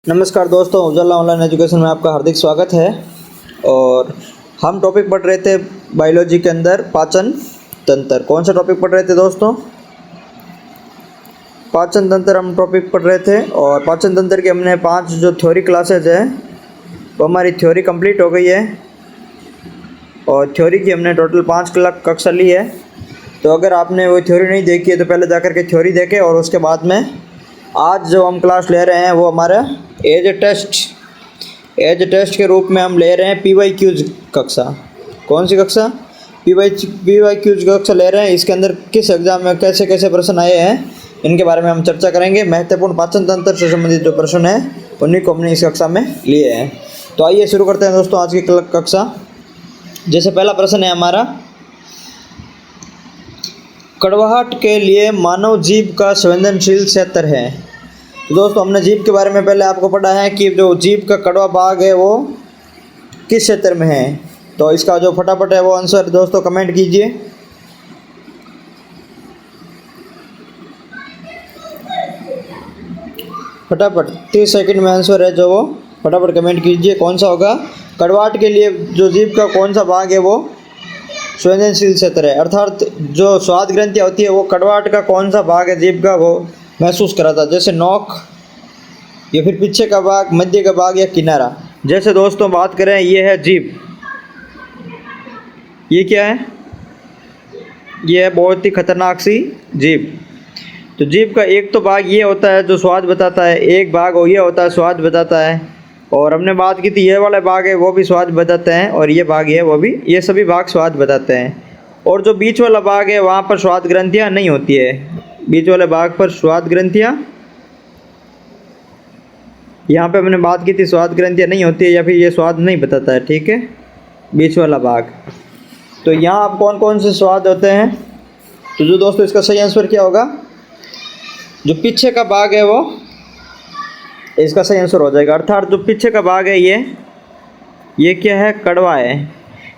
नमस्कार दोस्तों, उजाला online education में आपका हार्दिक स्वागत है। और हम टॉपिक पढ़ रहे थे बायोलॉजी के अंदर पाचन तंत्र। कौन सा टॉपिक पढ़ रहे थे दोस्तों? पाचन तंत्र हम टॉपिक पढ़ रहे थे। और पाचन तंत्र की हमने 5 जो थ्योरी क्लासेज है वो हमारी थ्योरी कंप्लीट हो गई है। और थ्योरी की हमने टोटल 5 कक्षा ली है। तो अगर आपने वो थ्योरी नहीं देखी है तो पहले जाकर के थ्योरी देखें। और उसके बाद में आज जो हम क्लास ले रहे हैं वो हमारा एज टेस्ट के रूप में हम ले रहे हैं PYQs कक्षा। कौन सी कक्षा? PYQs कक्षा ले रहे हैं। इसके अंदर किस एग्ज़ाम में कैसे कैसे प्रश्न आए हैं इनके बारे में हम चर्चा करेंगे। महत्वपूर्ण पाचन तंत्र से संबंधित जो प्रश्न हैं उन्हीं को हमने इस कक्षा में लिए हैं। तो आइए शुरू करते हैं दोस्तों आज की कक्षा। जैसे पहला प्रश्न है हमारा, कड़वाहट के लिए मानव जीभ का संवेदनशील क्षेत्र है। तो दोस्तों हमने जीभ के बारे में पहले आपको पढ़ा है कि जो जीभ का कड़वा भाग है वो किस क्षेत्र में है। तो इसका जो फटाफट है वो आंसर दोस्तों कमेंट कीजिए। फटाफट 30 सेकंड में आंसर है जो वो फटाफट कमेंट कीजिए। कौन सा होगा? कड़वाहट के लिए जो जीभ का कौन सा भाग है वो संवेदनशील क्षेत्र है। अर्थात जो स्वाद ग्रंथियाँ होती है वो कड़वाहट का कौन सा भाग है जीभ का वो महसूस कराता है। जैसे नोक या फिर पीछे का भाग, मध्य का भाग या किनारा। जैसे दोस्तों बात करें, ये है जीभ। ये क्या है? ये है बहुत ही खतरनाक सी जीभ। तो जीभ का एक तो भाग ये होता है जो स्वाद बताता है, एक भाग ये होता है स्वाद बताता है। और हमने बात की थी ये वाला भाग है वो भी स्वाद बताते हैं, और ये भाग है वो भी, ये सभी भाग स्वाद बताते हैं। और जो बीच वाला भाग है वहाँ पर स्वाद ग्रंथियाँ नहीं होती है। बीच वाले भाग पर स्वाद ग्रंथियाँ, यहाँ पे हमने बात की थी स्वाद ग्रंथियाँ नहीं होती है या फिर ये स्वाद नहीं बताता है, ठीक है, बीच वाला भाग। तो यहाँ आप कौन कौन से स्वाद होते हैं? तो जो दोस्तों इसका सही आंसर क्या होगा? जो पीछे का भाग है वो इसका सही आंसर हो जाएगा। अर्थात जो पीछे का भाग है ये क्या है? कड़वा है।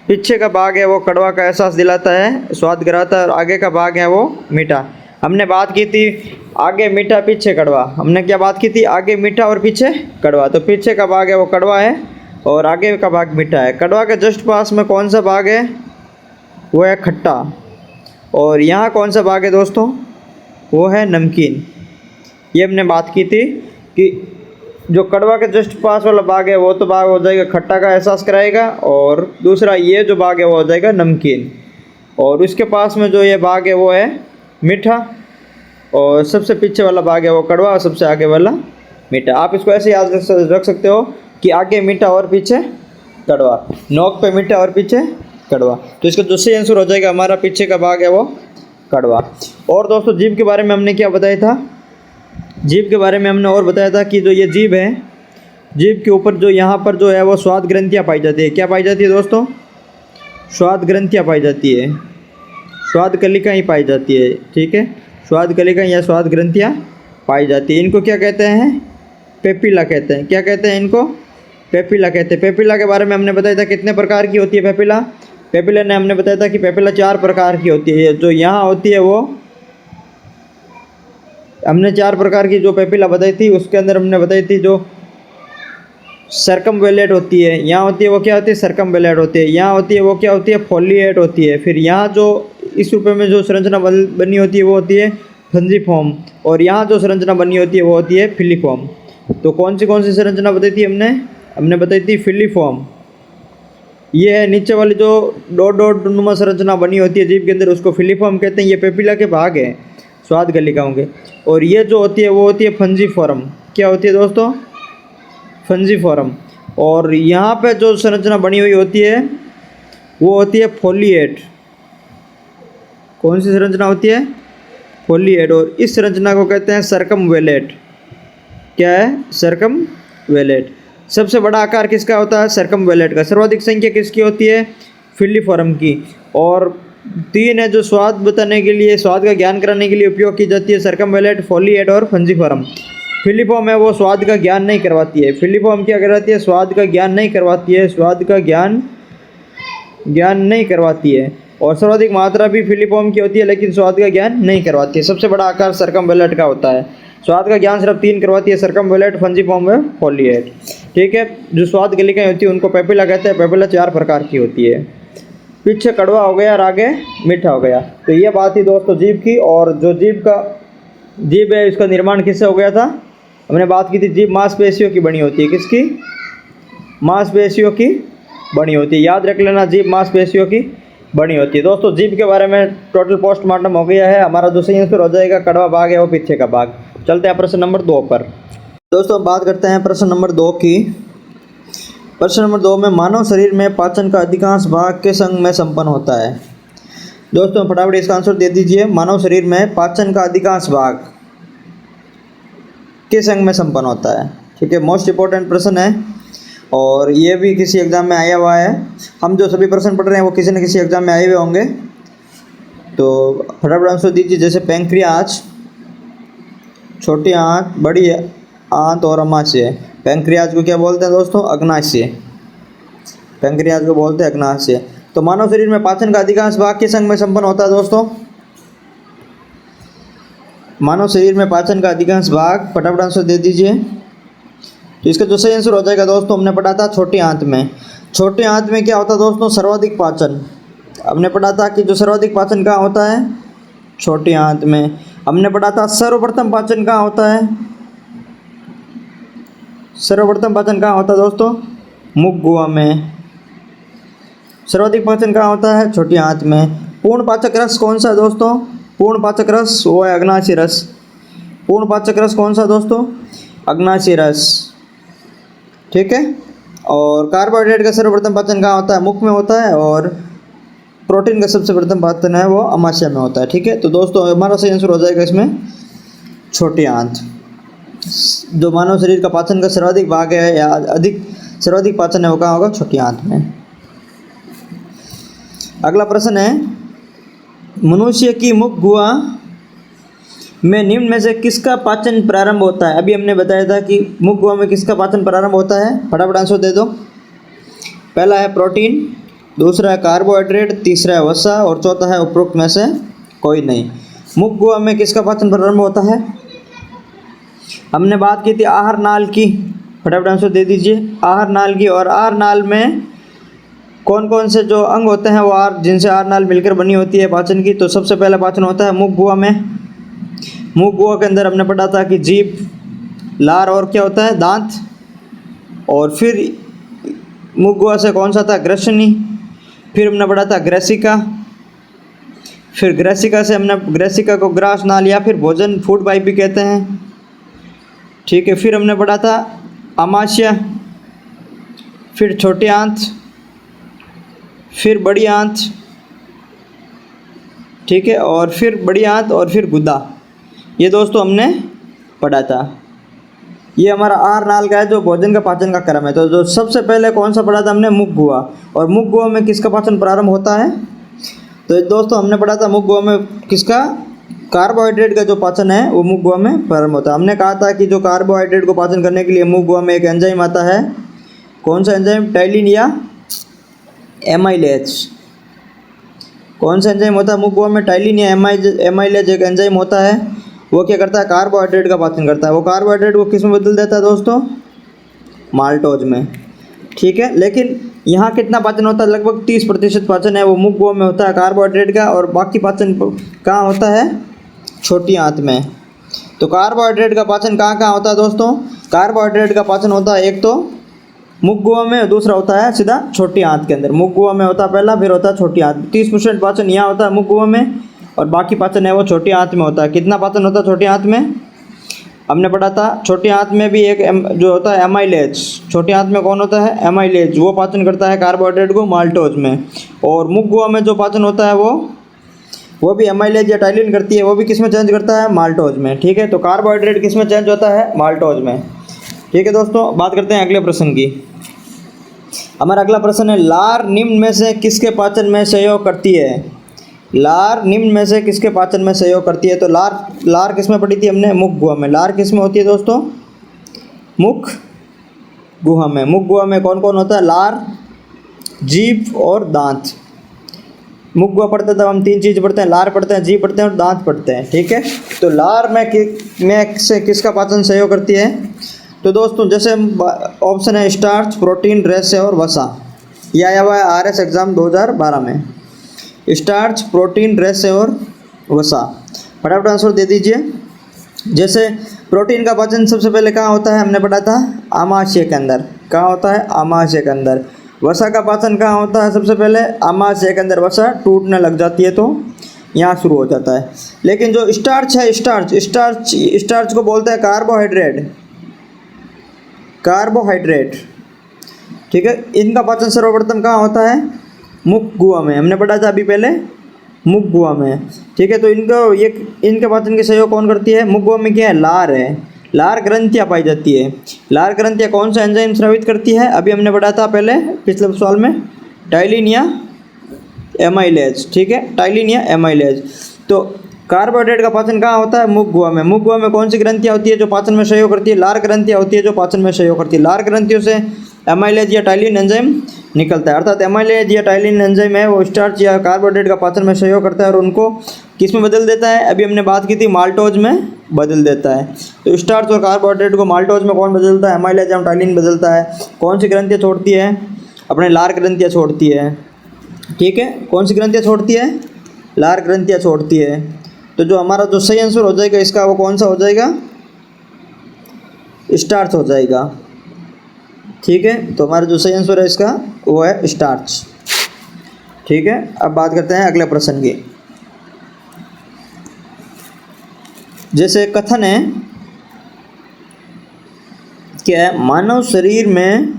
पीछे का भाग है वो कड़वा का एहसास दिलाता है, स्वाद कराता है। और आगे का भाग है वो मीठा। हमने बात की थी आगे मीठा पीछे कड़वा। हमने क्या बात की थी? आगे मीठा और पीछे कड़वा। तो पीछे का भाग है वो कड़वा है और आगे का भाग मीठा है। कड़वा के जस्ट पास में कौन सा भाग है? वो है खट्टा। और यहाँ कौन सा भाग है दोस्तों? वो है नमकीन। ये हमने बात की थी कि जो कड़वा के जस्ट पास वाला भाग है वो तो भाग हो जाएगा खट्टा का एहसास कराएगा, और दूसरा ये जो भाग है वो हो जाएगा नमकीन। और उसके पास में जो ये भाग है वो है मीठा, और सबसे पीछे वाला भाग है वो कड़वा और सबसे आगे वाला मीठा। आप इसको ऐसे याद रख सकते हो कि आगे मीठा और पीछे कड़वा, नोक पे मीठा और पीछे कड़वा। तो इसका जो सही आंसर हो जाएगा हमारा पीछे का भाग है वो कड़वा। और दोस्तों जीभ के बारे में हमने क्या बताया था? जीभ के बारे में हमने और बताया था कि जो ये जीभ है, जीभ के ऊपर जो यहाँ पर जो है वो स्वाद ग्रंथियाँ पाई जाती है। क्या पाई जाती है दोस्तों? स्वाद ग्रंथियाँ पाई जाती है, स्वाद कलिका ही पाई जाती है, ठीक है, स्वाद कलिका या स्वाद ग्रंथियाँ पाई जाती है। इनको क्या कहते हैं? पेपिला कहते हैं। क्या कहते हैं इनको? पेपिला कहते हैं। पेपिला के बारे में हमने बताया था कितने प्रकार की होती है पेपिला। पेपिला ने हमने बताया था कि पेपिला 4 प्रकार की होती है। जो यहाँ होती है वो हमने 4 प्रकार की जो पेपिला बताई थी उसके अंदर हमने बताई थी जो सर्कमवेलेट होती है, यहाँ होती है वो क्या होती है? सर्कमवेलेट होती है। यहाँ होती है वो क्या होती है? फोलिएट होती है। फिर यहाँ जो इस रूप में जो संरचना बनी होती है वो होती है फंजीफॉर्म, और यहाँ जो संरचना बनी होती है वो होती है फिलीफॉर्म। तो कौन सी संरचना बताई थी हमने बताई थी फिलीफॉर्म। ये है नीचे वाली जो डॉट नुमा संरचना बनी होती है जीभ के अंदर, उसको फिलीफॉर्म कहते हैं। ये पेपिला के भाग है स्वाद गलिकाओं के। और ये जो होती है वो होती है फंजीफॉर्म। क्या होती है दोस्तों? फंजीफॉर्म। और यहाँ पे जो संरचना बनी हुई होती है वो होती है फोलिएट। कौन सी संरचना होती है? फोलिएट। और इस संरचना को कहते हैं सर्कमवेलेट। क्या है? सर्कमवेलेट। सबसे बड़ा आकार किसका होता है? सर्कमवेलेट का। सर्वाधिक संख्या किसकी होती है? फिलीफॉर्म की। और 3 है जो स्वाद बताने के लिए, स्वाद का ज्ञान कराने के लिए उपयोग की जाती है, सर्कमवेलेट, फोलिएट और फंजीफॉर्म। फिलीफॉर्म है वो स्वाद का ज्ञान नहीं करवाती है। फिलीफॉर्म क्या करवाती है? स्वाद का ज्ञान नहीं करवाती है, स्वाद का ज्ञान नहीं करवाती है। और सर्वाधिक मात्रा भी फिलीफॉर्म की होती है लेकिन स्वाद का ज्ञान नहीं करवाती है। सबसे बड़ा आकार सर्कमवेलेट का होता है। स्वाद का ज्ञान सिर्फ 3 करवाती है, सर्कमवेलेट, फंजीफॉर्म व फोलिएट। ठीक है, जो स्वाद गलिकाएँ होती है उनको पेपिला कहते हैं। पेपिला 4 प्रकार की होती है, पीछे कड़वा हो गया और आगे मीठा हो गया। तो ये बात थी दोस्तों जीभ की। और जो जीभ है इसका निर्माण किससे हो गया था? हमने बात की थी जीभ मांसपेशियों की बनी होती है। किसकी? मांसपेशियों की बनी होती है। याद रख लेना, जीभ मांसपेशियों की बनी होती है। दोस्तों जीभ के बारे में टोटल पोस्टमार्टम हो गया है। हमारा जो सही आंसर हो जाएगा कड़वा भाग है वो पीछे का भाग। चलते हैं प्रश्न नंबर 2 पर। दोस्तों बात करते हैं प्रश्न नंबर 2 की। प्रश्न नंबर 2 में मानव शरीर में पाचन का अधिकांश भाग किस अंग में संपन्न होता है? दोस्तों फटाफट इसका आंसर दे दीजिए। मानव शरीर में पाचन का अधिकांश भाग किस अंग में संपन्न होता है? ठीक है, मोस्ट इंपॉर्टेंट प्रश्न है और ये भी किसी एग्ज़ाम में आया हुआ है। हम जो सभी प्रश्न पढ़ रहे हैं वो किसी न किसी एग्ज़ाम में आए हुए होंगे, तो फटाफट आंसर दीजिए। जैसे पैंक्रियाज, छोटी आंत, बड़ी आंत और अमाशय। पैंक्रियाज को क्या बोलते हैं दोस्तों? अग्नाशय। पैंक्रियाज को बोलते हैं अग्नाशय। तो मानव शरीर में पाचन का अधिकांश भाग किस अंग में संपन्न होता है दोस्तों? मानव शरीर में पाचन का अधिकांश भाग, फटाफट आंसर दे दीजिए। तो इसका जो सही आंसर हो जाएगा दोस्तों, हमने पढ़ा था छोटी आंत में। छोटी आंत में क्या होता है दोस्तों? सर्वाधिक पाचन। हमने पढ़ा था कि जो सर्वाधिक पाचन कहाँ होता है? छोटी आंत में। हमने पढ़ा था सर्वप्रथम पाचन कहाँ होता है? सर्वप्रथम पाचन कहाँ होता है दोस्तों? मुख गुहा में। सर्वाधिक पाचन कहाँ होता है? छोटी आंत में। पूर्ण पाचक रस कौन सा है दोस्तों? पूर्ण पाचक रस वो है अग्नाशय रस। पूर्ण पाचक रस कौन सा दोस्तों? अग्नाशय रस। ठीक है, और कार्बोहाइड्रेट का सर्वप्रथम पाचन कहाँ होता है? मुख में होता है। और प्रोटीन का सबसे प्रथम पाचन है वो अमाशय में होता है। ठीक है, तो दोस्तों हमारा सही आंसर हो जाएगा इसमें छोटी आंत। जो मानव शरीर का पाचन का सर्वाधिक भाग है या सर्वाधिक पाचन है वो कहाँ होगा? छोटी आंत में। अगला प्रश्न है, मनुष्य की मुख गुहा में निम्न में से किसका पाचन प्रारंभ होता है? अभी हमने बताया था कि मुख गुहा में किसका पाचन प्रारंभ होता है। फटाफट आंसर दे दो। पहला है प्रोटीन, दूसरा है कार्बोहाइड्रेट, तीसरा है वसा और चौथा है उपरोक्त में से कोई नहीं। मुख गुहा में किसका पाचन प्रारंभ होता है? हमने बात की थी आहार नाल की। फटाफट आंसर दे दीजिए। आहार नाल की। और आहार नाल में कौन कौन से जो अंग होते हैं वो जिनसे आहार नाल मिलकर बनी होती है पाचन की? तो सबसे पहला पाचन होता है मुख गुहा में। मुख गुहा के अंदर हमने पढ़ा था कि जीभ, लार और क्या होता है? दांत। और फिर मुख गुहा से कौन सा था? ग्रसनी। फिर हमने पढ़ा था ग्रसिका। फिर ग्रसिका से हमने ग्रसिका को ग्रास नाल या फिर भोजन फूड पाइप भी कहते हैं। ठीक है, फिर हमने पढ़ा था अमाशय, फिर छोटी आंत, फिर बड़ी आंत। ठीक है, और फिर बड़ी आंत और फिर गुदा। ये दोस्तों हमने पढ़ा था। ये हमारा आहार नाल का है जो भोजन का पाचन का क्रम है। तो जो सबसे पहले कौन सा पढ़ा था हमने? मुख गुहा। और मुख गुहा में किसका पाचन प्रारंभ होता है? तो दोस्तों हमने पढ़ा था मुख गुहा में किसका? कार्बोहाइड्रेट का जो पाचन है वो मुख गुहा में प्रारंभ होता है। हमने कहा था कि जो कार्बोहाइड्रेट को पाचन करने के लिए मुख गुहा में एक एंजाइम आता है। कौन सा एंजाइम? टाइलिन या एमाइलेज। कौन सा एंजाइम होता है मुख गुहा में? टाइलिन या एमाइलेज एक एंजाइम होता है। वो क्या करता है? कार्बोहाइड्रेट का पाचन करता है। वो कार्बोहाइड्रेट को किस में बदल देता है दोस्तों? माल्टोज में। ठीक है, लेकिन यहाँ कितना पाचन होता है? लगभग 30% पाचन है वो मुख गुहा में होता है कार्बोहाइड्रेट का। और बाकी पाचन कहाँ होता है? छोटी आंत में। तो कार्बोहाइड्रेट का पाचन कहाँ कहाँ होता है दोस्तों? कार्बोहाइड्रेट का पाचन होता है एक तो मुख गुहा में, और दूसरा होता है सीधा छोटी आंत के अंदर। मुख गुहा में होता है पहला, फिर होता है छोटी आंत। 30% पाचन यहाँ होता है मुख गुहा में और बाकी पाचन है वो छोटी आंत में होता है। कितना पाचन होता है छोटी आंत में? हमने पढ़ा था छोटी आंत में भी एक जो होता है एमाइलेज। छोटी आंत में कौन होता है? एमाइलेज। वो पाचन करता है कार्बोहाइड्रेट को माल्टोज में। और मुख गुहा में जो पाचन होता है वो भी एमाइलेज या टाइलिन करती है। वो भी किस में चेंज करता है? माल्टोज में। ठीक है, तो कार्बोहाइड्रेट किस में चेंज होता है? माल्टोज में। ठीक है दोस्तों, बात करते हैं अगले प्रश्न की। हमारा अगला प्रश्न है, लार निम्न में से किसके पाचन में सहयोग करती है? लार निम्न में से किसके पाचन में सहयोग करती है? तो लार किस में पढ़ी थी हमने? मुख गुहा में। लार किस में होती है दोस्तों? मुख गुहा में। मुख गुहा में कौन कौन होता है? लार, जीभ और दांत। मुख गुहा पढ़ते तब हम 3 चीज़ पढ़ते हैं, लार पढ़ते हैं, जीभ पढ़ते हैं और दांत पढ़ते हैं। ठीक है। तो लार में से किसका पाचन सहयोग करती है? तो दोस्तों जैसे ऑप्शन है स्टार्च, प्रोटीन, रेसे और वसा। ये आया हुआ है RS एग्ज़ाम 2012 में। स्टार्च, प्रोटीन, रेसे और वसा। फटाफट आंसर दे दीजिए। जैसे प्रोटीन का पाचन सबसे पहले कहाँ होता है? हमने पढ़ा था आमाशय के अंदर। कहाँ होता है? आमाशय के अंदर। वसा का पाचन कहाँ होता है? सबसे पहले आमाशय के अंदर। वसा टूटने लग जाती है तो यहाँ शुरू हो जाता है। लेकिन जो स्टार्च है, स्टार्च को बोलते हैं कार्बोहाइड्रेट। ठीक है, इनका पाचन सर्वप्रथम कहाँ होता है? मुख गुहा में। हमने पढ़ा था अभी पहले मुख गुहा में। ठीक है, तो इनके पाचन के सहयोग कौन करती है? मुख गुहा में क्या है? लार है। लार ग्रंथियाँ पाई जाती है। लार ग्रंथियाँ कौन सा एंजाइम स्रावित करती है? अभी हमने पढ़ा था पहले पिछले सवाल में, टाइलिन या एमाइलेज। ठीक है, टाइलिन या एमाइलेज। तो कार्बोहाइड्रेट का पाचन कहाँ होता है? मुख गुहा में। मुख गुहा में कौन सी ग्रंथियाँ होती है जो पाचन में सहयोग करती है? लार ग्रंथियाँ होती है जो पाचन में सहयोग करती है। लार ग्रंथियों से एमाइलेज या टाइलिन एंजाइम निकलता है। अर्थात एमाइलेज या टाइलिन एंजाइम है वो स्टार्च या कार्बोहाइड्रेट का पाचन में सहयोग करता है और उनको किस में बदल देता है? अभी हमने बात की थी माल्टोज में बदल देता है। तो स्टार्च और कार्बोहाइड्रेट को माल्टोज में कौन बदलता है? एमाइलेज या टाइलिन बदलता है। कौन सी ग्रंथियाँ छोड़ती है? अपने लार ग्रंथियाँ छोड़ती है। ठीक है, कौन सी ग्रंथियाँ छोड़ती है? लार ग्रंथियाँ छोड़ती है। तो जो हमारा जो सही आंसर हो जाएगा इसका वो कौन सा हो जाएगा? स्टार्च हो जाएगा। ठीक है, तो हमारा जो सही आंसर है इसका वो है स्टार्च। ठीक है, अब बात करते हैं अगले प्रश्न की। जैसे कथन है क्या है? मानव शरीर में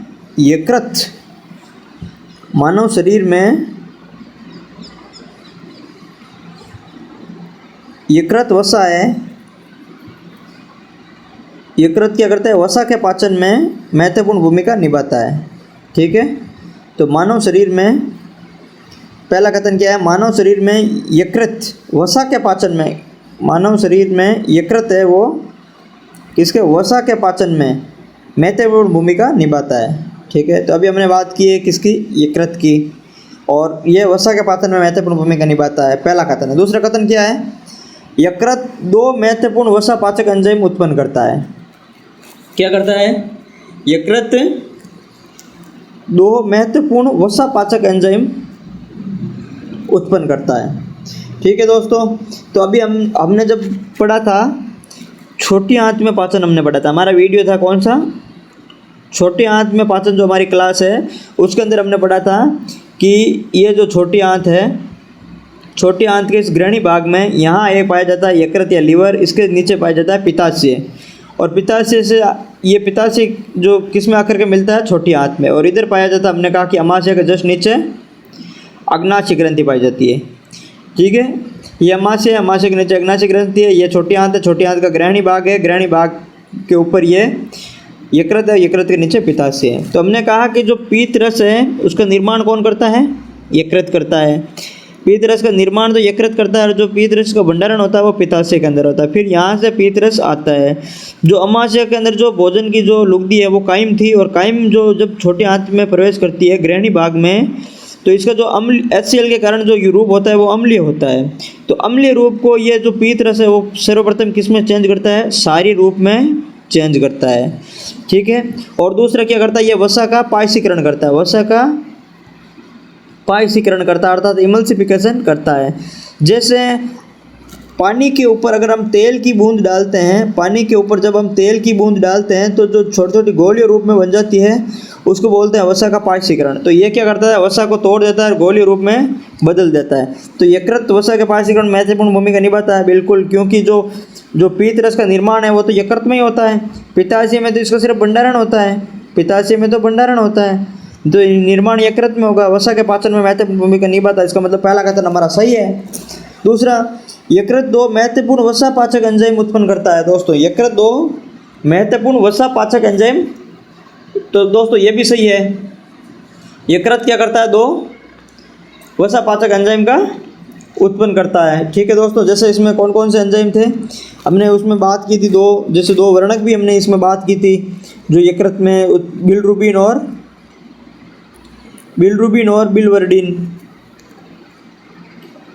यकृत वसा है। यकृत क्या करता है? वसा के पाचन में महत्वपूर्ण भूमिका निभाता है। ठीक है, तो मानव शरीर में पहला कथन क्या है? मानव शरीर में यकृत वसा के पाचन में, मानव शरीर में यकृत है वो किसके? वसा के पाचन में महत्वपूर्ण भूमिका निभाता है। ठीक है, तो अभी हमने बात की है किसकी? यकृत की, और ये वसा के पाचन में महत्वपूर्ण भूमिका निभाता है, पहला कथन है। दूसरा कथन क्या है? यकृत 2 महत्वपूर्ण वसा पाचक एंजाइम उत्पन्न करता है। क्या करता है? यकृत 2 महत्वपूर्ण वसा पाचक एंजाइम उत्पन्न करता है। ठीक है दोस्तों, तो अभी हमने जब पढ़ा था छोटी आंत में पाचन, हमने पढ़ा था, हमारा वीडियो था कौन सा? छोटी आंत में पाचन, जो हमारी क्लास है उसके अंदर हमने पढ़ा था कि ये जो छोटी आंत है, छोटी आंत के इस ग्रहणी भाग में यहाँ एक पाया जाता है यकृत या लीवर, इसके नीचे पाया जाता है पित्ताशय, और पित्ताशय से ये पित्ताशय जो किस में आकर के मिलता है? छोटी आंत में। और इधर पाया जाता है, हमने कहा कि अमाशय के जस्ट नीचे अग्नाशय ग्रंथि पाई जाती है। ठीक है, ये अमाशय के नीचे अग्नाशय ग्रंथि है। ये छोटी आंत है, छोटी आंत का ग्रहणी भाग है, ग्रहणी भाग के ऊपर ये यकृत है, यकृत के नीचे पित्ताशय है। तो हमने कहा कि जो पीत रस है उसका निर्माण कौन करता है? यकृत करता है। पीत रस का निर्माण तो यकृत करता है, और जो पीत रस का भंडारण होता है वो पित्ताशय के अंदर होता है। फिर यहाँ से पीत रस आता है। जो अमाशय के अंदर जो भोजन की जो लुगदी है वो कायम थी, और कायम जो जब छोटी आंत में प्रवेश करती है ग्रहणी भाग में, तो इसका जो अम्ल HCl के कारण जो रूप होता है वो अम्लीय होता है। तो अम्लीय रूप को ये जो पीत रस है वो सर्वप्रथम किस में चेंज करता है? सारी रूप में चेंज करता है। ठीक है, और दूसरा क्या करता है? ये वसा का पायसीकरण करता है, वसा का पायसीकरण करता है, अर्थात इमल्सिफिकेशन करता है। जैसे पानी के ऊपर अगर हम तेल की बूंद डालते हैं, पानी के ऊपर जब हम तेल की बूंद डालते हैं तो जो छोटी छोटी गोलियों रूप में बन जाती है उसको बोलते हैं वसा का पायसीकरण। तो ये क्या करता है? वसा को तोड़ देता है और गोली रूप में बदल देता है। तो यकृत वसा के पायसीकरण महत्वपूर्ण भूमिका निभाता है, बिल्कुल, क्योंकि जो पीत रस का निर्माण है वो तो यकृत में ही होता है। पित्ताशय में तो इसका सिर्फ भंडारण होता है, पित्ताशय में तो भंडारण होता है, तो निर्माण यकृत में होगा। वसा के पाचन में महत्वपूर्ण भूमिका निभाता है, इसका मतलब पहला कथन हमारा सही है। दूसरा, यकृत 2 महत्वपूर्ण वसा पाचक एंजाइम उत्पन्न करता है। दोस्तों यकृत 2 महत्वपूर्ण वसा पाचक एंजाइम, तो दोस्तों ये भी सही है। यकृत क्या करता है? 2 वसा पाचक एंजाइम का उत्पन्न करता है। ठीक है दोस्तों, जैसे इसमें कौन कौन से एंजाइम थे हमने उसमें बात की थी, 2, जैसे 2 वर्णक भी हमने इसमें बात की थी, जो यकृत में बिलिरुबिन और बिलवर्डिन।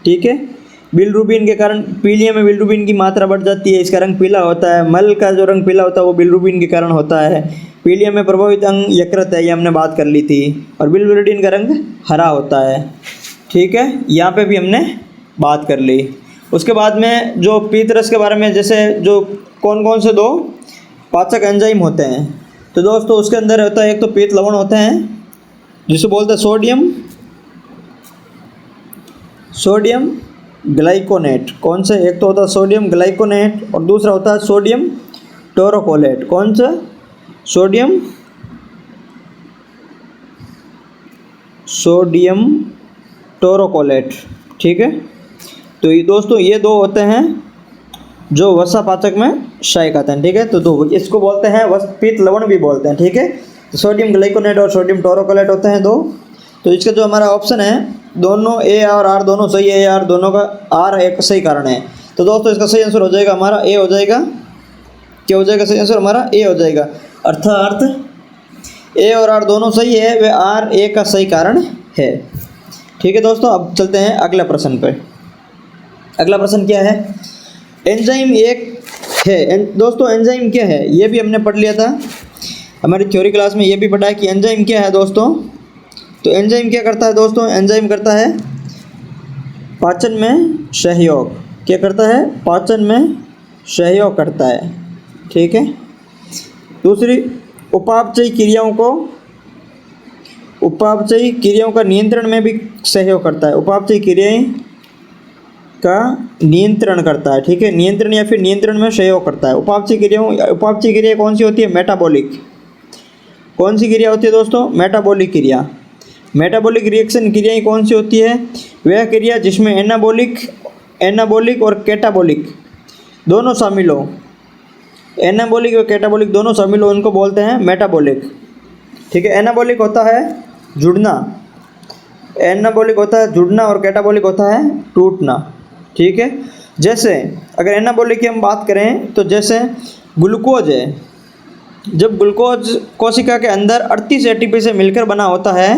ठीक है, बिलिरुबिन के कारण पीलिया में बिलिरुबिन की मात्रा बढ़ जाती है, इसका रंग पीला होता है। मल का जो रंग पीला होता है वो बिलिरुबिन के कारण होता है। पीलिया में प्रभावित अंग यकृत है, ये हमने बात कर ली थी। और बिलिरुबिन का रंग हरा होता है। ठीक है, यहाँ पे भी हमने बात कर ली। उसके बाद में जो पीतरस के बारे में, जैसे जो कौन कौन से 2 पाचक एंजाइम होते हैं, तो दोस्तों उसके अंदर होता है एक तो पीत लवण होते हैं जिसे बोलते हैं सोडियम ग्लाइकोनेट। कौन से? एक तो होता है सोडियम ग्लाइकोनेट और दूसरा होता है सोडियम टोरोकोलेट। कौन सा? Sodium taurocholate. ठीक है, तो ये दोस्तों ये 2 होते हैं जो वसा पाचक में सहायक आते हैं। ठीक है, तो 2 इसको बोलते हैं पीत लवण भी बोलते हैं। ठीक है, तो सोडियम ग्लाइकोनेट और सोडियम टोरोकोलेट होते हैं 2। तो इसका जो हमारा ऑप्शन है, दोनों ए और आर दोनों सही है। आर दोनों का आर एक सही कारण है। तो दोस्तों इसका सही आंसर हो जाएगा हमारा ए हो जाएगा। क्या हो जाएगा? सही आंसर हमारा ए हो जाएगा। अर्थात ए और आर दोनों सही है, वे आर ए का सही कारण है। ठीक है दोस्तों, अब चलते हैं अगला प्रश्न पर। अगला प्रश्न क्या है? एंजाइम एक है। दोस्तों एंजाइम क्या है ये भी हमने पढ़ लिया था हमारी थ्योरी क्लास में। ये भी पढ़ा है कि एंजाइम क्या है दोस्तों। तो एंजाइम क्या करता है दोस्तों? एंजाइम करता है पाचन में सहयोग। क्या करता है? पाचन में सहयोग करता है। ठीक है, दूसरी उपापचयी क्रियाओं का नियंत्रण में भी सहयोग करता है। उपापचयी क्रियाएं का नियंत्रण करता है। ठीक है, नियंत्रण या फिर नियंत्रण में सहयोग करता है। उपापचयी क्रिया कौन सी होती है? मेटाबॉलिक। कौन सी क्रिया होती है दोस्तों? मेटाबॉलिक क्रिया। मेटाबॉलिक रिएक्शन क्रियाएं कौन सी होती है? वह क्रिया जिसमें एनाबॉलिक और कैटाबॉलिक दोनों शामिल हो। एनाबॉलिक और कैटाबॉलिक दोनों शामिल हो, उनको बोलते हैं मेटाबॉलिक। ठीक है, एनाबॉलिक होता है जुड़ना, और कैटाबॉलिक होता है टूटना। ठीक है, जैसे अगर एनाबॉलिक की हम बात करें तो जैसे ग्लूकोज है, जब ग्लूकोज कोशिका के अंदर 38 एटीपी से मिलकर बना होता है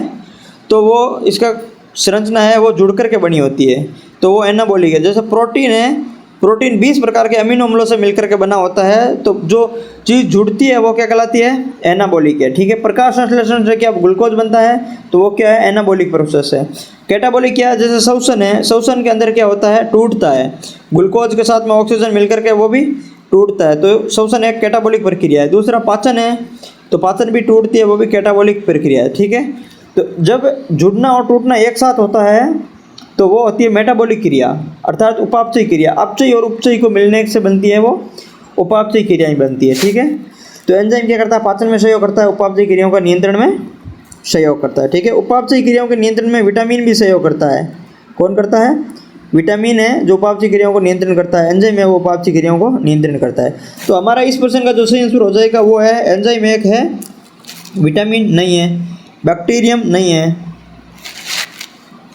तो वो इसका संरचना है वो जुड़ कर के बनी होती है, तो वो एनाबॉलिक है। जैसे प्रोटीन है, प्रोटीन 20 प्रकार के अमीनो अम्लों से मिलकर के बना होता है, तो जो चीज़ जुड़ती है वो क्या कहलाती है? एनाबॉलिक है। ठीक है, प्रकाश संश्लेषण से क्या ग्लूकोज बनता है, तो वो क्या है? एनाबॉलिक प्रोसेस है। कैटाबॉलिक क्या है? जैसे श्वसन है, श्वसन के अंदर क्या होता है? टूटता है, ग्लूकोज के साथ में ऑक्सीजन मिलकर के वो भी टूटता है, तो श्वसन एक कैटाबॉलिक प्रक्रिया है। दूसरा पाचन है, तो पाचन भी टूटती है, वो भी कैटाबॉलिक प्रक्रिया है। ठीक है, तो जब जुड़ना और टूटना एक साथ होता है तो वो होती है मेटाबॉलिक क्रिया, अर्थात उपापचयी क्रिया। अपचयी और उपचयी को मिलने से बनती है वो उपापचयी क्रिया ही बनती है। ठीक है, तो एंजाइम क्या करता है? पाचन में सहयोग करता है, उपापचयी क्रियाओं का नियंत्रण में सहयोग करता है। ठीक है, उपापचयी क्रियाओं के नियंत्रण में विटामिन भी सहयोग करता है। कौन करता है? विटामिन है जो उपापचयी क्रियाओं को नियंत्रण करता है। एंजाइम है वो उपापचयी क्रियाओं को नियंत्रण करता है। तो हमारा इस प्रश्न का जो सही आंसर हो जाएगा वो है एंजाइम एक है, विटामिन नहीं है, बैक्टीरियम नहीं है,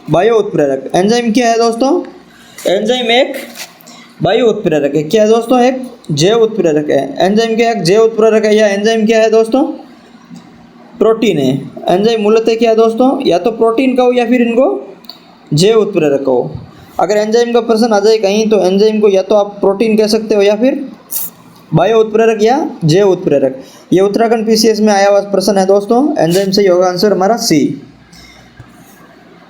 बायो उत्प्रेरक। एंजाइम क्या है दोस्तों? एंजाइम एक बायो उत्प्रेरक है। क्या है दोस्तों? एक जैव उत्प्रेरक है। एंजाइम क्या है? एक जैव उत्प्रेरक है। या एंजाइम क्या है दोस्तों? प्रोटीन है। एंजाइम मूलतः क्या है दोस्तों? या तो प्रोटीन का हो या फिर इनको जैव उत्प्रेरक हो। अगर एंजाइम का प्रश्न आ जाए कहीं तो एंजाइम को या तो आप प्रोटीन कह सकते हो या फिर बायो उत्प्रेरक या जैव उत्प्रेरक। ये उत्तराखंड पीसीएस में आया हुआ प्रश्न है दोस्तों। एंजाइम से होगा आंसर हमारा सी।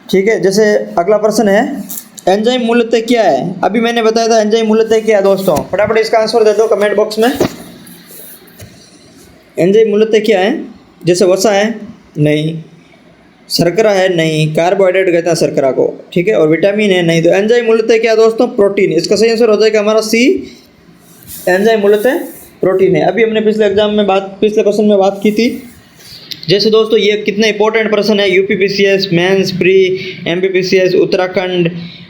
ठीक है, जैसे अगला प्रश्न है एंजाइम मूलतः क्या है? अभी मैंने बताया था एंजाइम मूलतः क्या है दोस्तों, फटाफट इसका आंसर दे दो कमेंट बॉक्स में। एंजाइम मूलतः क्या है? जैसे वसा है नहीं, शर्करा है नहीं, कार्बोहाइड्रेट कहते हैं शर्करा को। ठीक है, और विटामिन है नहीं, तो एंजाइम मूलतः क्या है दोस्तों? प्रोटीन। इसका सही आंसर हो जाएगा हमारा सी, एंजाइम मूलतः प्रोटीन है। अभी हमने पिछले प्रश्न में बात की थी। जैसे दोस्तों ये कितने इंपॉर्टेंट प्रश्न है, UPPCS, mains, pre, MPPCS, Uttarakhand,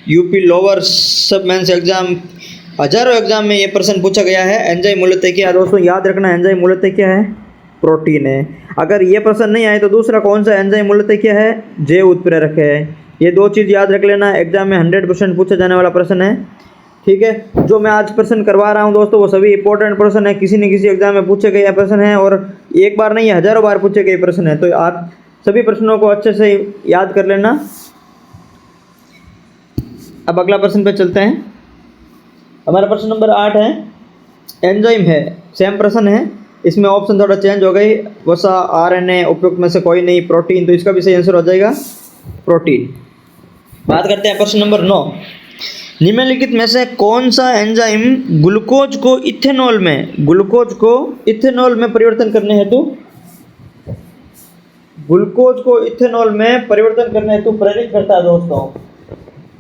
UP lower सब मेंस एग्जाम, हजारों एग्जाम में ये प्रश्न पूछा गया है। एंजाइम मूलतः क्या है दोस्तों? याद रखना, एंजाइम मूलतः क्या है? प्रोटीन है। अगर ये प्रश्न नहीं आए तो दूसरा कौन सा एंजाइम मूलतः क्या है? जैव उत्प्रेरक है। ये 2 चीज़ याद रख लेना, एग्जाम में 100% पूछा जाने वाला प्रश्न है। ठीक है, जो मैं आज प्रश्न करवा रहा हूँ दोस्तों वो सभी इंपॉर्टेंट प्रश्न है, किसी न किसी एग्जाम में पूछे गए प्रश्न है, और एक बार नहीं हजारों बार पूछे गए प्रश्न है। तो आप सभी प्रश्नों को अच्छे से याद कर लेना। अब अगला प्रश्न पे चलते हैं। हमारा प्रश्न नंबर 8 है, एंजाइम है, सेम प्रश्न है, इसमें ऑप्शन थोड़ा चेंज हो गई, वसा, आरएनए, उपयुक्त में से कोई नहीं, प्रोटीन, तो इसका भी सही आंसर हो जाएगा प्रोटीन। बात करते हैं प्रश्न नंबर 9, निम्नलिखित में से कौन सा एंजाइम ग्लूकोज को इथेनॉल में परिवर्तन करने हेतु प्रेरित करता है दोस्तों?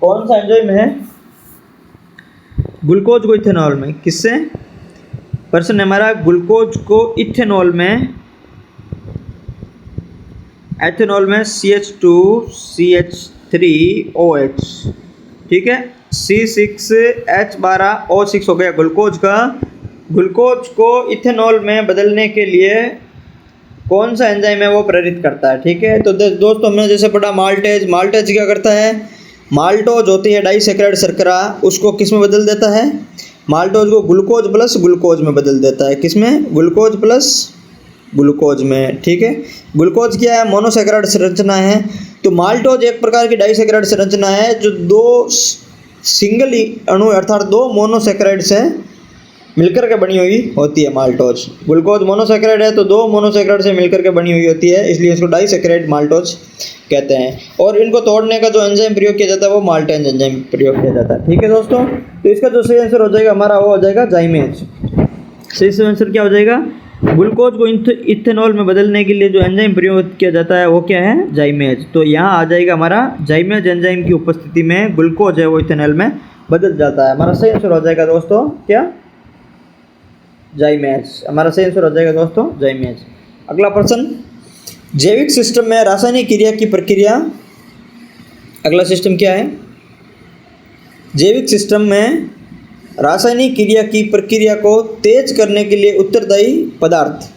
कौन सा एंजाइम है ग्लूकोज को इथेनॉल में, किससे? प्रश्न हमारा ग्लूकोज को इथेनॉल में CH2CH3OH, ठीक है, C6H12O6 हो गया ग्लूकोज को इथेनॉल में बदलने के लिए कौन सा एंजाइम है वो प्रेरित करता है, ठीक है। तो दोस्तों हमने जैसे पढ़ा माल्टेज क्या करता है, माल्टोज होती है डाइसैकेराइड शर्करा, उसको किस में बदल देता है, माल्टोज को ग्लूकोज प्लस ग्लूकोज में बदल देता है, किसमें, ग्लूकोज प्लस ग्लूकोज में, ठीक है। ग्लूकोज क्या है, मोनोसैकेराइड संरचना है, तो माल्टोज एक प्रकार की डाइसैकेराइड संरचना है जो दो सिंगल अणु अर्थात दो मोनोसैकेराइड से मिलकर के बनी हुई होती है माल्टोज। ग्लूकोज मोनोसैकेराइड है तो दो मोनोसैकेराइड से मिलकर के बनी हुई होती है, इसलिए इसको डाइसैकेराइड माल्टोज कहते हैं। और इनको तोड़ने का जो एंजाइम प्रयोग किया जाता है वो माल्टेज एंजाइम प्रयोग किया जाता है, ठीक है दोस्तों। तो इसका जो सही आंसर हो जाएगा हमारा वो हो जाएगा जाइमेज। सही आंसर क्या हो जाएगा, ग्लूकोज को इथेनॉल में बदलने के लिए जो एंजाइम प्रयोग किया जाता है वो क्या है, जाइमेज। तो यहाँ आ जाएगा हमारा जाइमेज एंजाइम की उपस्थिति में ग्लूकोज है वो इथेनॉल में बदल जाता है। हमारा सही आंसर हो जाएगा दोस्तों क्या, जाइमेज। हमारा सही आंसर हो जाएगा दोस्तों जाइमेज। अगला प्रश्न, जैविक सिस्टम में रासायनिक क्रिया की प्रक्रिया, अगला सिस्टम क्या है, जैविक सिस्टम में रासायनिक क्रिया की प्रक्रिया को तेज करने के लिए उत्तरदायी पदार्थ।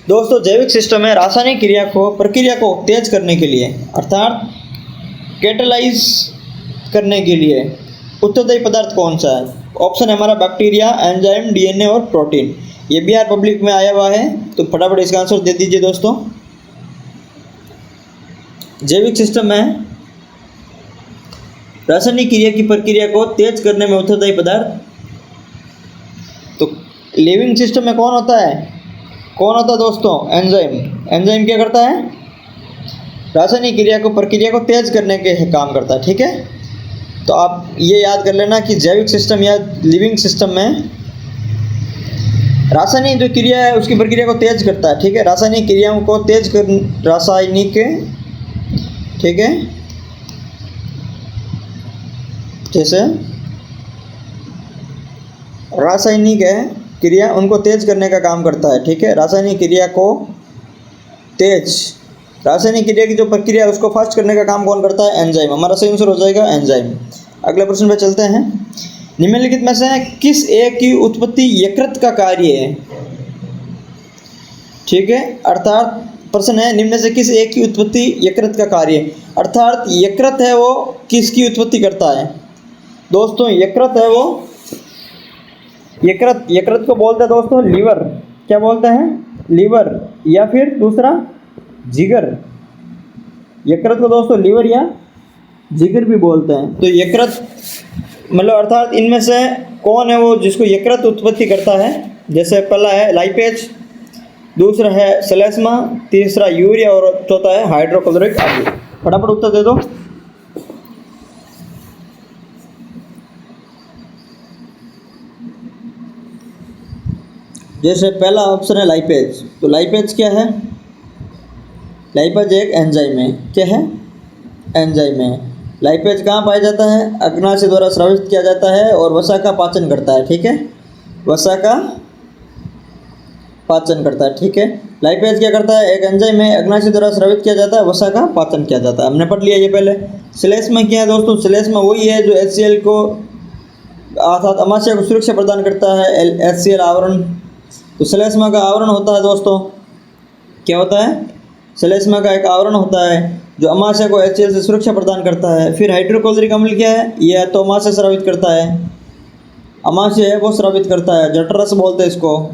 दोस्तों जैविक सिस्टम में रासायनिक प्रक्रिया को तेज करने के लिए अर्थात कैटलाइज करने के लिए उत्तरदायी पदार्थ कौन सा है? ऑप्शन है हमारा बैक्टीरिया, एंजाइम, डीएनए और प्रोटीन। ये बिहार पब्लिक में आया हुआ है तो फटाफट इसका आंसर दे दीजिए दोस्तों। जैविक सिस्टम में रासायनिक क्रिया की प्रक्रिया को तेज करने में उत्तरदायी पदार्थ, तो लिविंग सिस्टम में कौन होता है दोस्तों, एंजाइम क्या करता है, रासायनिक प्रक्रिया को तेज करने के काम करता है, ठीक है। तो आप ये याद कर लेना कि जैविक सिस्टम या लिविंग सिस्टम में रासायनिक जो क्रिया है उसकी प्रक्रिया को तेज करता है, ठीक है, रासायनिक क्रियाओं को तेज कर, ठीक है, जैसे रासायनिक है क्रिया उनको तेज करने का काम करता है, ठीक है, रासायनिक क्रिया की जो प्रक्रिया है उसको फास्ट करने का काम कौन करता है, एंजाइम। हमारा सही आंसर हो जाएगा एंजाइम। अगले प्रश्न पे चलते हैं, निम्नलिखित में से किस एक की उत्पत्ति यकृत का कार्य है, ठीक है, अर्थात प्रश्न है निम्न से किस एक की उत्पत्ति यकृत का कार्य है, अर्थात यकृत है वो किसकी उत्पत्ति करता है दोस्तों, यकृत है वो यकृत को बोलते हैं दोस्तों लीवर, क्या बोलते हैं, लीवर, या फिर दूसरा जिगर। यकृत को दोस्तों लीवर या जिगर भी बोलते हैं। तो यकृत मतलब अर्थात इनमें से कौन है वो जिसको यकृत उत्पत्ति करता है, जैसे पहला है लाइपेज, दूसरा है सेलेस्मा, तीसरा यूरिया और चौथा है हाइड्रोक्लोरिक एसिड। फटाफट उत्तर दे दो। जैसे पहला ऑप्शन है लाइपेज, तो लाइपेज क्या है, लाइपेज एक एंजाइम है, क्या है, एंजाइम है। लाइपेज कहाँ पाया जाता है, अग्नाशय द्वारा स्रावित किया जाता है और वसा का पाचन करता है, ठीक है, वसा का पाचन करता है, ठीक है। लाइपेज क्या करता है, एक एंजाइम है, अग्नाशय द्वारा स्रावित किया जाता है, वसा का पाचन किया जाता है, हमने पढ़ लिया ये पहले। श्लेष्मा क्या है दोस्तों, श्लेष्मा वही है जो HCl को अर्थात अमाशय को सुरक्षा प्रदान करता है, HCl आवरण। तो श्लेष्मा का आवरण होता है दोस्तों, क्या होता है, श्लेष्मा का एक आवरण होता है जो अमाशय को HCl से सुरक्षा प्रदान करता है। फिर हाइड्रोक्लोरिक अम्ल क्या है, यह तो अमाशय स्रावित करता है, अमाशय है वो स्रावित करता है, जठररस बोलते हैं इसको,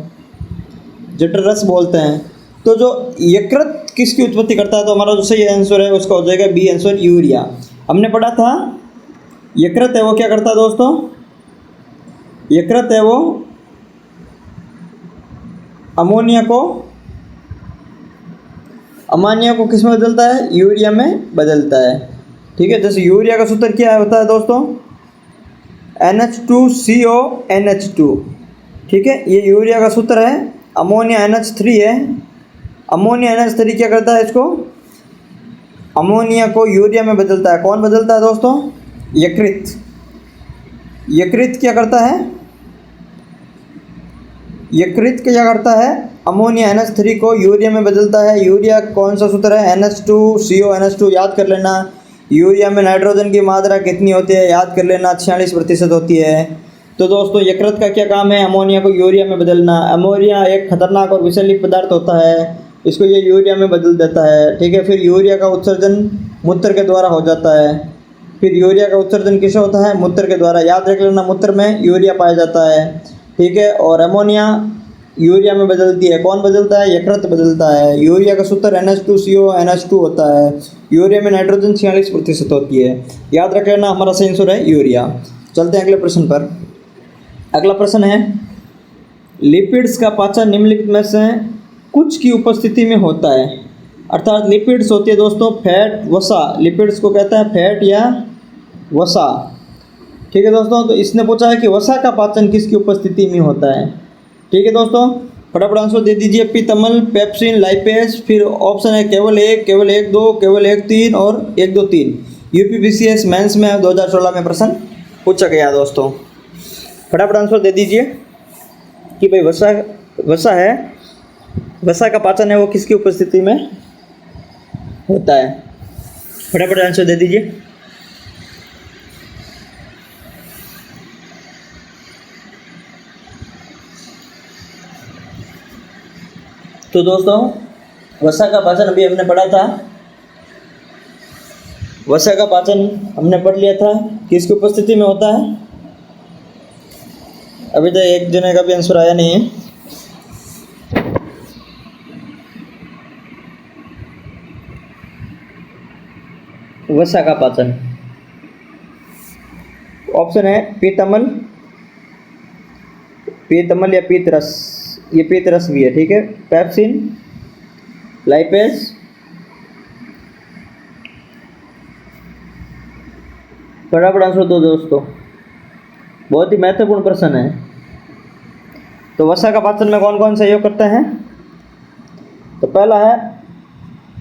जठररस बोलते हैं। तो जो यकृत किसकी उत्पत्ति करता है, तो हमारा जो सही आंसर है उसका हो जाएगा बी आंसर, यूरिया। हमने पढ़ा था यकृत है वो क्या करता है दोस्तों, यकृत है वो अमोनिया को किस में बदलता है, यूरिया में बदलता है। ठीक है, जैसे यूरिया का सूत्र क्या होता है दोस्तों, NH2CONH2। ठीक है, ये यूरिया का सूत्र है। अमोनिया NH3 है। अमोनिया NH3 क्या करता है, इसको अमोनिया को यूरिया में बदलता है। कौन बदलता है दोस्तों, यकृत। यकृत क्या करता है, यकृत क्या करता है, अमोनिया NH3 को यूरिया में बदलता है। यूरिया कौन सा सूत्र है, NH2CONH2। याद कर लेना। यूरिया में नाइट्रोजन की मात्रा कितनी होती है, याद कर लेना, 46% होती है। तो दोस्तों यकृत का क्या काम है, अमोनिया को यूरिया में बदलना। अमोनिया एक खतरनाक और विषैली पदार्थ होता है, इसको ये यूरिया में बदल देता है। ठीक है, फिर यूरिया का उत्सर्जन मूत्र के द्वारा हो जाता है। फिर यूरिया का उत्सर्जन किससे होता है, मूत्र के द्वारा। याद रख लेना, मूत्र में यूरिया पाया जाता है। ठीक है, और अमोनिया यूरिया में बदलती है। कौन बदलता है, यकृत बदलता है। यूरिया का सूत्र NH2CONH2 होता है। यूरिया में नाइट्रोजन 46% होती है। याद रख लेना, हमारा सही आंसर है यूरिया। चलते हैं अगले प्रश्न पर। अगला प्रश्न है, लिपिड्स का पाचन निम्नलिखित में से कुछ की उपस्थिति में होता है। अर्थात लिपिड्स होती है दोस्तों फैट, वसा। लिपिड्स को कहता है फैट या वसा। ठीक है दोस्तों, तो इसने पूछा है कि वसा का पाचन किसकी उपस्थिति में होता है। ठीक है दोस्तों, फटाफट आंसर दे दीजिए। पीतमल, पेप्सिन, लाइपेज। फिर ऑप्शन है केवल 1, केवल 1, 2, केवल 1, 3 और 1, 2, 3। UPPCS मेंस में 2016 में प्रश्न पूछा गया दोस्तों। फटाफट आंसर दे दीजिए कि भाई वसा है, वसा का पाचन है वो किसकी उपस्थिति में होता है। फटाफट आंसर दे दीजिए। तो दोस्तों वसा का पाचन अभी हमने पढ़ा था, वसा का पाचन हमने पढ़ लिया था किसकी उपस्थिति में होता है। अभी तक एक जने का भी आंसर आया नहीं है। वसा का पाचन ऑप्शन है पीतमल, पीतमल या पीतरस। ये पीतरस भी है। ठीक है, पेप्सिन, लाइपेज, फटाफट आंसर दो दोस्तों, बहुत ही महत्वपूर्ण प्रश्न है। तो वसा का पाचन में कौन कौन सहयोग करते हैं। तो पहला है,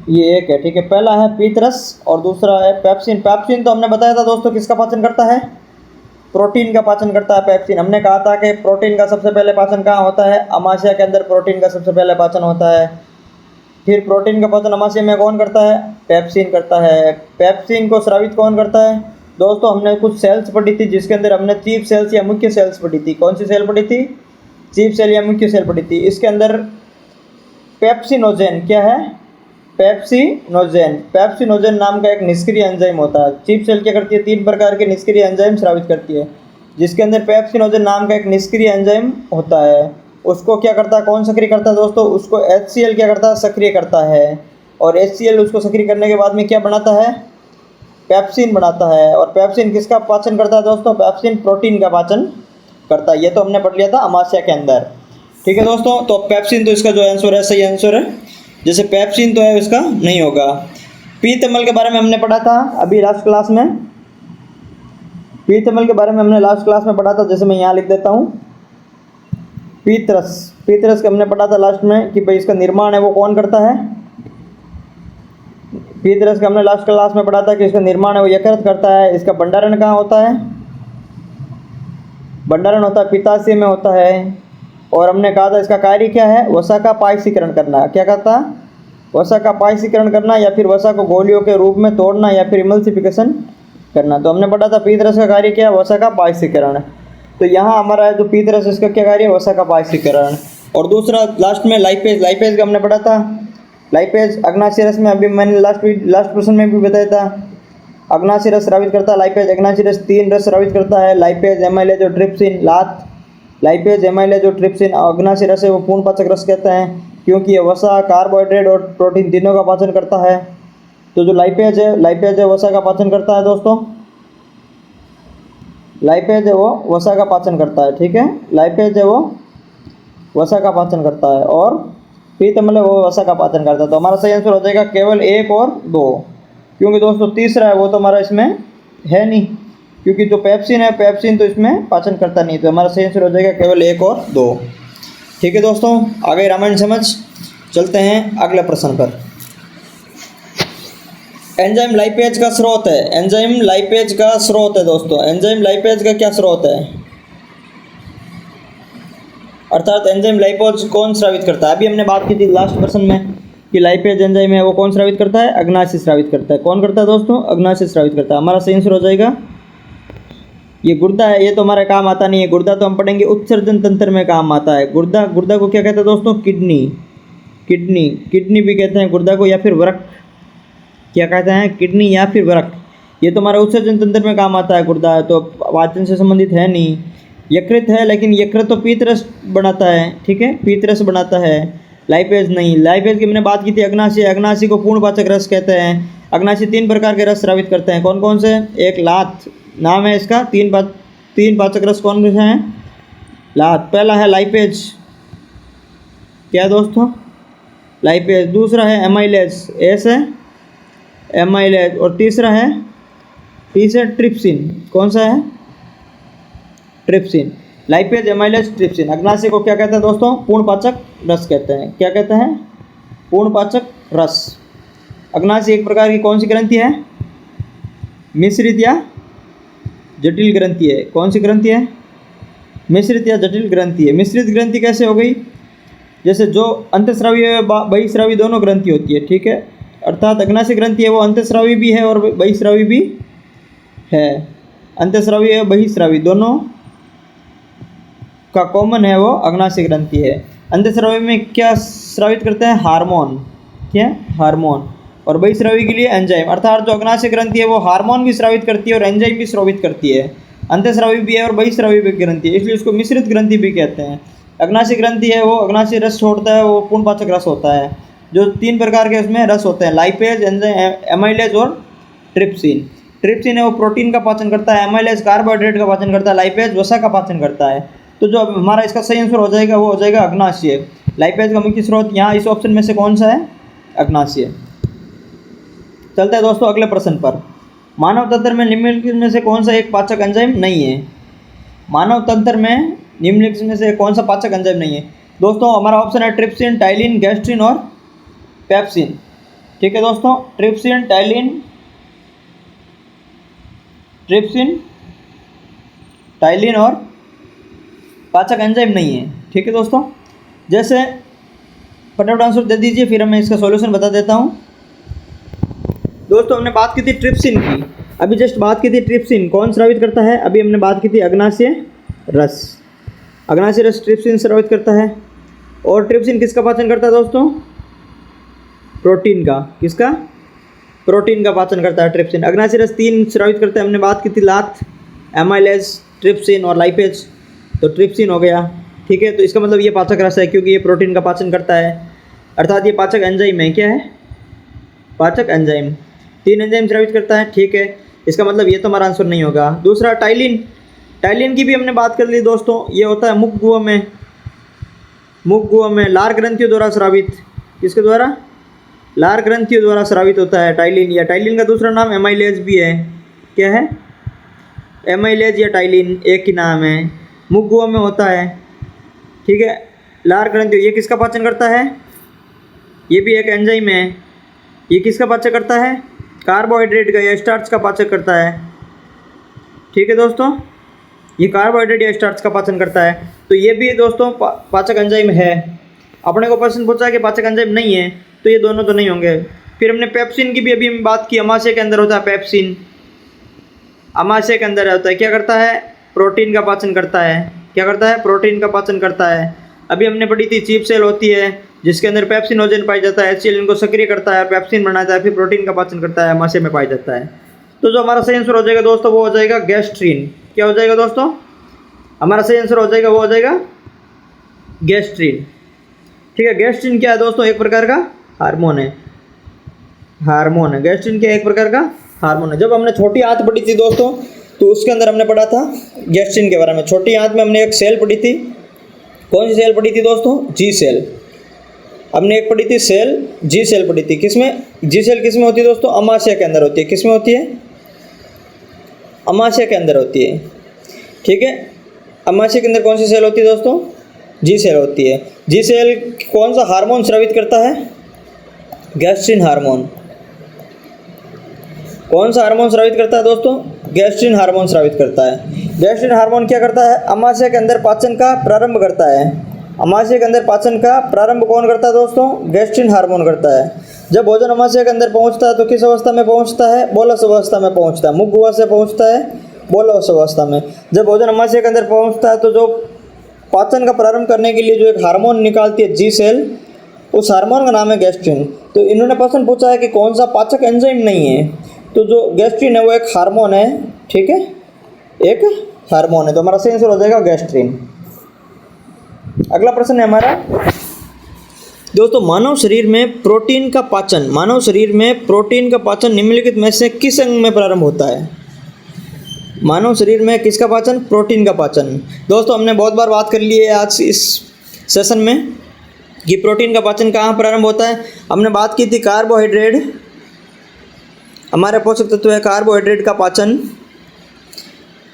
ये एक है। ठीक है, पहला है पीतरस और दूसरा है पेप्सिन। पेप्सिन तो हमने बताया था दोस्तों किसका पाचन करता है, प्रोटीन का पाचन करता है पेप्सिन। हमने कहा था कि प्रोटीन का सबसे पहले पाचन कहाँ होता है, अमाशय के अंदर प्रोटीन का सबसे पहले पाचन होता है। फिर प्रोटीन का पाचन अमाशय में कौन करता है, पेप्सिन करता है। पेप्सिन को स्रावित कौन करता है दोस्तों, हमने कुछ सेल्स पढ़ी थी जिसके अंदर हमने चीफ सेल्स या मुख्य सेल्स पढ़ी थी। कौन सी सेल पढ़ी थी, चीफ सेल या मुख्य सेल पढ़ी थी। इसके अंदर पेप्सिनोजेन क्या है, पेप्सिनोजेन। पेप्सिनोजेन नाम का एक निष्क्रिय एंजाइम होता है। चीफ सेल क्या करती है, 3 प्रकार के निष्क्रिय एंजाइम स्रावित करती है, जिसके अंदर पेप्सिनोजेन नाम का एक निष्क्रिय एंजाइम होता है। उसको क्या करता है, कौन सक्रिय करता है दोस्तों, उसको HCl क्या करता है, सक्रिय करता है। और HCl उसको सक्रिय करने के बाद में क्या बनाता है, पेप्सिन बनाता है। और पेप्सिन किसका पाचन करता है दोस्तों, पेप्सिन प्रोटीन का पाचन करता है। ये तो हमने पढ़ लिया था अमाशय के अंदर। ठीक है दोस्तों, तो पेप्सिन तो इसका जो आंसर है सही आंसर है। जैसे पेप्सिन तो है इसका नहीं होगा। पीतमल के बारे में हमने पढ़ा था अभी लास्ट क्लास में, पीतमल के बारे में हमने लास्ट क्लास में पढ़ा था। जैसे मैं यहाँ लिख देता हूँ, पीतरस, पीतरस का हमने पढ़ा था लास्ट में कि भाई इसका निर्माण है वो कौन करता है। पीतरस का हमने लास्ट क्लास में पढ़ा था कि इसका निर्माण है वो यकृत करता है। इसका भंडारण कहाँ होता है, भंडारण होता है पित्ताशय में होता है। और हमने कहा था इसका कार्य क्या है, वसा का पायसीकरण करना। क्या कहता है, वसा का पायसीकरण करना या फिर वसा को गोलियों के रूप में तोड़ना या फिर इमल्सिफिकेशन करना। तो हमने पढ़ा था पीतरस का कार्य क्या है, वसा का पायसीकरण। तो यहाँ हमारा जो पीतरस इसका क्या कार्य है, वसा का पायसीकरण। और दूसरा लास्ट में लाइपेज, लाइपेज का हमने पढ़ा था। लाइपेज अग्नाशय रस में, अभी मैंने लास्ट प्रश्न में भी बताया था, अग्नाशय रस स्रावित करता है लाइपेज। अग्नाशय रस 3 रस स्रावित करता है, लाइपेज, एमाइलेज और ट्रिप्सिन। लाइपेज, एमाइलेज और ट्रिप्सिन अग्नाशय रस है वो पूर्ण पाचक रस कहते हैं, क्योंकि ये वसा, कार्बोहाइड्रेट और प्रोटीन तीनों का पाचन करता है। तो जो लाइपेज है वसा का पाचन करता है दोस्तों। लाइपेज है वो वसा का पाचन करता है, ठीक है। लाइपेज है वो वसा का पाचन करता है और पीत अम्ल है वो वसा का पाचन करता है। तो हमारा सही आंसर हो जाएगा केवल 1 और 2, क्योंकि दोस्तों तीसरा है वो तो हमारा इसमें है नहीं, क्योंकि जो पेप्सिन है, पेप्सिन तो इसमें पाचन करता नहीं। तो हमारा सही आंसर हो जाएगा केवल 1 और 2। ठीक है दोस्तों, आ गई रामायण समझ। चलते हैं अगले प्रश्न पर। एंजाइम लाइपेज का स्रोत है। एंजाइम लाइपेज का स्रोत है दोस्तों। एंजाइम लाइपेज का क्या स्रोत है, अर्थात एंजाइम लाइपेज कौन स्रावित करता है। अभी हमने बात की थी लास्ट प्रश्न में कि लाइपेज एंजाइम है वो कौन स्रावित करता है, अग्नाशय स्रावित करता है। कौन करता है दोस्तों, अग्नाशय स्रावित करता है। हमारा सही आंसर हो जाएगा ये गुर्दा है। ये तो हमारे काम आता नहीं है, गुर्दा तो हम पढ़ेंगे उत्सर्जन तंत्र में काम आता है। गुर्दा, गुर्दा को क्या कहते हैं दोस्तों, किडनी। किडनी, किडनी भी कहते हैं गुर्दा को, या फिर वृक्क, क्या कहते हैं, किडनी या फिर वृक्क। ये तो हमारा उत्सर्जन तंत्र में काम आता है गुर्दा, तो पाचन से संबंधित है नहीं। यकृत है, लेकिन यकृत तो पीतरस बनाता है, ठीक है, पीतरस बनाता है, लाइपेज नहीं। लाइपेज की मैंने बात की थी अग्नाशय। अग्नाशय को पूर्णपाचक रस कहते हैं। अग्नाशय 3 प्रकार के रस स्रावित करते हैं। कौन कौन से, एक लात नाम है इसका। 3 पाचक रस कौन से हैं, लात। पहला है लाइपेज, क्या दोस्तों, लाइपेज। दूसरा है एमाइलेज, एस है एमाइलेज। और तीसरा है ट्रिप्सिन। कौन सा है, ट्रिप्सिन। Lipase, amylase, trypsin. अग्नाशय को क्या कहते हैं दोस्तों, पूर्णपाचक रस कहते हैं। क्या कहते हैं, पूर्णपाचक रस। अग्नाशय एक प्रकार की कौन सी ग्रंथि है, मिश्रित या जटिल ग्रंथि है। कौन सी ग्रंथि है, मिश्रित या जटिल ग्रंथि है। मिश्रित ग्रंथि कैसे हो गई, जैसे जो अंतःस्रावी है बहिस्रावी दोनों ग्रंथि होती है, ठीक है। अर्थात अग्नाशय ग्रंथि है वो अंतःस्रावी भी है और बहिस्रावी भी है। अंतःस्रावी है बहिस्रावी दोनों का कॉमन है वो अग्नाशय ग्रंथि है। अंतःस्रावी में क्या स्रावित करते हैं, हार्मोन, क्या, हार्मोन। और बहिस्रावी के लिए एंजाइम। अर्थात जो अग्नाशय ग्रंथि है वो हार्मोन भी स्रावित करती है और एंजाइम भी स्रावित करती है। अंतःस्रावी भी है और बहिस्रावी भी ग्रंथि है, इसलिए उसको मिश्रित ग्रंथि भी कहते हैं। अग्नाशय ग्रंथि है वो अग्नाशय रस छोड़ता है, वो पूर्णपाचक रस होता है। जो 3 प्रकार के उसमें रस होते हैं, लाइपेज, एमाइलेज और ट्रिप्सिन। ट्रिप्सिन है वो प्रोटीन का पाचन करता है, एमाइलेज कार्बोहाइड्रेट का पाचन करता है, लाइपेज वसा का पाचन करता है। तो जो हमारा इसका सही आंसर हो जाएगा वो हो जाएगा अग्नाशय। लाइपेज का मुख्य स्रोत यहाँ इस ऑप्शन में से कौन सा है, अग्नाशय। चलते हैं दोस्तों अगले प्रश्न पर। मानव तंत्र में निम्नलिखित में से कौन सा एक पाचक एंजाइम नहीं है। मानव तंत्र में निम्नलिखित में से कौन सा पाचक एंजाइम नहीं है दोस्तों। हमारा ऑप्शन है ट्रिप्सिन, टाइलिन, गैस्ट्रिन और पेप्सिन। ठीक है दोस्तों, ट्रिप्सिन, टाइलिन और पाचक एंजाइम नहीं है। ठीक है दोस्तों, जैसे फटाफट आंसर दे दीजिए, फिर मैं इसका सॉल्यूशन बता देता हूँ। दोस्तों हमने बात की थी ट्रिप्सिन की, अभी जस्ट बात की थी ट्रिप्सिन कौन स्रावित करता है। अभी हमने बात की थी अग्नाशय रस। अग्नाशय रस ट्रिप्सिन स्रावित करता है। और ट्रिप्सिन किसका पाचन करता है दोस्तों, प्रोटीन का। किसका, प्रोटीन का पाचन करता है ट्रिप्सिन। अग्नाशय रस 3 स्रावित करता है, हमने बात की थी लात, एमाइलेज, ट्रिप्सिन और लाइपेज। तो ट्रिप्सिन हो गया, ठीक है। तो इसका मतलब ये पाचक रस है क्योंकि ये प्रोटीन का पाचन करता है, अर्थात ये पाचक एंजाइम है। क्या है, पाचक एंजाइम। 3 एंजाइम स्रावित करता है, ठीक है। इसका मतलब ये तो हमारा आंसर नहीं होगा। दूसरा टाइलिन, टाइलिन की भी हमने बात कर ली दोस्तों। ये होता है मुखगुह में लार ग्रंथियों द्वारा स्रावित। किसके द्वारा, लार ग्रंथियों द्वारा स्रावित होता है टाइलिन। या टाइलिन का दूसरा नाम एमाइलेज भी है। क्या है, एमाइलेज या टाइलिन एक ही नाम है, मुखगुह में होता है, ठीक है। लार ग्रंथियों, ये किसका पाचन करता है, ये भी एक एंजाइम है। ये किसका पाचन करता है, कार्बोहाइड्रेट का या स्टार्च का पाचन करता है, ठीक है दोस्तों। ये कार्बोहाइड्रेट या स्टार्च का पाचन करता है। तो ये भी दोस्तों पाचक एंजाइम है। अपने को प्रश्न पूछा है कि पाचक एंजाइम नहीं है, तो ये दोनों तो नहीं होंगे। फिर हमने पेप्सिन की भी अभी हम बात की, अमाशय के अंदर होता है पेप्सिन। अमाशय के अंदर होता है, क्या करता है, प्रोटीन का पाचन करता है। क्या करता है, प्रोटीन का पाचन करता है। अभी हमने पढ़ी थी चीफ सेल होती है जिसके अंदर पेप्सिनोजन पाया जाता है। HCl इनको सक्रिय करता है और पेप्सिन बनाता है, फिर प्रोटीन का पाचन करता है, अमाशय में पाया जाता है। तो जो हमारा सही आंसर हो जाएगा दोस्तों वो हो जाएगा गैस्ट्रिन। क्या हो जाएगा दोस्तों, हमारा सही आंसर हो जाएगा वो हो जाएगा गैस्ट्रिन, ठीक है। गैस्ट्रिन क्या है दोस्तों, एक प्रकार का हार्मोन है। हार्मोन है गैस्ट्रिन, क्या एक प्रकार का हार्मोन है। जब हमने छोटी आंत पढ़ी थी दोस्तों तो उसके अंदर हमने पढ़ा था गैस्ट्रिन के बारे में। छोटी आंत में हमने एक सेल पढ़ी थी, कौन सी सेल पढ़ी थी दोस्तों? जी सेल। हमने एक पढ़ी थी सेल, जी सेल पढ़ी थी। किसमें? जी सेल किसमें होती है दोस्तों? अमाशय के अंदर होती है। किसमें होती है? अमाशय के अंदर होती है, ठीक है। अमाशय के अंदर कौन सी सेल होती है दोस्तों? जी सेल होती है। जी सेल कौन सा हार्मोन स्रावित करता है? Gastrin hormone. कौन सा हार्मोन स्रावित करता है दोस्तों? गैस्ट्रिन हार्मोन स्रावित करता है। गैस्ट्रिन हार्मोन क्या करता है? अमाशय के अंदर पाचन का प्रारंभ करता है। अमाशय के अंदर पाचन का प्रारंभ कौन करता है दोस्तों? गैस्ट्रिन हार्मोन करता है। जब भोजन अमाशय के अंदर पहुंचता है तो किस अवस्था में पहुंचता है? बोलस अवस्था में पहुंचता है। मुख गुहा से पहुंचता है बोलस अवस्था में। जब भोजन अमाशय के अंदर पहुंचता है तो जो पाचन का प्रारंभ करने के लिए जो एक हार्मोन निकालती है जी सेल, उस हार्मोन का नाम है गैस्ट्रिन। तो इन्होंने प्रश्न पूछा है कि कौन सा पाचक एंजाइम नहीं है, तो जो गैस्ट्रिन है वो एक हार्मोन है, ठीक है, एक हार्मोन है। तो हमारा सही आंसर हो जाएगा गैस्ट्रिन। अगला प्रश्न है हमारा दोस्तों, मानव शरीर में प्रोटीन का पाचन, मानव शरीर में प्रोटीन का पाचन निम्नलिखित में से किस अंग में प्रारंभ होता है? मानव शरीर में किसका पाचन? प्रोटीन का पाचन। दोस्तों हमने बहुत बार बात कर ली है आज इस सेशन में कि प्रोटीन का पाचन कहाँ प्रारंभ होता है। हमने बात की थी कार्बोहाइड्रेट, हमारे पोषक तत्व है कार्बोहाइड्रेट का पाचन।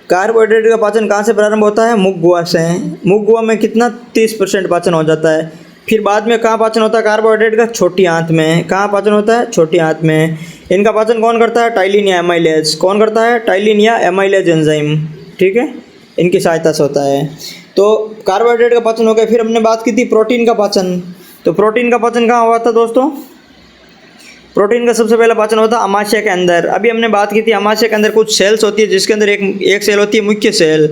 कार्बोहाइड्रेट का पाचन कहाँ से प्रारंभ होता है? मुख गुहा से। मुख गुहा में कितना? 30% पाचन हो जाता है। फिर बाद में कहाँ पाचन होता है कार्बोहाइड्रेट का? छोटी आंत में। कहाँ पाचन होता है? छोटी आंत में। इनका पाचन कौन करता है? टाइलिन या एमाइलेज। कौन करता है? टाइलिन या एमाइलेज एंजाइम, ठीक है, इनकी सहायता से होता है। तो कार्बोहाइड्रेट का पाचन हो गया। फिर हमने बात की थी प्रोटीन का पाचन। तो प्रोटीन का पाचन कहाँ हुआ था दोस्तों? प्रोटीन का सबसे पहला पाचन होता है अमाशय के अंदर। अभी हमने बात की थी अमाशय के अंदर कुछ सेल्स होती है, जिसके अंदर एक सेल होती है मुख्य सेल।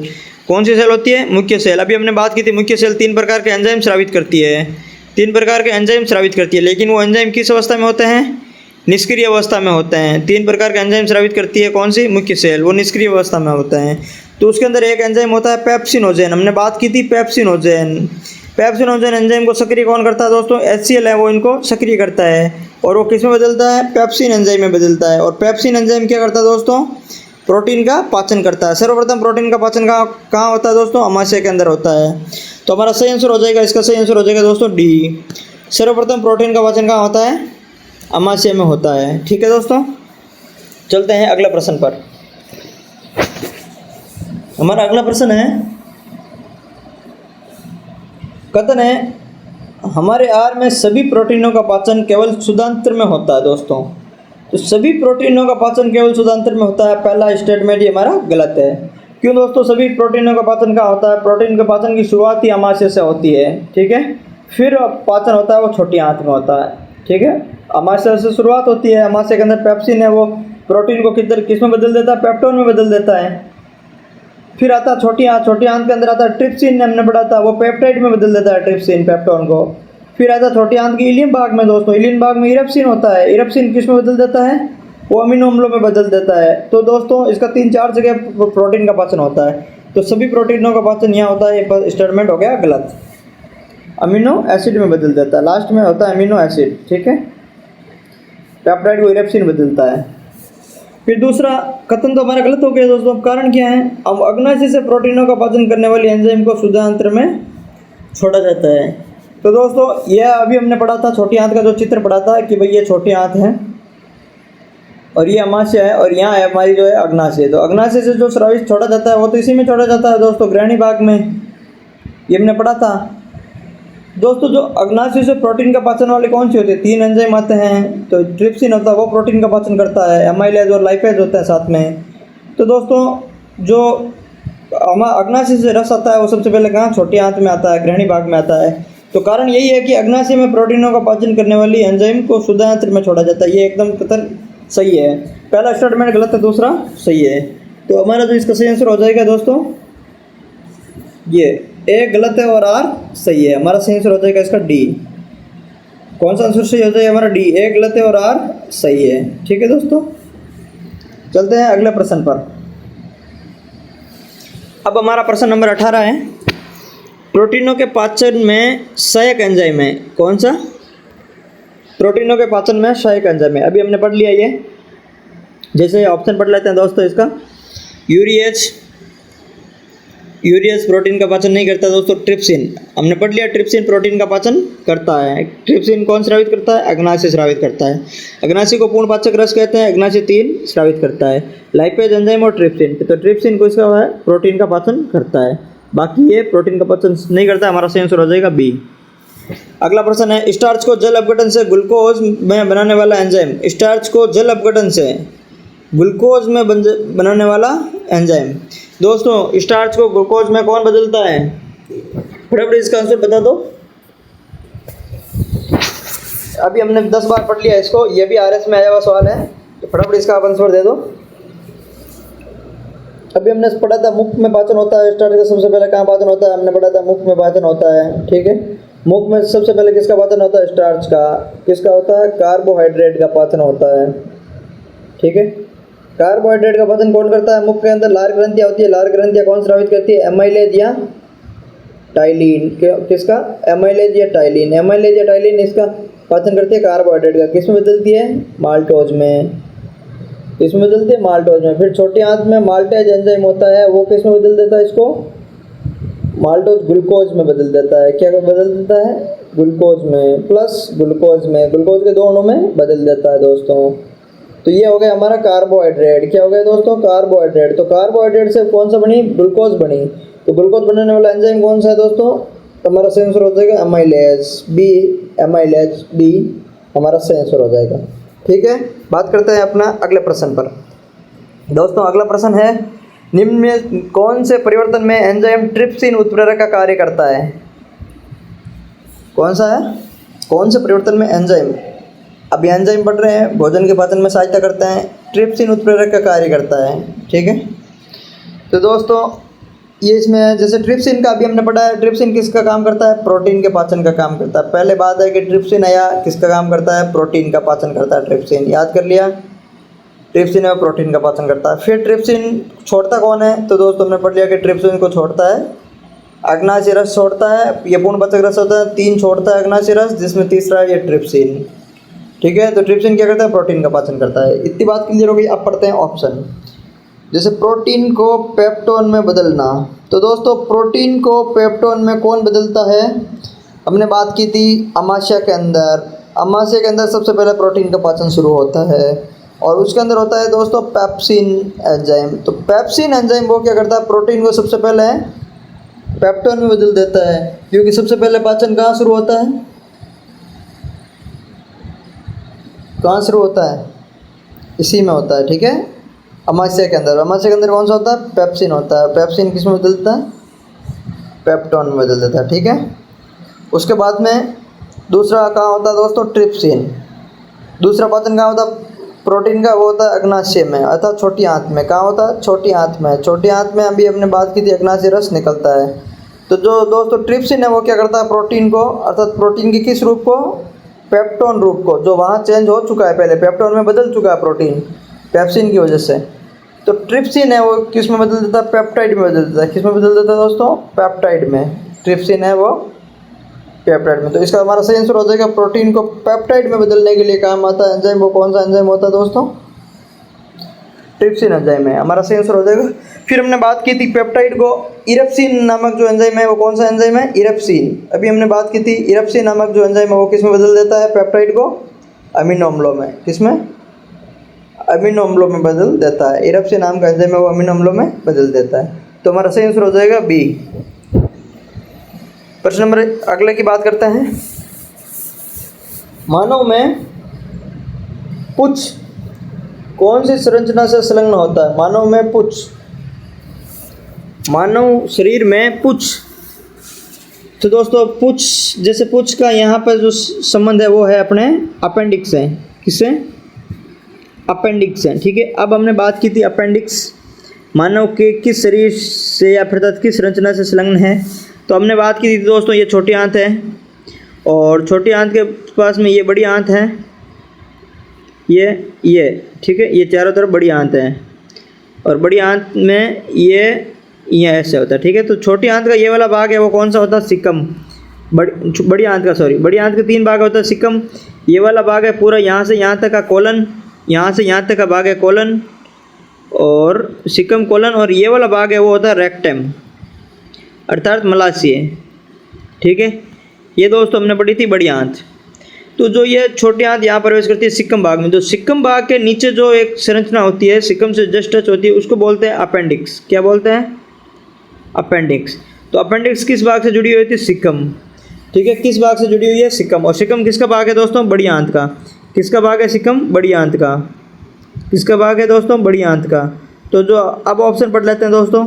कौन सी सेल होती है? मुख्य सेल। अभी हमने बात की थी मुख्य सेल 3 प्रकार के एंजाइम स्रावित करती है, 3 प्रकार के एंजाइम स्रावित करती है। लेकिन वो एंजाइम किस अवस्था में होते हैं? निष्क्रिय अवस्था में होते हैं। 3 प्रकार के एंजाइम स्रावित करती है कौन सी? मुख्य सेल, वो निष्क्रिय अवस्था में होते हैं। तो उसके अंदर एक एंजाइम होता है पेप्सिनोजेन। हमने बात की थी पेप्सिनोजेन। पेप्सिनोजेन एंजाइम को सक्रिय कौन करता है दोस्तों? HCl है, वो इनको सक्रिय करता है। और वो किस में बदलता है? पेप्सिन एंजाइम में बदलता है। और पेप्सिन एंजाइम क्या करता है दोस्तों? प्रोटीन का पाचन करता है। सर्वप्रथम प्रोटीन का पाचन कहाँ होता है दोस्तों? अमाशय के अंदर होता है। तो हमारा सही आंसर हो जाएगा, इसका सही आंसर हो जाएगा दोस्तों डी। सर्वप्रथम प्रोटीन का पाचन कहाँ होता है? अमाशय में होता है, ठीक है दोस्तों। चलते हैं अगला प्रश्न पर। हमारा अगला प्रश्न है, कथन है हमारे आहार में सभी प्रोटीनों का पाचन केवल शुद्धांत्र में होता है। दोस्तों तो सभी प्रोटीनों का पाचन केवल शुद्धांत्र में होता है, पहला स्टेटमेंट ये हमारा गलत है। क्यों दोस्तों? सभी प्रोटीनों का पाचन कहाँ होता है? प्रोटीन के पाचन की शुरुआत ही अमाशय से होती है, ठीक है। फिर पाचन होता है वो छोटी आंत में होता है, ठीक है। अमाशय से शुरुआत होती है। अमाशय के अंदर पेप्सिन है, वो प्रोटीन को किस में बदल देता है? पेप्टोन में बदल देता है। फिर आता है छोटी आंत, छोटी आंत के अंदर आता है ट्रिप्सिन, हमने पढ़ा था, वो पेप्टाइड में बदल देता है ट्रिप्सिन, पेप्टोन को। फिर आता है छोटी आंत की इलियम भाग में। दोस्तों इलियम भाग में इरप्सिन होता है, इरप्सिन किस में बदल देता है? वो अमीनो अम्लों में बदल देता है। तो दोस्तों इसका 3-4 जगह प्रोटीन का पाचन होता है। तो सभी प्रोटीनों का पाचन यहाँ होता है, ये स्टेटमेंट हो गया गलत। अमीनो एसिड में बदल देता है, लास्ट में होता है अमीनो एसिड, ठीक है। पेप्टाइड को इरप्सिन बदलता है। फिर दूसरा कथन तो हमारा गलत हो गया दोस्तों। कारण क्या है? अब अग्नाशय से प्रोटीनों का पाचन करने वाली एंजाइम को शुद्धांत्र में छोड़ा जाता है। तो दोस्तों यह अभी हमने पढ़ा था, छोटी आंत का जो चित्र पढ़ा था कि भाई ये छोटी आंत है और ये अमाशय है और यहाँ है हमारी जो है अग्नाशय। तो अग्नाशय से जो स्रावित छोड़ा जाता है वो तो इसी में छोड़ा जाता है दोस्तों, ग्रहणी भाग में, ये हमने पढ़ा था दोस्तों। जो अग्नाशय से प्रोटीन का पाचन वाले कौन से होते हैं? 3 एंजाइम आते हैं। तो ट्रिप्सिन होता है, वो प्रोटीन का पाचन करता है। एमाइलेज और लाइपेज होता है साथ में। तो दोस्तों जो अग्नाशय से रस आता है वो सबसे पहले कहाँ? छोटी आंत में आता है, ग्रहणी भाग में आता है। तो कारण यही है कि अग्नाशय में प्रोटीनों का पाचन करने वाली एंजाइम को शुद्धांत्र में छोड़ा जाता है। ये एकदम कथन सही है। पहला स्टेटमेंट गलत है, दूसरा सही है। तो हमारा जो इसका सही आंसर हो जाएगा दोस्तों ये ए गलत है और आर सही है। हमारा सही आंसर हो जाएगा इसका डी। कौन सा आंसर सही हो जाएगा? हमारा डी। ए गलत है और आर सही है, ठीक है दोस्तों। चलते हैं अगले प्रश्न पर। अब हमारा प्रश्न नंबर 18 है, प्रोटीनों के पाचन में सहायक एंजाइम है। कौन सा? प्रोटीनों के पाचन में सहायक एंजाइम है। अभी हमने पढ़ लिया ये, जैसे ऑप्शन पढ़ लेते हैं दोस्तों इसका। यूरियस प्रोटीन का पाचन नहीं करता दोस्तों। ट्रिप्सिन हमने पढ़ लिया, ट्रिप्सिन प्रोटीन का पाचन करता है। ट्रिप्सिन कौन स्रावित करता है? अग्नाशय स्रावित करता है। अग्नाशय को पूर्ण पाचक रस कहते हैं। अग्नाशय 3 स्रावित करता है, लाइपेज, एंजाइम और ट्रिप्सिन। तो ट्रिप्सिन को इसका है प्रोटीन का पाचन करता है, बाकी ये प्रोटीन का पाचन नहीं करता। हमारा सही आंसर हो जाएगा बी। अगला प्रश्न है, स्टार्च को जल अपघटन से ग्लूकोज में बनाने वाला एंजाइम। स्टार्च को जल अपघटन से ग्लूकोज में बनाने वाला एंजाइम। दोस्तों स्टार्च को ग्लूकोज में कौन बदलता है? फटाफट इसका आंसर बता दो। अभी हमने 10 बार पढ़ लिया इसको, ये भी आरएस में आया हुआ सवाल है, तो फटाफट इसका आप आंसर दे दो। अभी हमने पढ़ा था मुख में पाचन होता है। स्टार्च का सबसे पहले कहाँ पाचन होता है? हमने पढ़ा था मुख में पाचन होता है, ठीक है। मुख में सबसे पहले किसका पाचन होता है? स्टार्च का। किसका होता है? कार्बोहाइड्रेट का पाचन होता है, ठीक है। कार्बोहाइड्रेट का पाचन कौन करता है? मुख के अंदर लार ग्रंथियाँ होती है। लार ग्रंथियाँ कौन स्रावित करती है? एमाइलेज या टाइलिन। किसका? एमाइलेज या टाइलिन। एमाइलेज या टाइलिन इसका पाचन करती है कार्बोहाइड्रेट का। किस में बदलती है? माल्टोज में। किस में बदलती है? माल्टोज में। फिर छोटी आंत में माल्टेज एंजाइम होता है, वो किस में बदल देता है इसको? माल्टोज ग्लूकोज में बदल देता है। क्या बदल देता है? ग्लूकोज में प्लस ग्लूकोज में, ग्लूकोज के 2 अणु में बदल देता है दोस्तों। तो ये हो गया हमारा कार्बोहाइड्रेट। क्या हो गया दोस्तों? कार्बोहाइड्रेट। तो कार्बोहाइड्रेट से कौन सा बनी? ग्लूकोज बनी। तो ग्लूकोज बनाने वाला एंजाइम कौन सा है दोस्तों? हमारा सही आंसर हो जाएगा एमाइलेज, बी। एमाइलेज, डी हमारा सही आंसर हो जाएगा, ठीक है। बात करते हैं अपना अगले प्रश्न पर। दोस्तों अगला प्रश्न है, निम्न में कौन से परिवर्तन में एंजाइम ट्रिप्सिन उत्प्रेरक का कार्य करता है? कौन सा है? कौन से परिवर्तन में एंजाइम, अभी एंजाइम पढ़ रहे हैं, भोजन के पाचन में सहायता करता है, ट्रिप्सिन उत्प्रेरक का कार्य करता है, ठीक है। तो दोस्तों ये इसमें है, जैसे ट्रिप्सिन का अभी हमने पढ़ा है। ट्रिप्सिन किसका काम करता है? प्रोटीन के पाचन का काम करता है। पहले बात है कि ट्रिप्सिन आया किसका काम करता है? प्रोटीन का पाचन करता है ट्रिप्सिन। याद कर लिया, ट्रिप्सिन है प्रोटीन का पाचन करता है। फिर ट्रिप्सिन छोड़ता कौन है? तो दोस्तों हमने पढ़ लिया कि ट्रिप्सिन को छोड़ता है अग्नाशय रस छोड़ता है, ये पूर्ण पाचक रस होता है। 3 छोड़ता है अग्नाशय रस, जिसमें तीसरा है ये ट्रिप्सिन, ठीक है। तो ट्रिप्सिन क्या करता है? प्रोटीन का पाचन करता है। इतनी बात क्लियर हो गई। अब पढ़ते हैं ऑप्शन। जैसे प्रोटीन को पेप्टोन में बदलना, तो दोस्तों प्रोटीन को पेप्टोन में कौन बदलता है? हमने बात की थी अमाशय के अंदर। अमाशय के अंदर सबसे पहले प्रोटीन का पाचन शुरू होता है और उसके अंदर होता है दोस्तों पेप्सिन एंजाइम। तो पेप्सिन एंजाइम वो क्या करता है? प्रोटीन को सबसे पहले पेप्टोन में बदल देता है, क्योंकि सबसे पहले पाचन कहाँ शुरू होता है? कहाँ शुरू होता है? इसी में होता है, ठीक है, अमाशय के अंदर। अमाशय के अंदर कौन सा होता है? पेप्सिन होता है। पेप्सिन किस में बदलता है? पेप्टोन में बदल देता है, ठीक है। उसके बाद में दूसरा कहाँ होता है दोस्तों? ट्रिप्सिन। दूसरा पाचन कहाँ होता है प्रोटीन का? वो होता है अग्नाशय में, अर्थात छोटी आंत में। कहाँ होता है? छोटी आंत में। छोटी आंत में अभी हमने बात की थी अग्नाशय रस निकलता है। तो जो दोस्तों ट्रिप्सिन है वो क्या करता है? प्रोटीन को, अर्थात प्रोटीन की किस रूप को? पेप्टोन रूप को, जो वहाँ चेंज हो चुका है, पहले पेप्टोन में बदल चुका है प्रोटीन पेप्सिन की वजह से। तो ट्रिप्सिन है वो किस में बदल देता है? पेप्टाइड में बदल देता है। किस में बदल देता है दोस्तों? पेप्टाइड में। ट्रिप्सिन है वो पेप्टाइड में। तो इसका हमारा सही आंसर हो जाएगा प्रोटीन को पेप्टाइड में बदलने के लिए काम आता है एंजाइम। वो कौन सा एंजाइम होता है दोस्तों? ट्रिप्सिन एंजाइम है, हमारा सही आंसर हो जाएगा। फिर हमने बात की थी पेप्टाइड को, इरप्सिन नामक जो एंजाइम है वो कौन सा एंजाइम है? इरप्सिन। अभी हमने बात की थी इरप्सिन नामक जो एंजाइम है वो किस में बदल देता है पेप्टाइड को? अमीनो अम्लों में। किस में? अमीनो अम्लों में बदल देता है। इरप्सिन नाम का एंजाइम है वो अमीनो अम्लों में बदल देता है। तो हमारा सही आंसर हो जाएगा बी। प्रश्न नंबर अगले की बात करते हैं। मानव में पुच्छ कौन सी संरचना से संलग्न होता है? मानव में पुच्छ, मानव शरीर में पुच्छ। तो दोस्तों पुच्छ, जैसे पुच्छ का यहाँ पर जो संबंध है वो है अपने अपेंडिक्स से। किससे? अपेंडिक्स है, ठीक है। अब हमने बात की थी अपेंडिक्स मानव के किस शरीर से या फिर किस संरचना से संलग्न है। तो हमने बात की थी दोस्तों ये छोटी आंत है और छोटी आंत के पास में ये बड़ी आंत है, ये ठीक है, ये चारों तरफ बड़ी आंत है और बड़ी आंत में ये ऐसे होता है, ठीक है। तो छोटी आंत का ये वाला भाग है वो कौन सा होता है? सिकम। बड़ी आंत का बड़ी आंत के 3 भाग होता है। सिकम ये वाला भाग है पूरा यहाँ से यहाँ तक का कोलन, यहाँ से यहाँ तक का भाग है कोलन, और सिकम कोलन, और ये वाला भाग है वो होता है रेक्टम अर्थात मलाशय। ठीक है, ये दोस्तों हमने पढ़ी थी बड़ी आंत। तो जो ये छोटी आंत यहाँ प्रवेश करती है सिक्कम भाग में, तो सिक्कम भाग के नीचे जो एक संरचना होती है सिक्कम से जस्ट टच होती है उसको बोलते हैं अपेंडिक्स। क्या बोलते हैं? अपेंडिक्स। तो अपेंडिक्स किस भाग से जुड़ी हुई थी? सिक्कम। ठीक है, किस भाग से जुड़ी हुई है? सिक्कम। और सिक्कम किसका भाग है दोस्तों? बड़ी आंत का। किसका भाग है सिक्कम? बड़ी आंत का। किसका भाग है दोस्तों? बड़ी आंत का। तो जो अब ऑप्शन पढ़ लेते हैं दोस्तों।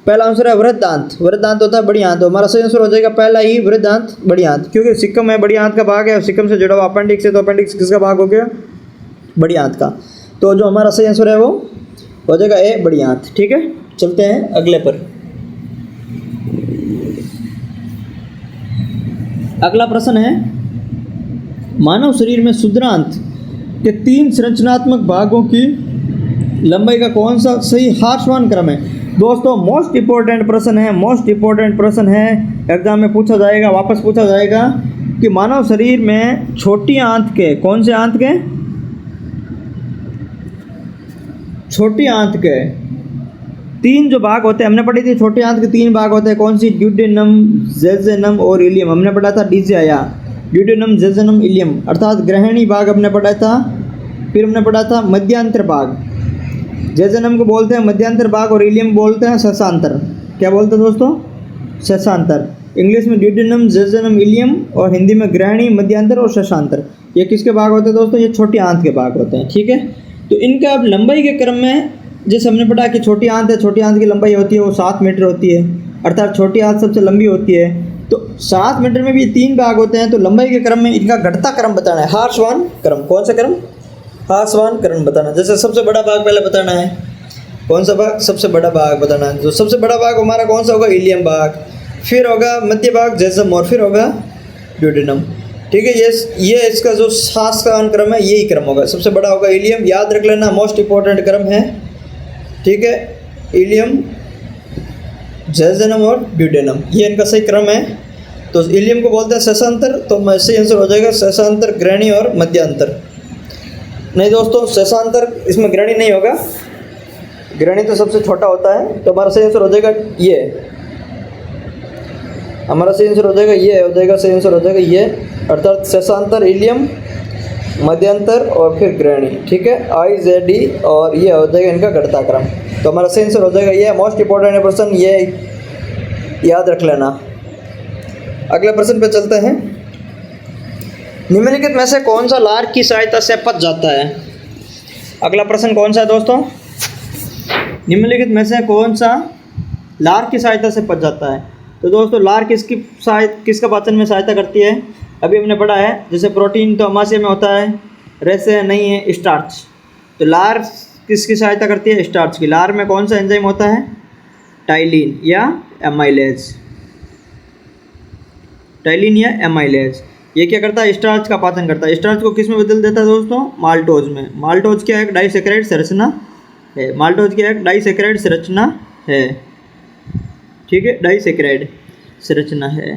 पहला आंसर है वृहदांत। वृहदांत होता है बड़ी आंत। तो हमारा सही आंसर हो जाएगा पहला ही वृहदांत, बड़ी आंत, क्योंकि सिक्कम है बड़ी आंत का भाग है और सिक्कम से जुड़ा हुआ अपेंडिक्स है, तो अपेंडिक्स किसका भाग हो गया? बड़ी आंत का। तो जो हमारा सही आंसर है वो हो जाएगा ए, बड़ी आंत। ठीक है, चलते हैं अगले पर। अगला प्रश्न है, मानव शरीर में क्षुद्रांत के 3 संरचनात्मक भागों की लंबाई का कौन सा सही ह्रासमान क्रम है? दोस्तों मोस्ट इंपॉर्टेंट प्रश्न है, मोस्ट इंपॉर्टेंट प्रश्न है, एग्जाम में पूछा जाएगा, वापस पूछा जाएगा कि मानव शरीर में छोटी आंत के, कौन से आंत के? छोटी आंत के 3 जो भाग होते हैं, हमने पढ़ी थी छोटी आंत के 3 भाग होते हैं, कौन सी? ड्यूडेनम, जेजेनम और इलियम। हमने पढ़ा था डीजे ड्यूडेनम, जेजेनम, इलियम अर्थात ग्रहणी भाग हमने पढ़ा था। फिर हमने पढ़ा था मध्यांतर भाग, जेजेनम को बोलते हैं मध्यांतर भाग और इलियम बोलते हैं शशांतर। क्या बोलते हैं दोस्तों? शशांतर। इंग्लिश में ड्यूडेनम, जेजेनम, इलियम और हिंदी में ग्रहणी, मध्यांतर और शशांतर। ये किसके भाग होते हैं दोस्तों? ये छोटी आंत के भाग होते हैं। ठीक है, तो इनका अब लंबाई के क्रम में जैसे हमने पढ़ा कि छोटी आंत है, छोटी आंत की लंबाई होती है वो 7 मीटर होती है, अर्थात छोटी आंत सबसे लंबी होती है। तो 7 मीटर में भी 3 भाग होते हैं, तो लंबाई के क्रम में इनका घटता क्रम बताना है, ह्रासमान क्रम। कौन सा क्रम? ह्रासमान क्रम बताना। जैसे सबसे बड़ा भाग पहले बताना है, कौन सा भाग? सबसे बड़ा भाग बताना है। तो सबसे बड़ा भाग हमारा कौन सा होगा? इलियम भाग। फिर होगा मध्य भाग जेसम और फिर होगा ड्यूडेनम। ठीक है, ये इसका जो ह्रासमान क्रम है यही क्रम होगा। सबसे बड़ा होगा इलियम, याद रख लेना, मोस्ट इंपॉर्टेंट क्रम है। ठीक है, इलियम, जेजेनम और ड्यूडेनम, ये इनका सही क्रम है। तो इलियम को बोलते हैं शशांतर, तो सही आंसर हो जाएगा शशांतर, ग्रहणी और मध्यांतर। नहीं दोस्तों, शशांतर इसमें ग्रहणी नहीं होगा, ग्रहणी तो सबसे छोटा होता है। तो हमारा सही आंसर हो जाएगा ये, हमारा सही आंसर हो जाएगा ये, हो जाएगा सही आंसर हो जाएगा ये, अर्थात शशांतर, इलियम, मध्यांतर और फिर ग्रहणी। ठीक है, IZD, और ये हो जाएगा इनका घटता क्रम। तो हमारा सही आंसर हो जाएगा ये। मोस्ट इंपॉर्टेंट प्रश्न, ये याद रख लेना। अगले प्रश्न पे चलते हैं। निम्नलिखित में से कौन सा लार की सहायता से पच जाता है? अगला प्रश्न कौन सा है दोस्तों? निम्नलिखित में से कौन सा लार की सहायता से पच जाता है? तो दोस्तों लार किसका पाचन में सहायता करती है? अभी हमने पढ़ा है, जैसे प्रोटीन तो अमाशय में होता है, रेसे नहीं है, स्टार्च। तो लार किसकी सहायता करती है? स्टार्च की। लार में कौन सा एंजाइम होता है? टाइलिन या एमाइलेज। टाइलिन या एमाइलेज, ये क्या करता है? स्टार्च का पाचन करता है। स्टार्च को किस में बदल देता है दोस्तों? माल्टोज में। माल्टोज क्या एक डाइसेकेराइड संरचना है, माल्टोज की एक डाइसेकेराइड संरचना है। ठीक है, डाइसेकेराइड संरचना है।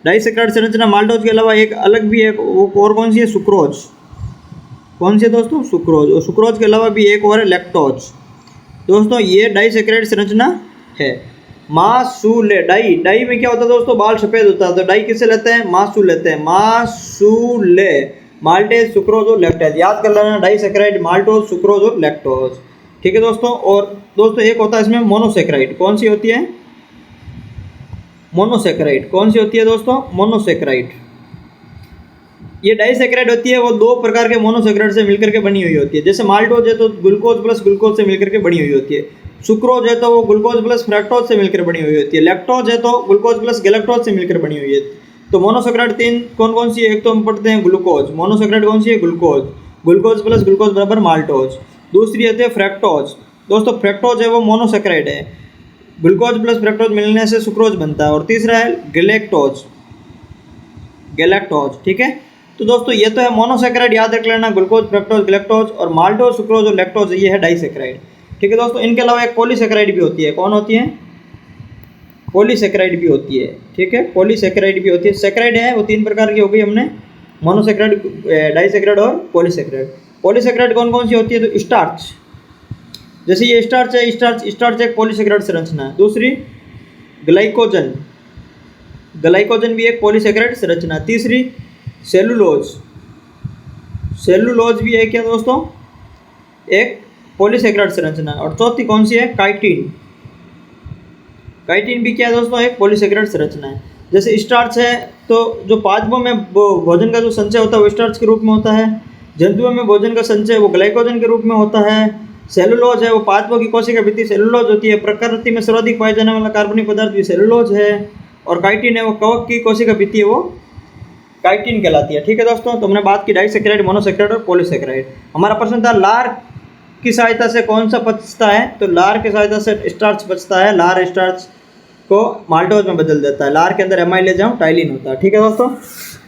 डाइसेकेराइड संरचना माल्टोज के अलावा एक अलग भी है, वो और कौन सी है? सुक्रोज। कौन सी है दोस्तों? सुक्रोज। और सुक्रोज के अलावा भी एक और है लैक्टोज। दोस्तों ये डाइसेकेराइड संरचना है। मासूले, डाई में क्या होता है दोस्तों? बाल सफ़ेद होता है। तो डाई किससे लेते हैं? मासू लेते हैं। मासूले, माल्टेज, सुक्रोज और लैक्टेज, याद कर लेना, डाइसेकेराइड, माल्टोज, सुक्रोज और लैक्टोज। ठीक है दोस्तों। और दोस्तों एक होता है इसमें मोनोसेकेराइड। कौन सी होती है? मोनोसेकेराइड। कौन सी होती है दोस्तों? मोनोसेकेराइड। ये डाइसेकेराइड होती है, वो 2 प्रकार के मोनोसेकेराइड से मिलकर के बनी हुई होती है। जैसे माल्टोज है तो ग्लूकोज प्लस ग्लूकोज से मिलकर के बनी हुई होती है। सुक्रोज है तो वो ग्लूकोज प्लस फ्रक्टोज से मिलकर बनी हुई होती है। लैक्टोज है तो ग्लूकोज प्लस गैलेक्टोज से मिलकर बनी हुई है। तो मोनोसेकेराइड 3 कौन कौन सी है? एक तो हम पढ़ते हैं ग्लूकोज। मोनोसेकेराइड कौन सी है? ग्लूकोज। ग्लूकोज प्लस ग्लूकोज बराबर माल्टोज। दूसरी होती है फ्रक्टोज। दोस्तों फ्रक्टोज है वो मोनोसेकेराइड है, ग्लूकोज प्लस फ्रक्टोज मिलने से सुक्रोज बनता है। और तीसरा है गैलेक्टोज। गैलेक्टोज। ठीक है, तो दोस्तों ये तो है मोनोसेकेराइड, याद रख लेना, ग्लूकोज, फ्रक्टोज, गैलेक्टोज। और माल्टोज, सुक्रोज और लैक्टोज ये है डाइसेकेराइड। ठीक है दोस्तों, इनके अलावा एक पॉलीसेकेराइड भी होती है। कौन होती है? पॉलीसेकेराइड भी होती है। ठीक है, पॉलीसेकेराइड भी होती है। सेकेराइड है वो 3 प्रकार की हो गई हमने, मोनोसेकेराइड, डाइसेकेराइड और पॉलीसेकेराइड। पॉलीसेकेराइड कौन कौन सी होती है? तो स्टार्च, जैसे ये स्टार्च है, स्टार्च एक पॉलीसेकेराइड संरचना है। दूसरी ग्लाइकोजन, ग्लाइकोजन भी एक पॉलीसेकेराइड संरचना है। तीसरी सेलुलोज, सेलुलोज भी है क्या दोस्तों, एक पॉलीसेकेराइड संरचना है। और चौथी कौन सी है, काइटिन, काइटिन भी क्या है दोस्तों, एक पॉलीसेकेराइड संरचना है। जैसे स्टार्च है तो जो पादपों में भोजन का जो संचय होता है वो स्टार्च के रूप में होता है। जंतुओं में भोजन का संचय वो ग्लाइकोजन के रूप में होता है। सेलुलोज है वो पादपों की कोशिका भित्ति सेलुलोज होती है। प्रकृति में सर्वाधिक पाए जाने वाला कार्बनिक पदार्थ भी सेलुलोज है। और काइटिन है वो कवक की कोशिका भित्ति है, वो काइटिन कहलाती है। ठीक है दोस्तों, तो हमने बात की डाइसेकेराइड, मोनोसेकेराइड और पॉलीसेकेराइड। हमारा प्रश्न था लार की सहायता से कौन सा पचता है, तो लार की सहायता से स्टार्च पचता है। लार स्टार्च को माल्टोज में बदल देता है। लार के अंदर एमाइलेज और टाइलिन होता है। ठीक है दोस्तों,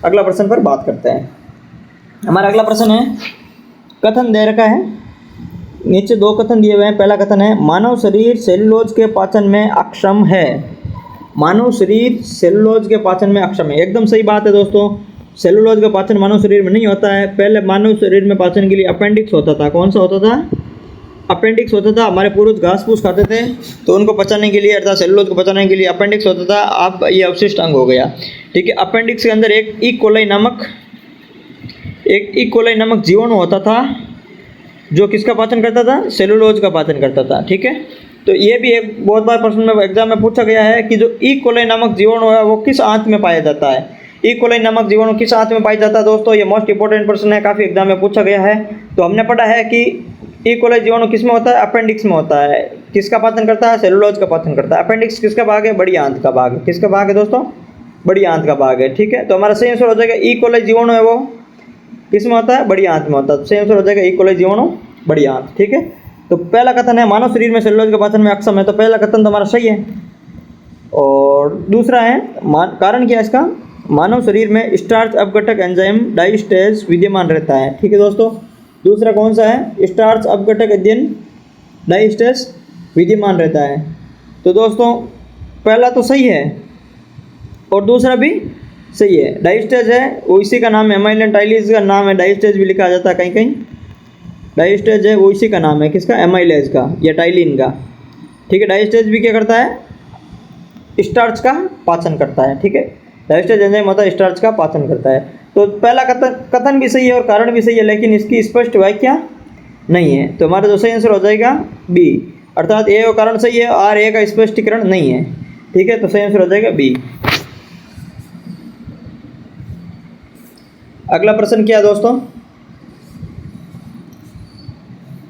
अगला प्रश्न पर बात करते हैं। हमारा अगला प्रश्न है, कथन दे रखा है, नीचे दो कथन दिए हुए हैं। पहला कथन है मानव शरीर सेलुलोज के पाचन में अक्षम है। मानव शरीर सेलुलोज के पाचन में अक्षम है, एकदम सही बात है दोस्तों। सेलुलोज का पाचन मानव शरीर में नहीं होता है। पहले मानव शरीर में पाचन के लिए अपेंडिक्स होता था। कौन सा होता था, अपेंडिक्स होता था। हमारे पूर्वज घास फूस खाते थे तो उनको पचाने के लिए अर्थात सेलुलोज को पचाने के लिए अपेंडिक्स होता था। अब ये अवशिष्ट अंग हो गया। ठीक है, अपेंडिक्स के अंदर एक ई कोलाई नामक जीवाणु होता था जो किसका पाचन करता था, सेलुलोज का पाचन करता था। ठीक है, तो ये भी एक बहुत बार प्रश्न में एग्जाम में पूछा गया है कि जो ई कोलाई नामक जीवाणु है वो किस आंत में पाया जाता है। ई कोलाई नामक जीवाणु किस आंत में पाया जाता है दोस्तों, ये मोस्ट इंपॉर्टेंट प्रश्न है, काफ़ी एग्जाम में पूछा गया है। तो हमने पढ़ा है कि ई कोलाई जीवाणु किस में होता है, अपेंडिक्स में होता है। किसका पाचन करता है, सेलुलोज का पाचन करता है। अपेंडिक्स किसका भाग है, बड़ी आंत का भाग है। किसका भाग है दोस्तों, बड़ी आंत का भाग है। ठीक है, तो हमारा सही आंसर हो जाएगा ई कोलाई जीवाणु है वो किस में होता है, बड़ी आंत में होता है। सही आंसर हो जाएगा ई कोलाई जीवाणु बड़ी आंत। ठीक है, तो पहला कथन है मानव शरीर में सेलुलोज के पाचन में अक्षम है, तो पहला कथन तो हमारा सही है। और दूसरा है कारण क्या है इसका, मानव शरीर में स्टार्च अपघटक एंजाइम डाइस्टेज विद्यमान रहता है। ठीक है दोस्तों, दूसरा कौन सा है, स्टार्च अपघटक अध्ययन डाइस्टेज विद्यमान रहता है। तो दोस्तों पहला तो सही है और दूसरा भी सही है। डाइस्टेज है वो इसी का नाम है, एमाइलिन टाइलिस का नाम है, डाइस्टेज भी लिखा जाता है कहीं कहीं। डाइस्टेज है वो इसी का नाम है, किसका, एमाइलेज का या टाइलिन का। ठीक है, डाइस्टेज भी क्या करता है, स्टार्च का पाचन करता है। ठीक है, डाइस्टेज एंजाइम होता है स्टार्च का पाचन करता है। तो पहला कथन भी सही है और कारण भी सही है, लेकिन इसकी स्पष्ट व्याख्या नहीं है। तो हमारा जो सही आंसर हो जाएगा बी, अर्थात ए का कारण सही है और ए का स्पष्टीकरण नहीं है। ठीक है, तो सही आंसर हो जाएगा बी। अगला प्रश्न क्या है दोस्तों,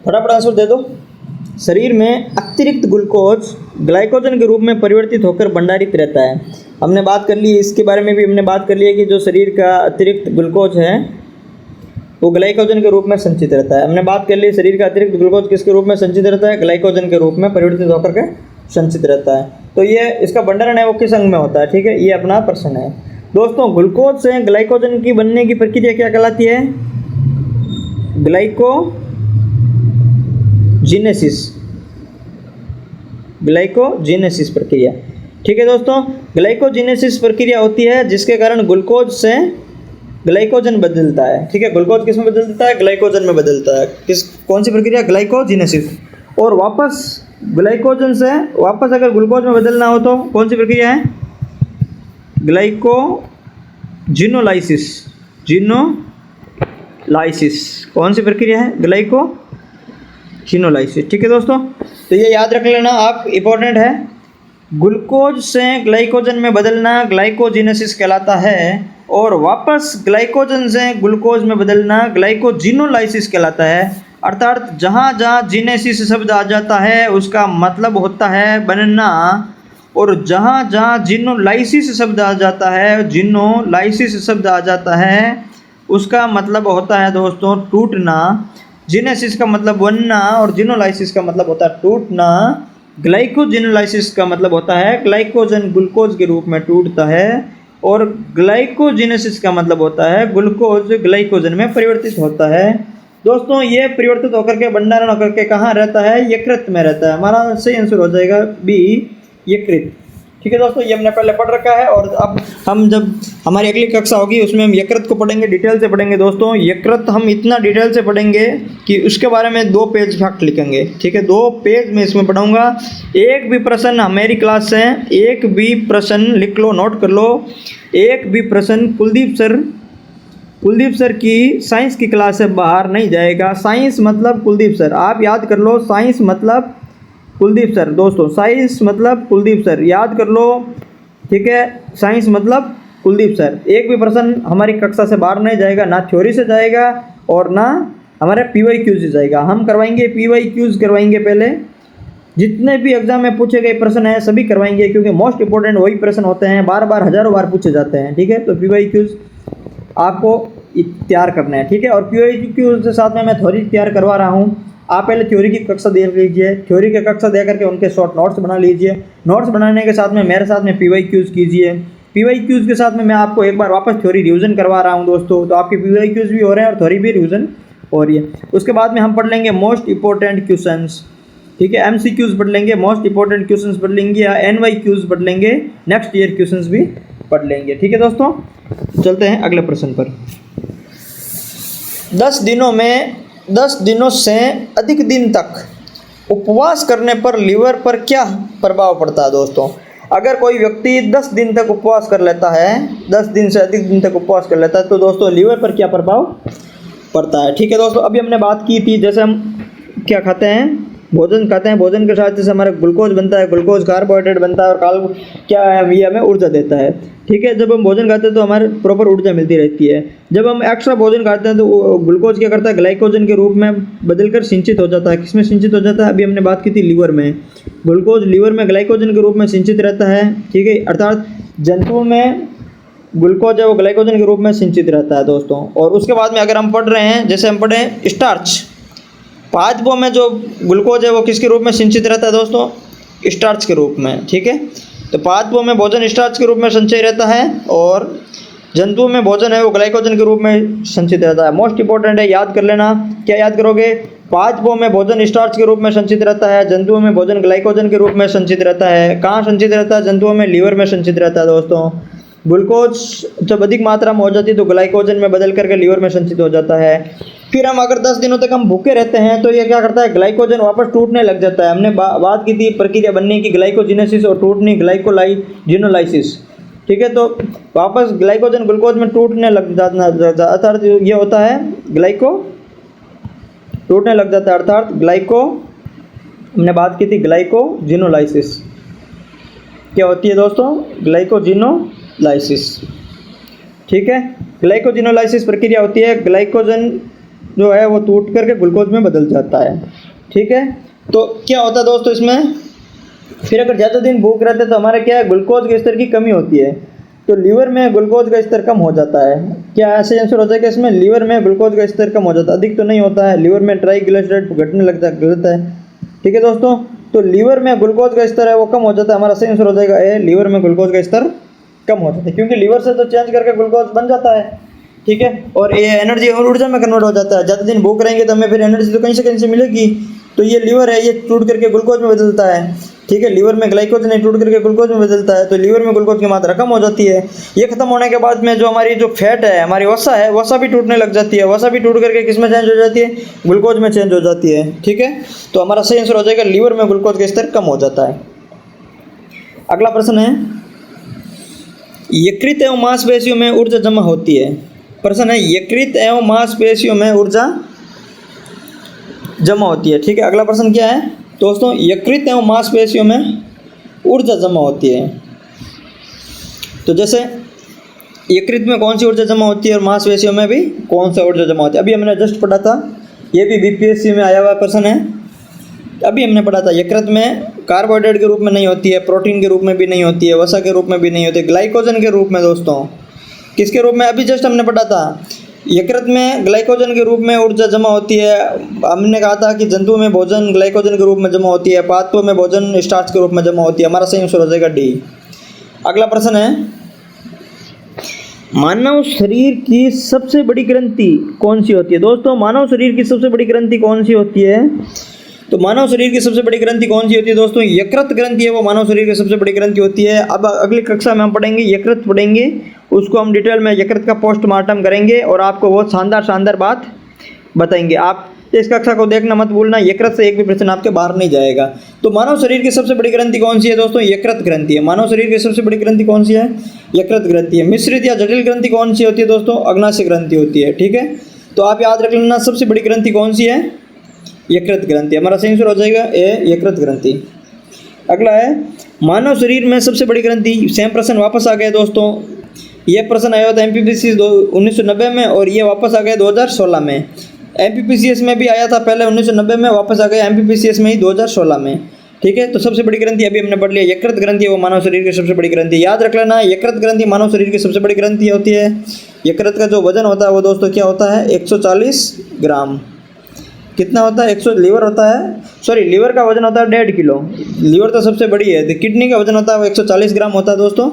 फटाफट आंसर दे दो। शरीर में अतिरिक्त ग्लूकोज ग्लाइकोजन के रूप में परिवर्तित होकर भंडारित रहता है। हमने बात कर ली इसके बारे में भी, हमने बात कर ली है कि जो शरीर का अतिरिक्त ग्लूकोज है वो ग्लाइकोजन के रूप में संचित रहता है। हमने बात कर ली शरीर का अतिरिक्त ग्लूकोज किसके रूप में संचित रहता है, ग्लाइकोजन के रूप में परिवर्तित होकर के संचित रहता है। तो ये इसका भंडारण है वो किस अंग में होता है। ठीक है, ये अपना प्रश्न है दोस्तों। ग्लूकोज से ग्लाइकोजन की बनने की प्रक्रिया क्या कहलाती है, ग्लाइकोजेनेसिस प्रक्रिया। ठीक है दोस्तों, ग्लाइकोजेनेसिस प्रक्रिया होती है जिसके कारण ग्लूकोज से ग्लाइकोजन बदलता है। ठीक है, ग्लूकोज किस में बदलता है, ग्लाइकोजन में बदलता है। कौन सी प्रक्रिया, ग्लाइकोजेनेसिस। और वापस ग्लाइकोजन से वापस अगर ग्लूकोज में बदलना हो तो कौन सी प्रक्रिया है, जिनोलाइसिस। कौन सी प्रक्रिया है, ग्लाइकोजिनोलाइसिस। ठीक है दोस्तों, तो ये याद रख लेना आप, इंपॉर्टेंट है। ग्लूकोज से ग्लाइकोजन में बदलना ग्लाइकोजेनेसिस कहलाता है और वापस ग्लाइकोजन से ग्लूकोज में बदलना ग्लाइकोजिनोलाइसिस कहलाता है। अर्थात जहाँ जहाँ जीनेसिस शब्द आ जाता है उसका मतलब होता है बनना, और जहाँ जहाँ जिनोलाइसिस शब्द आ जाता है उसका मतलब होता है दोस्तों टूटना। जीनेसिस का मतलब बनना और जिनोलाइसिस का मतलब होता है टूटना। ग्लाइकोजिनोलाइसिस का मतलब होता है ग्लाइकोजन ग्लूकोज के रूप में टूटता है और ग्लाइकोजेनेसिस का मतलब होता है ग्लूकोज ग्लाइकोजन में परिवर्तित होता है। दोस्तों ये परिवर्तित होकर के भंडारण होकर के कहाँ रहता है, यकृत में रहता है। हमारा सही आंसर हो जाएगा बी, यकृत। ठीक है दोस्तों, ये हमने पहले पढ़ रखा है। और अब हम जब हमारी अगली कक्षा होगी उसमें हम यकृत को पढ़ेंगे, डिटेल से पढ़ेंगे दोस्तों। यकृत हम इतना डिटेल से पढ़ेंगे कि उसके बारे में 2 पेज फैक्ट लिखेंगे, ठीक है, 2 पेज में इसमें पढ़ाऊँगा। एक भी प्रश्न मेरी क्लास से, एक भी प्रश्न लिख लो, नोट कर लो, एक भी प्रश्न कुलदीप सर की साइंस की क्लास से बाहर नहीं जाएगा। साइंस मतलब कुलदीप सर, आप याद कर लो, साइंस मतलब कुलदीप सर दोस्तों, साइंस मतलब कुलदीप सर, याद कर लो, ठीक है, साइंस मतलब कुलदीप सर। एक भी प्रश्न हमारी कक्षा से बाहर नहीं जाएगा, ना थ्योरी से जाएगा और ना हमारे PYQ से जाएगा। हम करवाएंगे PYQs करवाएंगे, पहले जितने भी एग्जाम में पूछे गए प्रश्न हैं सभी करवाएंगे, क्योंकि मोस्ट इंपॉर्टेंट वही प्रश्न होते हैं, बार बार हज़ारों बार पूछे जाते हैं, ठीक है। तो PYQs आपको तैयार करना है, ठीक है। और PYQs के साथ में मैं थ्योरी तैयार करवा रहा हूँ। आप पहले थ्योरी की कक्षा देख लीजिए, थ्योरी की कक्षा दे करके उनके शॉर्ट नोट्स बना लीजिए। नोट्स बनाने के साथ में मेरे साथ में PYQs कीजिए। PYQs के साथ में मैं आपको एक बार वापस थ्योरी रिवीजन करवा रहा हूँ दोस्तों, तो आपके PYQs भी हो रहे हैं और थ्योरी भी रिवीजन हो रही है। उसके बाद में हम पढ़ लेंगे मोस्ट इंपॉर्टेंट क्वेश्चंस, ठीक है, MCQs पढ़ लेंगे, मोस्ट इंपॉर्टेंट क्वेश्चंस पढ़ लेंगे, या NYQs पढ़ लेंगे, नेक्स्ट ईयर क्वेश्चंस भी पढ़ लेंगे, ठीक है दोस्तों। चलते हैं अगले प्रश्न पर। 10 दिनों से अधिक दिन तक उपवास करने पर लीवर पर क्या प्रभाव पड़ता है दोस्तों? अगर कोई व्यक्ति 10 दिन तक उपवास कर लेता है, 10 दिन से अधिक दिन तक उपवास कर लेता है, तो दोस्तों लीवर पर क्या प्रभाव पड़ता है, ठीक है दोस्तों। अभी हमने बात की थी, जैसे हम क्या खाते हैं, भोजन खाते हैं, भोजन के साथ जैसे हमारा ग्लूकोज बनता है, ग्लूकोज कार्बोहाइड्रेट बनता है, और क्या है, ये हमें ऊर्जा देता है, ठीक है। जब हम भोजन खाते हैं तो हमारे प्रॉपर ऊर्जा मिलती रहती है। जब हम एक्स्ट्रा भोजन खाते हैं तो ग्लूकोज क्या करता है, ग्लाइकोजन के रूप में बदलकर सिंचित हो जाता है। किसमें सिंचित हो जाता है? अभी हमने बात की थी लीवर में। ग्लूकोज लीवर में ग्लाइकोजन के रूप में सिंचित रहता है, ठीक है, अर्थात जंतुओं में ग्लूकोज है वो ग्लाइकोजन के रूप में सिंचित रहता है दोस्तों। और उसके बाद में अगर हम पढ़ रहे हैं, जैसे हम पढ़ें स्टार्च, पाचकों में जो ग्लूकोज है वो किसके रूप में सिंचित रहता है दोस्तों? स्टार्च के रूप में, ठीक है। तो पाचकों में भोजन स्टार्च के रूप में संचय रहता है, और जंतुओं में भोजन है वो ग्लाइकोजन के रूप में संचित रहता है। मोस्ट इंपॉर्टेंट है, याद कर लेना। क्या याद करोगे? पाचकों में भोजन स्टार्च के रूप में संचित रहता है, जंतुओं में भोजन ग्लाइकोजन के रूप में संचित रहता है। कहाँ संचित रहता है? जंतुओं में लीवर में संचित रहता है दोस्तों। ग्लूकोज जब अधिक मात्रा में हो जाती है तो ग्लाइकोजन में बदल करके लीवर में संचित हो जाता है। फिर हम अगर 10 दिनों तक हम भूखे रहते हैं तो ये क्या करता है, ग्लाइकोजन वापस टूटने लग जाता है। हमने बात की थी प्रक्रिया बनने की, ग्लाइकोजिनेसिस और टूटने ग्लाइकोलाइजिनोलाइसिस, ठीक है। तो वापस ग्लाइकोजन ग्लूकोज में टूटने लग जाता, अर्थात ये होता है ग्लाइको टूटने लग जाता है, अर्थात ग्लाइको, हमने बात की थी ग्लाइकोजिनोलाइसिस। क्या होती है दोस्तों? ग्लाइकोजिनोलाइसिस, ठीक है। ग्लाइकोजिनोलाइसिस प्रक्रिया होती है, ग्लाइकोजन जो है वो टूट करके ग्लूकोज में बदल जाता है, ठीक है। तो क्या होता है दोस्तों इसमें, फिर अगर ज़्यादा दिन भूख रहते हैं तो हमारे क्या है, ग्लूकोज के स्तर की कमी होती है, तो लीवर में ग्लूकोज का स्तर कम हो जाता है। क्या ऐसे आंसर होता है कि इसमें लीवर में ग्लूकोज का स्तर कम हो जाता है? अधिक तो नहीं होता है, लीवर में ट्राइग्लिसराइड घटने लगता है, ठीक है दोस्तों। तो लीवर में ग्लूकोज का स्तर है वो कम हो जाता है। हमारा सही आंसर हो जाएगा ए, लीवर में ग्लूकोज का स्तर कम हो जाता है, क्योंकि लीवर से तो चेंज करके ग्लूकोज बन जाता है, ठीक है। और ये एनर्जी और ऊर्जा में कन्वर्ट हो जाता है। ज़्यादा दिन भूख रहेंगे तो हमें फिर एनर्जी तो कहीं से मिलेगी, तो ये लीवर है ये टूट करके ग्लूकोज में बदलता है, ठीक है। लीवर में ग्लाइकोजन टूट करके ग्लूकोज में बदलता है, तो लीवर में ग्लूकोज की मात्रा कम हो जाती है। ये खत्म होने के बाद में जो हमारी जो फैट है, हमारी वसा है, वसा भी टूटने लग जाती है। वसा भी टूट करके किस में चेंज हो जाती है? ग्लूकोज में चेंज हो जाती है, ठीक है। तो हमारा सही आंसर हो जाएगा लीवर में ग्लूकोज का स्तर कम हो जाता है। अगला प्रश्न है, यकृत एवं मांसपेशियों में ऊर्जा जमा होती है। प्रश्न है, यकृत एवं मांसपेशियों में ऊर्जा जमा होती है, ठीक है। अगला प्रश्न क्या है दोस्तों? यकृत एवं मांसपेशियों में ऊर्जा जमा होती है। तो जैसे यकृत में कौन सी ऊर्जा जमा होती है और मांसपेशियों में भी कौन सा ऊर्जा जमा होती है? अभी हमने जस्ट पढ़ा था, ये भी BPSC में आया हुआ प्रश्न है। अभी हमने पढ़ा था यकृत में कार्बोहाइड्रेट के रूप में नहीं होती है, प्रोटीन के रूप में भी नहीं होती है, वसा के रूप में भी नहीं होती है, ग्लाइकोजन के रूप में दोस्तों। किसके रूप में? अभी जस्ट हमने पढ़ा था, यकृत में ग्लाइकोजन के रूप में ऊर्जा जमा होती है। हमने कहा था कि जंतुओं में भोजन ग्लाइकोजन के रूप में जमा होती है, पादपों में भोजन स्टार्च के रूप में जमा होती है। हमारा सही आंसर हो जाएगा डी। अगला प्रश्न है, मानव शरीर की सबसे बड़ी ग्रंथि कौन सी होती है? दोस्तों मानव शरीर की सबसे बड़ी ग्रंथि कौन सी होती है? तो मानव शरीर की सबसे बड़ी ग्रंथि कौन सी होती है दोस्तों? यकृत ग्रंथि है वो मानव शरीर की सबसे बड़ी ग्रंथि होती है। अब अगली कक्षा में हम पढ़ेंगे यकृत पढ़ेंगे, उसको हम डिटेल में यकृत का पोस्टमार्टम करेंगे और आपको बहुत शानदार बात बताएंगे। आप इस कक्षा को देखना मत भूलना, यकृत से एक भी प्रश्न आपके बाहर नहीं जाएगा। तो मानव शरीर की सबसे बड़ी ग्रंथि कौन सी है दोस्तों? यकृत ग्रंथि है। मानव शरीर की सबसे बड़ी ग्रंथि कौन सी है? यकृत ग्रंथि है। मिश्रित या जटिल ग्रंथि कौन सी होती है दोस्तों? अग्नाशय ग्रंथि होती है। ठीक है, तो आप याद रख लेना सबसे बड़ी ग्रंथि कौन सी है? यकृत ग्रंथि। हमारा सही आंसर हो जाएगा ए, यकृत ग्रंथि। अगला है मानव शरीर में सबसे बड़ी ग्रंथि। सेम प्रश्न वापस आ गया दोस्तों, ये प्रश्न आया था MPPC 1990 में और ये वापस आ गया 2016 में। MPPCS में भी आया था पहले 1990 में, वापस आ गया MPPCS में ही 2016 में। ठीक है, तो सबसे बड़ी ग्रंथि अभी हमने पढ़ लिया यकृत ग्रंथि है वो मानव शरीर की सबसे बड़ी ग्रंथि। याद रख लेना यकृत ग्रंथि मानव शरीर की सबसे बड़ी ग्रंथि होती है। यकृत का जो वजन होता है वो दोस्तों क्या होता है? 140 ग्राम। कितना होता है? 100। लीवर होता है, सॉरी लीवर का वजन होता है 1.5 किलो। लीवर तो सबसे बड़ी है। तो किडनी का वजन होता है वो 140 ग्राम होता है दोस्तों।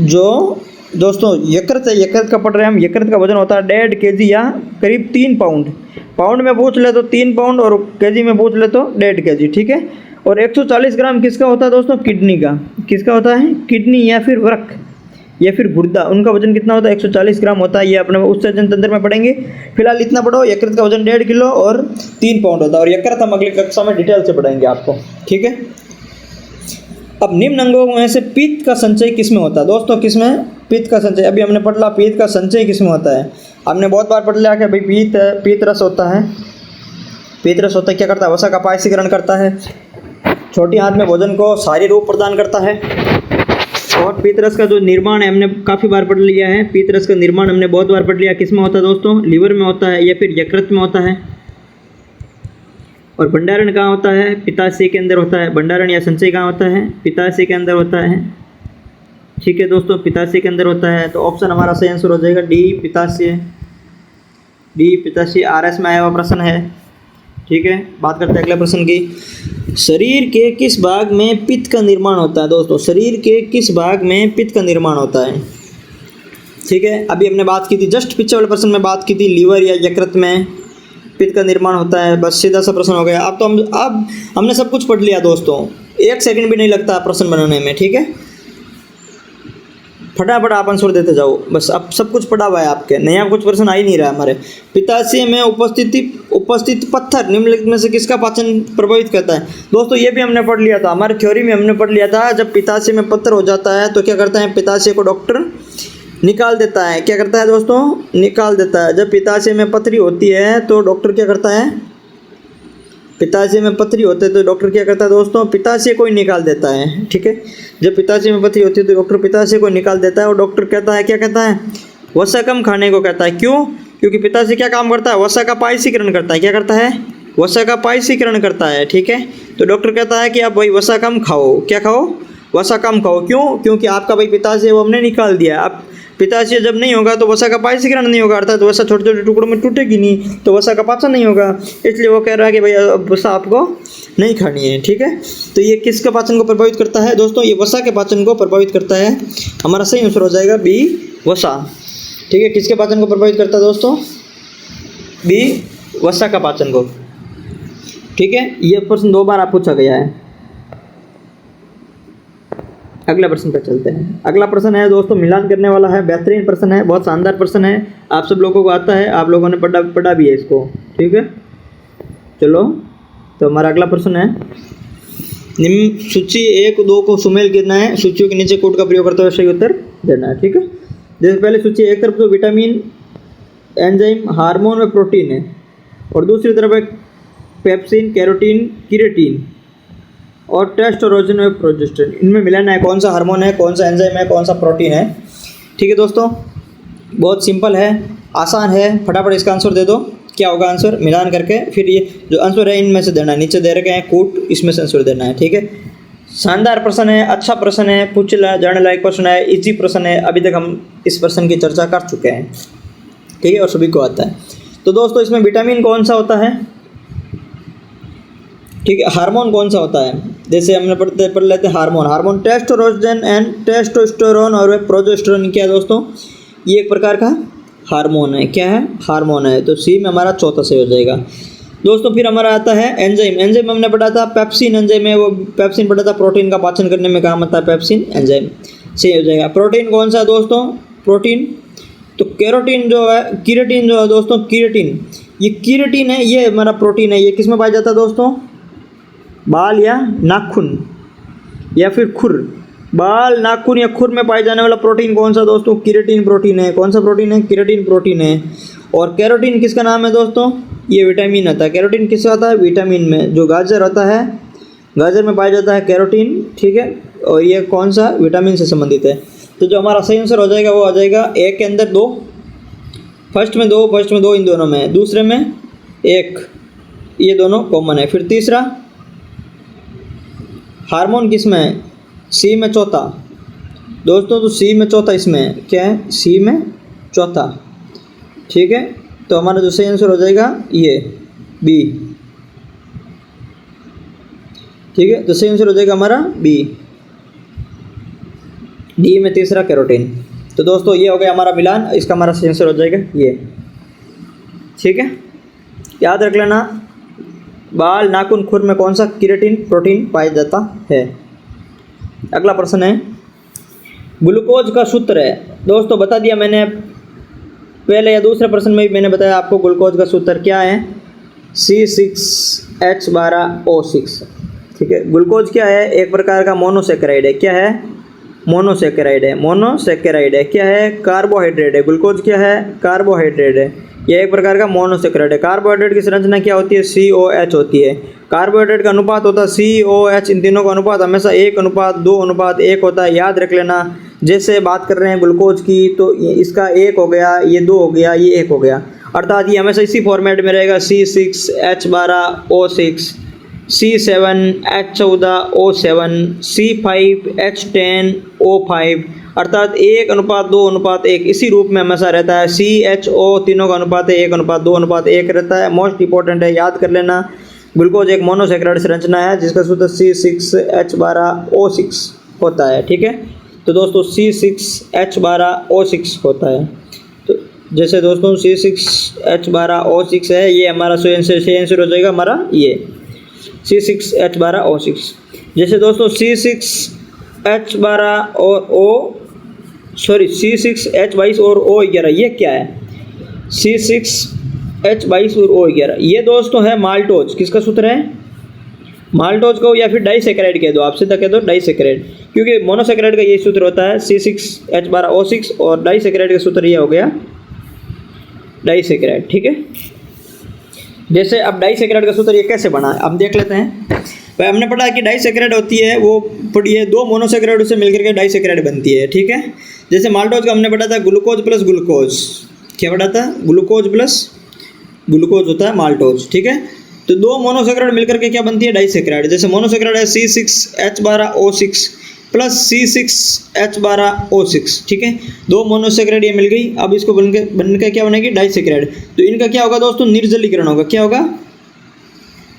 जो दोस्तों यकृत है, यकृत का पढ़ रहे हैं हम, यकृत का वजन होता है 1.5 kg या करीब 3 पाउंड। पाउंड में पूछ ले तो 3 पाउंड और केजी में पूछ ले तो 1.5 kg। ठीक है, और 140 ग्राम किसका होता है दोस्तों? किडनी का। किसका होता है? किडनी या फिर वृक्क या फिर गुर्दा, उनका वजन कितना होता है? 140 ग्राम होता है। ये अपने उत्सर्जन तंत्र में पढ़ेंगे। फिलहाल इतना पढ़ो, यकृत का वजन 1.5 किलो और 3 पाउंड होता है। और यकृत हम अगली कक्षा में डिटेल से पढ़ेंगे आपको। ठीक है, अब निम्न अंगों में से पित्त का संचय किसमें होता है दोस्तों? किसमें? पित्त का संचय। अभी हमने पढ़ लिया पित्त का संचय किसमें होता है। हमने बहुत बार पढ़ लिया कि भाई पित्त रस होता है। पित्त रस होता है, क्या करता है? वसा का पायसीकरण करता है, छोटी आंत में भोजन को सारी रूप प्रदान करता है। और पित्त रस का जो निर्माण है हमने काफ़ी बार पढ़ लिया है। पित्त रस का निर्माण हमने बहुत बार पढ़ लिया। किसमें होता है दोस्तों? लीवर में होता है या फिर यकृत में होता है। और भंडारण कहाँ होता है? पित्ताशय के अंदर होता है। भंडारण या संचय कहाँ होता है? पित्ताशय के अंदर होता है। ठीक है दोस्तों, पित्ताशय के अंदर होता है। तो ऑप्शन हमारा सही आंसर हो जाएगा डी, पित्ताशय। डी पित्ताशय RS में आया हुआ प्रश्न है। ठीक है, बात करते हैं अगले प्रश्न की। शरीर के किस भाग में पित्त का निर्माण होता है दोस्तों? शरीर के किस भाग में पित्त का निर्माण होता है? ठीक है, अभी हमने बात की थी, जस्ट पीछे वाले प्रश्न में बात की थी, लीवर या यकृत में पित्त का निर्माण होता है। बस सीधा सा प्रश्न हो गया। अब हमने सब कुछ पढ़ लिया दोस्तों, 1 सेकंड भी नहीं लगता प्रश्न बनाने में। ठीक है, फटाफट आप आंसर देते जाओ, बस अब सब कुछ पढ़ा हुआ है आपके, नया कुछ प्रश्न आ ही नहीं रहा हमारे। पित्ताशय में उपस्थित पत्थर निम्नलिखित में से किसका पाचन प्रभावित करता है? दोस्तों ये भी हमने पढ़ लिया था, हमारे थ्योरी में हमने पढ़ लिया था। जब पित्ताशय में पत्थर हो जाता है तो क्या करता है? पित्ताशय को डॉक्टर निकाल देता है। क्या करता है दोस्तों? निकाल देता है। जब पित्ताशय में पथरी होती है तो डॉक्टर क्या करता है? पित्ताशय में पथरी होते है तो डॉक्टर क्या करता है दोस्तों? पित्ताशय को ही निकाल देता है। ठीक है, जब पित्ताशय में पथरी होती है तो डॉक्टर पित्ताशय को निकाल देता है। और डॉक्टर कहता है, क्या कहता है? वसा कम खाने को कहता है। क्यों? क्योंकि पित्ताशय क्या काम करता है? वसा का पायसीकरण करता है। क्या करता है? वसा का पायसीकरण करता है। ठीक है, तो डॉक्टर कहता है कि आप भाई वसा कम खाओ। क्या खाओ? वसा कम खाओ। क्यों? क्योंकि आपका भाई पित्ताशय वो हमने निकाल दिया। अब पित्ताशय जब नहीं होगा तो वसा का पायसीकरण नहीं होगा, अर्थात वसा छोटे छोटे टुकड़ों में टूटेगी नहीं, तो वसा का पाचन नहीं होगा। इसलिए वो कह रहा है कि भाई वसा आपको नहीं खानी है। ठीक है, तो ये किसका पाचन को प्रभावित करता है दोस्तों? ये वसा के पाचन को प्रभावित करता है। हमारा सही आंसर हो जाएगा बी, वसा। ठीक है, किसके पाचन को प्रभावित करता है दोस्तों? बी, वसा का पाचन को। ठीक है, ये प्रश्न 2 बार आप पूछा गया है। अगला प्रश्न पर चलते हैं। अगला प्रश्न है दोस्तों मिलान करने वाला है, बेहतरीन प्रश्न है, बहुत शानदार प्रश्न है, आप सब लोगों को आता है, आप लोगों ने पढ़ा भी है इसको। ठीक है, चलो तो हमारा अगला प्रश्न है, निम्न सूची 1, 2 को सुमेल गिरना है, सूचियों के नीचे कोड का प्रयोग करते हुए सही उत्तर देना है। ठीक है, जैसे पहले सूची एक तरफ तो विटामिन, एंजाइम, हार्मोन व प्रोटीन है, और दूसरी तरफ है पेप्सिन, कैरोटीन, किरेटिन और टेस्टोस्टेरोन और प्रोजेस्टेरोन। इनमें मिलाना है कौन सा हार्मोन है, कौन सा एंजाइम है, कौन सा प्रोटीन है। ठीक है दोस्तों, बहुत सिंपल है, आसान है, फटाफट इसका आंसर दे दो। क्या होगा आंसर? मिलान करके फिर ये जो आंसर है इनमें से देना है, नीचे दे रखे हैं कूट, इसमें से आंसर देना है। ठीक है, शानदार प्रश्न है, अच्छा प्रश्न है, पूछ जाने लायक प्रश्न है, इजी प्रश्न है। अभी तक हम इस प्रश्न की चर्चा कर चुके हैं। ठीक है, और सभी को आता है। तो दोस्तों इसमें विटामिन कौन सा होता है? ठीक है, हार्मोन कौन सा होता है? जैसे हमने पढ़ लेते हैं हार्मोन टेस्टोस्टेरोन एंड टेस्टोस्टेरोन और प्रोजेस्टेरोन। क्या है दोस्तों? ये एक प्रकार का हार्मोन है। क्या है? हार्मोन है। तो सी में हमारा चौथा सही हो जाएगा। दोस्तों फिर हमारा आता है एंजाइम। एंजाइम हमने पढ़ा था पेप्सिन एंजाइम है, वो पेप्सिन पढ़ा था, प्रोटीन का पाचन करने में काम आता है पेप्सिन एंजाइम। सही हो जाएगा। प्रोटीन कौन सा है दोस्तों? प्रोटीन तो केरोटीन जो है, कीरेटिन जो है दोस्तों, कीरेटिन, ये कीरेटिन है, ये हमारा प्रोटीन है। ये किस में पाया जाता है दोस्तों? बाल या नाखून या फिर खुर। बाल, नाखून या खुर में पाए जाने वाला प्रोटीन कौन सा दोस्तों? कीरेटिन प्रोटीन है। कौन सा प्रोटीन है? कीरेटिन प्रोटीन है। और कैरोटीन किसका नाम है दोस्तों? ये विटामिन आता है। कैरोटीन किससे आता है? विटामिन में। जो गाजर होता है, गाजर में पाया जाता है कैरोटीन, ठीक है। और ये कौन सा? विटामिन से संबंधित है। तो जो हमारा सही आंसर हो जाएगा वो आ जाएगा एक के अंदर 2, फर्स्ट में 2 इन दोनों में, दूसरे में 1, ये दोनों कॉमन है। फिर तीसरा हार्मोन किस में है? सी में चौथा दोस्तों, तो सी में चौथा इसमें क्या है? सी में चौथा, ठीक है। तो हमारा जो सही आंसर हो जाएगा ये बी, ठीक है। तो सही आंसर हो जाएगा हमारा बी, डी में तीसरा कैरोटीन। तो दोस्तों ये हो गया हमारा मिलान, इसका हमारा सही आंसर हो जाएगा ये, ठीक है। याद रख लेना, बाल, नाखून, खुर में कौन सा कीरेटिन प्रोटीन पाया जाता है। अगला प्रश्न है, ग्लूकोज का सूत्र है। दोस्तों बता दिया मैंने पहले या दूसरे प्रश्न में भी मैंने बताया आपको ग्लूकोज का सूत्र क्या है, C6H12O6, ठीक है। ग्लूकोज क्या है? एक प्रकार का मोनोसेकेराइड है। क्या है? मोनोसेकेराइड है। मोनोसेकेराइड है। क्या है? कार्बोहाइड्रेट है। ग्लूकोज क्या है? कार्बोहाइड्रेट है। यह एक प्रकार का मोनोसेकेराइड है। कार्बोहाइड्रेट की संरचना क्या होती है? COH होती है। कार्बोहाइड्रेट का अनुपात होता है COH, इन तीनों का अनुपात हमेशा 1:2:1 होता है। याद रख लेना, जैसे बात कर रहे हैं ग्लूकोज की, तो इसका 1 हो गया, ये 2 हो गया, ये 1 हो गया, अर्थात ये हमेशा इसी फॉर्मेट में रहेगा, C6H12O6, C7H14O7, C5H10O5, अर्थात 1:2:1 इसी रूप में हमेशा रहता है। CHO तीनों का अनुपात है 1:2:1 रहता है। मोस्ट इंपॉर्टेंट है, याद कर लेना। ग्लूकोज एक मोनोसेकेराइड संरचना है जिसका सूत्र C6H12O6 होता है, ठीक है। तो दोस्तों C6H12O6 होता है। तो जैसे दोस्तों C6H12O6 है, ये हमारा सही आंसर हो जाएगा हमारा ये C6H12O6। जैसे दोस्तों C6H22 और O11, ये क्या है? C6H22 और O11, ये दोस्तों है माल्टोज। किसका सूत्र है? माल्टोज को, या फिर डाइसेकेराइड कह दो, आप सीधा कह दो डाइसेकेराइड, क्योंकि मोनोसेकेराइड का ये सूत्र होता है C6H12O6 और डाइसेकेराइड का सूत्र ये हो गया डाइसेकेराइड, ठीक है। जैसे अब डाइसेकेराइड का सूत्र ये कैसे बना है अब देख लेते हैं। भाई हमने पढ़ा कि डाइसेकेराइड होती है, वो पढ़ी है, 2 मोनोसेकेराइड से मिलकर के डाइसेकेराइड बनती है, ठीक है। जैसे माल्टोज का हमने पढ़ा था ग्लूकोज प्लस ग्लूकोज, क्या पढ़ा था? ग्लूकोज प्लस ग्लूकोज होता है माल्टोज, ठीक है। तो 2 मोनोसेकेराइड मिलकर के क्या बनती है? डाइसेकेराइड। जैसे मोनोसेकेराइड है C6H12O6 प्लस C6H12O6, ठीक है। 2 मोनोसेकेराइड ये मिल गई, अब इसको बनकर क्या बनेगी? डाइसेकेराइड। तो इनका क्या होगा दोस्तों? निर्जलीकरण होगा। क्या होगा?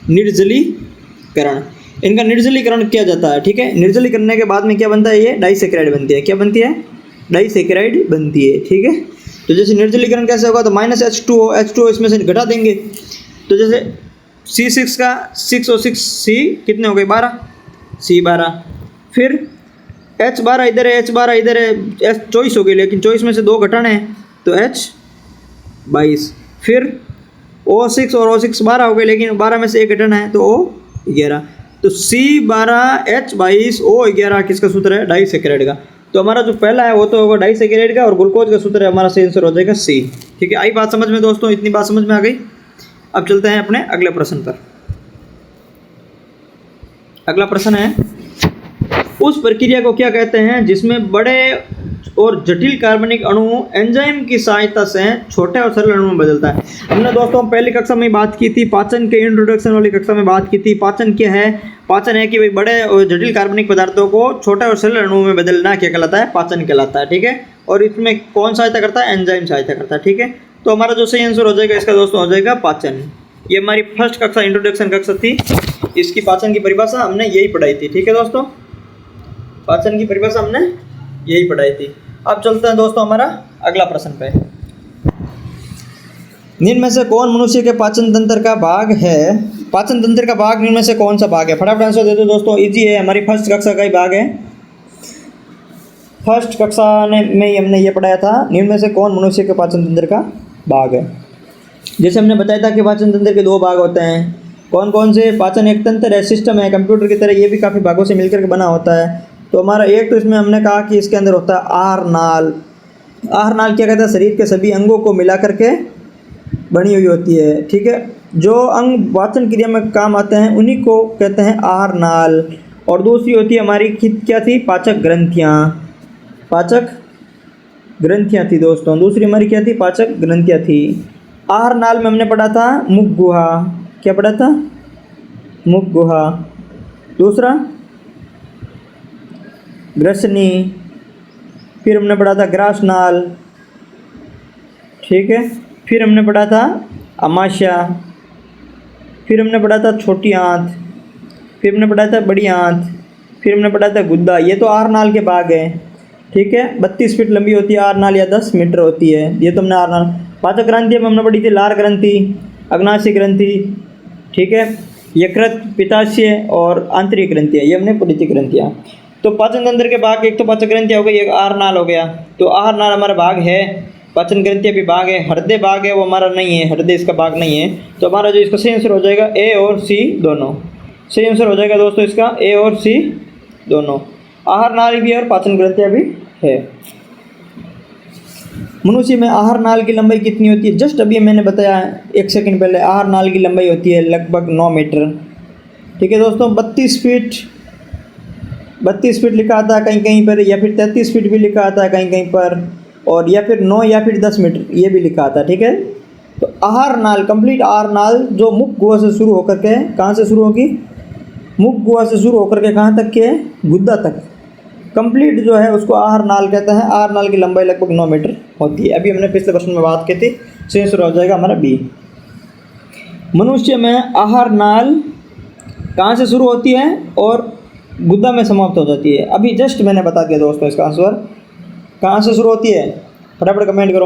निर्जलीकरण। इनका निर्जलीकरण किया जाता है, ठीक है। निर्जलीकरण करने के बाद में क्या बनता है? ये डाइसेकेराइड बनती है। क्या बनती है? डाइसेकेराइड बनती है, ठीक है। तो जैसे निर्जलीकरण कैसे होगा? तो -H2O इसमें से घटा देंगे। तो जैसे C6 का 6 और 6 C कितने हो गए? 12, C12। फिर H12 इधर है, H12 इधर है, H24 हो गई, लेकिन 24 में से 2 घटाने हैं तो H22। फिर O6 और O6 12 हो गए, लेकिन 12 में से 1 घटाना है तो O11। तो C12H22O11 किसका सूत्र है? डाइसेकेराइड का। तो हमारा जो पहला है वो तो होगा डाइसेकेराइड का, और ग्लूकोज का सूत्र है हमारा सही आंसर हो जाएगा C, ठीक है। आई बात समझ में दोस्तों? इतनी बात समझ में आ गई। अब चलते हैं अपने अगले प्रश्न पर। अगला प्रश्न है, उस प्रक्रिया को क्या कहते हैं जिसमें बड़े और जटिल कार्बनिक अणु एंजाइम की सहायता से छोटे और सरल अणु में बदलता है। हमने दोस्तों पहली कक्षा में बात की थी, पाचन के इंट्रोडक्शन वाली कक्षा में बात की थी। पाचन क्या है? पाचन है कि भाई बड़े और जटिल कार्बनिक पदार्थों को छोटे और सरल अणुओं में बदलना क्या कहलाता है? पाचन कहलाता है, ठीक है। और इसमें कौन सहायता करता है? एंजाइम सहायता करता है, ठीक है। तो हमारा जो सही आंसर हो जाएगा इसका दोस्तों हो जाएगा पाचन। ये हमारी फर्स्ट कक्षा इंट्रोडक्शन कक्षा थी, इसकी पाचन की परिभाषा हमने यही पढ़ाई थी, ठीक है दोस्तों। पाचन की परिभाषा हमने यही पढ़ाई थी। अब चलते हैं दोस्तों हमारा अगला प्रश्न पे। निम्न में से कौन मनुष्य के पाचन तंत्र का भाग है? पाचन तंत्र का भाग निम्न में से कौन सा भाग है? फटाफट आंसर दे दो दोस्तों, इजी है, हमारी फर्स्ट कक्षा का ही भाग है। फर्स्ट कक्षा में ही हमने ये पढ़ाया था, निम्न में से कौन मनुष्य के पाचन तंत्र का भाग है। जैसे हमने बताया था कि पाचन तंत्र के दो भाग होते हैं, कौन कौन से? पाचन एक तंत्र है, सिस्टम है, कंप्यूटर की तरह ये भी काफ़ी भागों से मिलकर के बना होता है। तो हमारा एक तो इसमें हमने कहा कि इसके अंदर होता है आहार नाल। आहार नाल क्या कहता है? शरीर के सभी अंगों को मिला करके बनी हुई होती है, ठीक है। जो अंग पाचन क्रिया में काम आते हैं उन्हीं को कहते हैं आहार नाल। और दूसरी होती है हमारी क्या थी? पाचक ग्रंथियाँ। पाचक ग्रंथियाँ थी दोस्तों, दूसरी हमारी क्या थी? पाचक ग्रंथियाँ थी। आहार नाल में हमने पढ़ा था मुख गुहा। क्या पढ़ा था? मुख गुहा। दूसरा ग्रसनी, फिर हमने पढ़ा था ग्रास नाल, ठीक है। फिर हमने पढ़ा था अमाशय, फिर हमने पढ़ा था छोटी आंत, फिर हमने पढ़ा था बड़ी आंत, फिर हमने पढ़ा था गुद्दा। ये तो आहार नाल के भाग है, ठीक है। 32 फीट लंबी होती है आहार नाल या 10 मीटर होती है, ये तो हमने आहार नाल। पाचक ग्रंथि में हमने पढ़ी थी लार ग्रंथि, अग्नाशय ग्रंथि, ठीक है, यकृत, पित्ताशय और आंतरिक ग्रंथियाँ, ये हमने पढ़ी थी ग्रंथियाँ। तो पाचन तंत्र के भाग एक तो पाचक ग्रंथियाँ हो गई, एक आहार नाल हो गया। तो आहार नाल हमारा भाग है, पाचन ग्रंथियाँ भी भाग है, हृदय भाग है वो हमारा नहीं है, हृदय इसका भाग नहीं है। तो हमारा जो इसका सही आंसर हो जाएगा ए और सी दोनों। सही आंसर हो जाएगा दोस्तों इसका ए और सी दोनों। आहार नाल भी है और पाचन ग्रंथियाँ भी है। मनुष्य में आहार नाल की लंबाई कितनी होती है? जस्ट अभी मैंने बताया 1 सेकंड पहले, आहार नाल की लंबाई होती है लगभग 9 मीटर, ठीक है दोस्तों। 32 फीट लिखा आता है कहीं कहीं पर, या फिर 33 फीट भी लिखा आता है कहीं कहीं पर, और या फिर 9 या फिर 10 मीटर ये भी लिखा आता है, ठीक है। तो आहार नाल, कंप्लीट आहार नाल जो मुख गुहा से शुरू होकर के, कहाँ से शुरू होगी? मुख गुहा से शुरू होकर के कहाँ तक के है? गुद्दा तक कंप्लीट जो है उसको आहार नाल कहते हैं। आहार नाल की लंबाई लगभग 9 मीटर होती है। अभी हमने पिछले प्रश्न में बात की थी, सही आंसर हो जाएगा हमारा बी। मनुष्य में आहार नाल कहाँ से शुरू होती है और गुद्दा में समाप्त हो जाती है? अभी जस्ट मैंने बता दिया दोस्तों इसका आंसर। कहाँ से शुरू होती है? फटाफट कमेंट करो।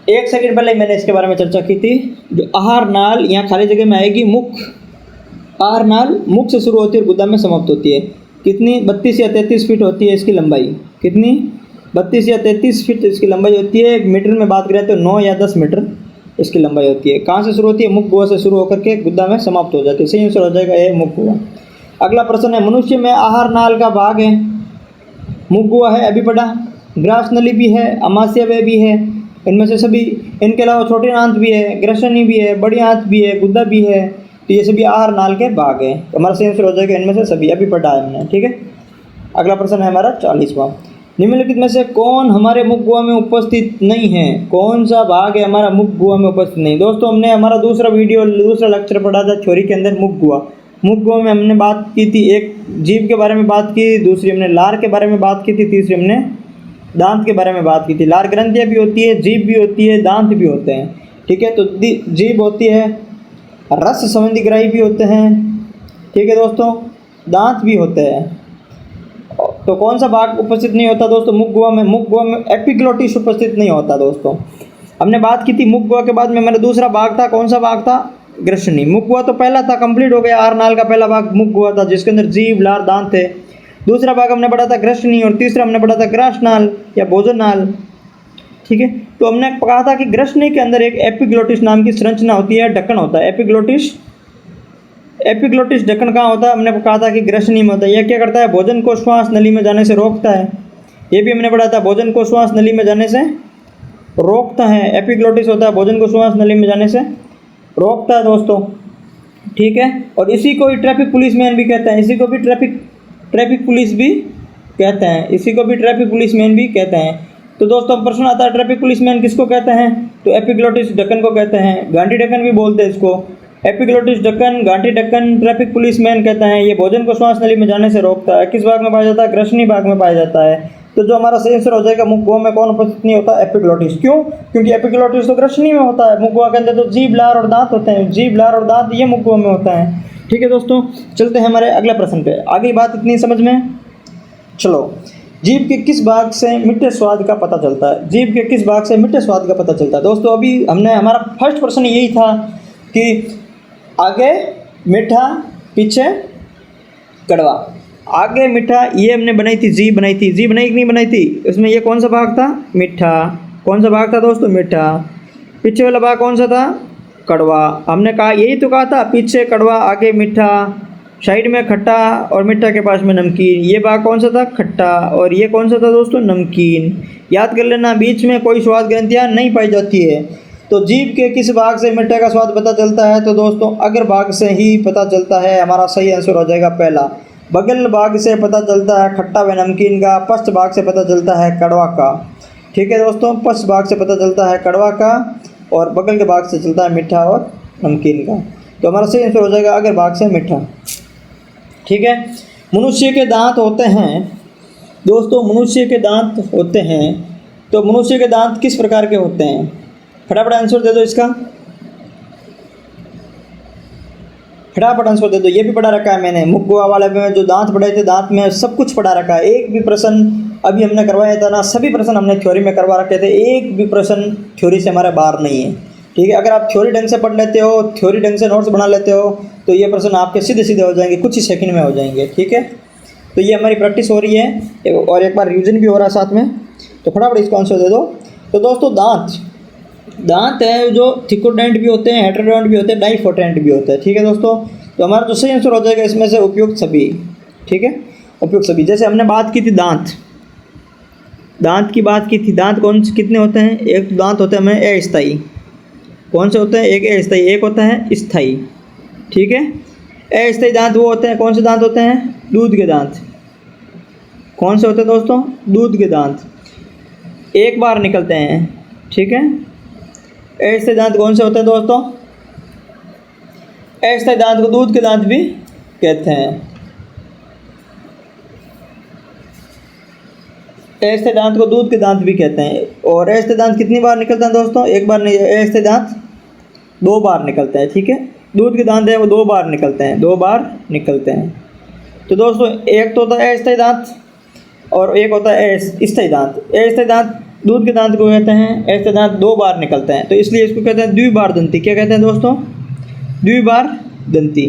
1 सेकंड पहले मैंने इसके बारे में चर्चा की थी। जो आहार नाल यहाँ खाली जगह में आएगी मुख। आहार नाल मुख से शुरू होती है और गुद्दा में समाप्त होती है। कितनी? 32 या 33 फीट होती है इसकी लंबाई। कितनी? 32 या 33 फीट इसकी लंबाई होती है। मीटर में बात करें तो 9 या 10 मीटर इसकी लंबाई होती है। कहाँ से शुरू होती है? मुख गुहा से शुरू होकर के गुद्दा में समाप्त हो जाती है। सही आंसर हो जाएगा ए मुख गुहा। अगला प्रश्न है, मनुष्य में आहार नाल का भाग है, मुख गुहा है अभी पढ़ा, ग्रास नली भी है, अमाशय भी है, इनमें से सभी, इनके अलावा छोटी आंत भी है, ग्रसनी भी है, बड़ी आंत भी है, गुद्दा भी है। तो ये सभी आहार नाल के भाग है। तो हमारा सही आंसर हो जाएगा इनमें से सभी, अभी पढ़ा है हमने, ठीक है। अगला प्रश्न है हमारा 40वां, निम्नलिखित में से कौन हमारे मुख गुहा में उपस्थित नहीं है? कौन सा भाग है हमारा मुख गुहा में उपस्थित नहीं? दोस्तों हमने हमारा दूसरा लेक्चर पढ़ा था थ्योरी के अंदर मुख गुहा। मुख गुहा में हमने बात की थी, एक जीभ के बारे में बात की, दूसरी हमने लार के बारे में बात की थी, तीसरी हमने दांत के बारे में बात की थी। लार ग्रंथियाँ भी होती है, जीभ भी होती है, दांत भी होते हैं, ठीक है। तो जीभ होती है, रस संबंधी ग्राही भी होते हैं, ठीक है दोस्तों, दांत भी होते हैं। तो कौन सा भाग उपस्थित नहीं होता दोस्तों मुख गुहा में? मुख गुहा में एपिग्लोटिस उपस्थित नहीं होता दोस्तों। हमने बात की थी मुख गुहा के बाद में मेरा दूसरा भाग था, कौन सा भाग था? ग्रसनी। मुख गुहा तो पहला था, कंप्लीट हो गया। आहार नाल का पहला भाग मुख गुहा था जिसके अंदर जीभ, लार, दांत थे। दूसरा भाग हमने पढ़ा था ग्रसनी और तीसरा हमने पढ़ा था ग्रास नाल या भोजन नाल, ठीक है। तो हमने कहा था कि ग्रसनी के अंदर एक एपिग्लोटिस नाम की संरचना होती है, ढक्कन होता है। एपिग्लोटिस ढक्कन कहाँ होता है? हमने कहा था कि ग्रसनी में होता है। यह क्या करता है? भोजन को श्वास नली में जाने से रोकता है। ये भी हमने पढ़ा था, भोजन को श्वास नली में जाने से रोकता है। एपिग्लोटिस होता है, भोजन को श्वास नली में जाने से रोकता है दोस्तों, ठीक है। और इसी को ही ट्रैफिक पुलिसमैन भी कहते हैं, इसी को भी ट्रैफिक पुलिस भी कहते हैं, इसी को भी ट्रैफिक पुलिसमैन भी कहते हैं। तो दोस्तों प्रश्न आता है ट्रैफिक पुलिसमैन किसको कहते हैं? तो एपिग्लोटिस ढक्कन को कहते हैं, गांठी ढक्कन भी बोलते हैं इसको। एपिग्लोटिस ढक्कन, गांठी ढक्कन ट्रैफिक पुलिसमैन कहते हैं। ये भोजन को श्वास नली में जाने से रोकता है। किस भाग में पाया जाता है? ग्रसनी भाग में पाया जाता है। तो जो हमारा सही आंसर हो जाएगा मुख गुहा में कौन उपस्थित नहीं होता? एपिग्लोटिस। क्यों? क्योंकि एपिग्लोटिस तो ग्रसनी में होता है। मुख गुहा के अंदर तो जीभ, लार और दांत होते हैं। जीभ, लार और दांत ये मुख गुहा में होता है, ठीक है दोस्तों। चलते हैं हमारे अगले प्रश्न पे। आगे बात इतनी समझ में? चलो जीभ के किस भाग से मीठे स्वाद का पता चलता है? जीभ के किस भाग से मीठे स्वाद का पता चलता है? दोस्तों अभी हमने हमारा फर्स्ट प्रश्न यही था कि आगे मीठा पीछे कड़वा। आगे मीठा ये हमने बनाई थी, जीभ बनाई थी, जीभ बनाई कि नहीं बनाई थी? उसमें ये कौन सा भाग था? मीठा। कौन सा भाग था दोस्तों? मीठा। पीछे वाला भाग कौन सा था? कड़वा। हमने कहा यही तो कहा था, पीछे कड़वा आगे मीठा, साइड में खट्टा और मीठा के पास में नमकीन। ये भाग कौन सा था? खट्टा। और ये कौन सा था दोस्तों? नमकीन। याद कर लेना, बीच में कोई स्वाद ग्रंथियाँ नहीं पाई जाती है। तो जीभ के किस भाग से मीठे का स्वाद पता चलता है? तो दोस्तों अग्र भाग से ही पता चलता है। हमारा सही आंसर हो जाएगा पहला। बगल भाग से पता चलता है खट्टा व नमकीन का। पश्च भाग से पता चलता है कड़वा का। ठीक है दोस्तों, पश्च भाग से पता चलता है कड़वा का और बगल के भाग से चलता है मीठा और नमकीन का। तो हमारा सही आंसर हो जाएगा अग्र भाग से मीठा। ठीक है। मनुष्य के दांत होते हैं दोस्तों, मनुष्य के दांत होते हैं, तो मनुष्य के दांत किस प्रकार के होते हैं? फटाफट आंसर दे दो इसका, फटाफट आंसर दे दो। ये भी पढ़ा रखा है मैंने, मुक्कुआ वाले में जो दांत पढ़े थे, दांत में सब कुछ पढ़ा रखा है। एक भी प्रश्न अभी हमने करवाया था ना, सभी प्रश्न हमने थ्योरी में करवा रखे थे। एक भी प्रश्न थ्योरी से हमारे बाहर नहीं है। ठीक है, अगर आप थ्योरी ढंग से पढ़ लेते हो, थ्योरी ढंग से नोट्स बना लेते हो, तो ये प्रश्न आपके सीधे सीधे हो जाएंगे, कुछ ही सेकंड में हो जाएंगे। ठीक है, तो ये हमारी प्रैक्टिस हो रही है और एक बार रिविजन भी हो रहा है साथ में। तो फटाफट इसको आंसर दे दो। तो दोस्तों दांत है जो थिकोडेंट भी होते हैं, हेटेरोडेंट भी होते हैं, डाइफोटेंट भी होते हैं। ठीक है दोस्तों, तो हमारा जो सही आंसर हो जाएगा इसमें से उपयुक्त सभी। ठीक है, उपयुक्त सभी। जैसे हमने बात की थी दांत की बात की थी। दांत कौन से कितने होते हैं? एक तो दांत होते हैं हमें अस्थायी। कौन से होते हैं? एक अस्थायी, एक होता है स्थायी। ठीक है, अस्थायी दांत वो होते हैं, कौन से दांत होते हैं? दूध के दांत। कौन से होते हैं दोस्तों? दूध के दांत, एक बार निकलते हैं। ठीक है, अस्थायी दांत कौन से होते हैं दोस्तों? अस्थायी दांत को दूध के दांत भी कहते हैं। अस्थायी दांत को दूध के दांत भी कहते हैं। और अस्थायी दांत कितनी बार निकलते हैं दोस्तों? एक बार नहीं, अस्थायी दांत 2 बार निकलते हैं। ठीक है, दूध के दांत है वो 2 बार निकलते हैं, 2 बार निकलते हैं। तो दोस्तों एक तो होता है अस्थायी दांत और एक होता है स्थायी दांत। अस्थायी दांत दूध के दांत को कहते हैं, अस्थायी दांत 2 बार निकलते हैं, तो इसलिए इसको कहते हैं द्विबार दंती। क्या कहते हैं दोस्तों? द्विबार दंती।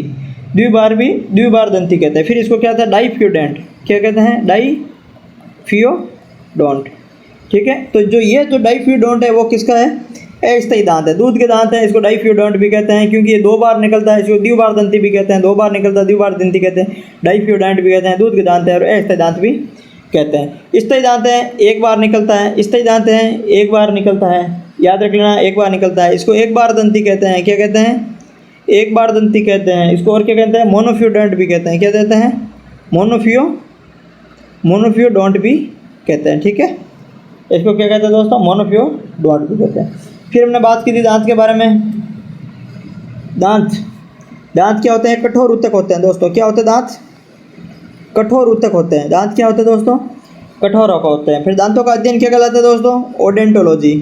द्विबार दंती कहते हैं। फिर इसको क्या कहते हैं? डाइफियोडेंट। क्या कहते हैं? डाइफियोडोंट। ठीक है, तो जो डाइफियोडोंट है वो किसका है? अस्थायी दांत है, दूध के दांत है, इसको डाइफियोडोंट भी कहते हैं क्योंकि ये 2 बार निकलता है। इसको द्विबार दंती भी कहते हैं, 2 बार निकलता है, द्विबार दंती कहते हैं। डाइफियोडोंट भी कहते हैं, दूध के दांत है, और अस्थायी दांत भी कहते हैं। स्थायी दांत है, एक बार निकलता है। स्थायी दांत है, एक बार निकलता है, याद रख लेना, एक बार निकलता है। इसको एक बार दंती कहते हैं। क्या कहते हैं? एक बार दंती कहते हैं इसको। और क्या कहते हैं? मोनोफियोडोंट भी कहते हैं। क्या कहते हैं? मोनोफियोडोंट भी कहते हैं। ठीक है, इसको क्या कहते हैं दोस्तों? मोनोफियोडोंट भी कहते हैं। फिर हमने बात की थी दांत के बारे में। दांत क्या होते हैं? कठोर उत्तक होते हैं दोस्तों। क्या होते हैं दांत? कठोर उत्तक होते हैं। दांत क्या होते हैं दोस्तों? कठोर होते हैं। फिर दांतों का अध्ययन क्या कहलाता है दोस्तों? ओडेंटोलॉजी।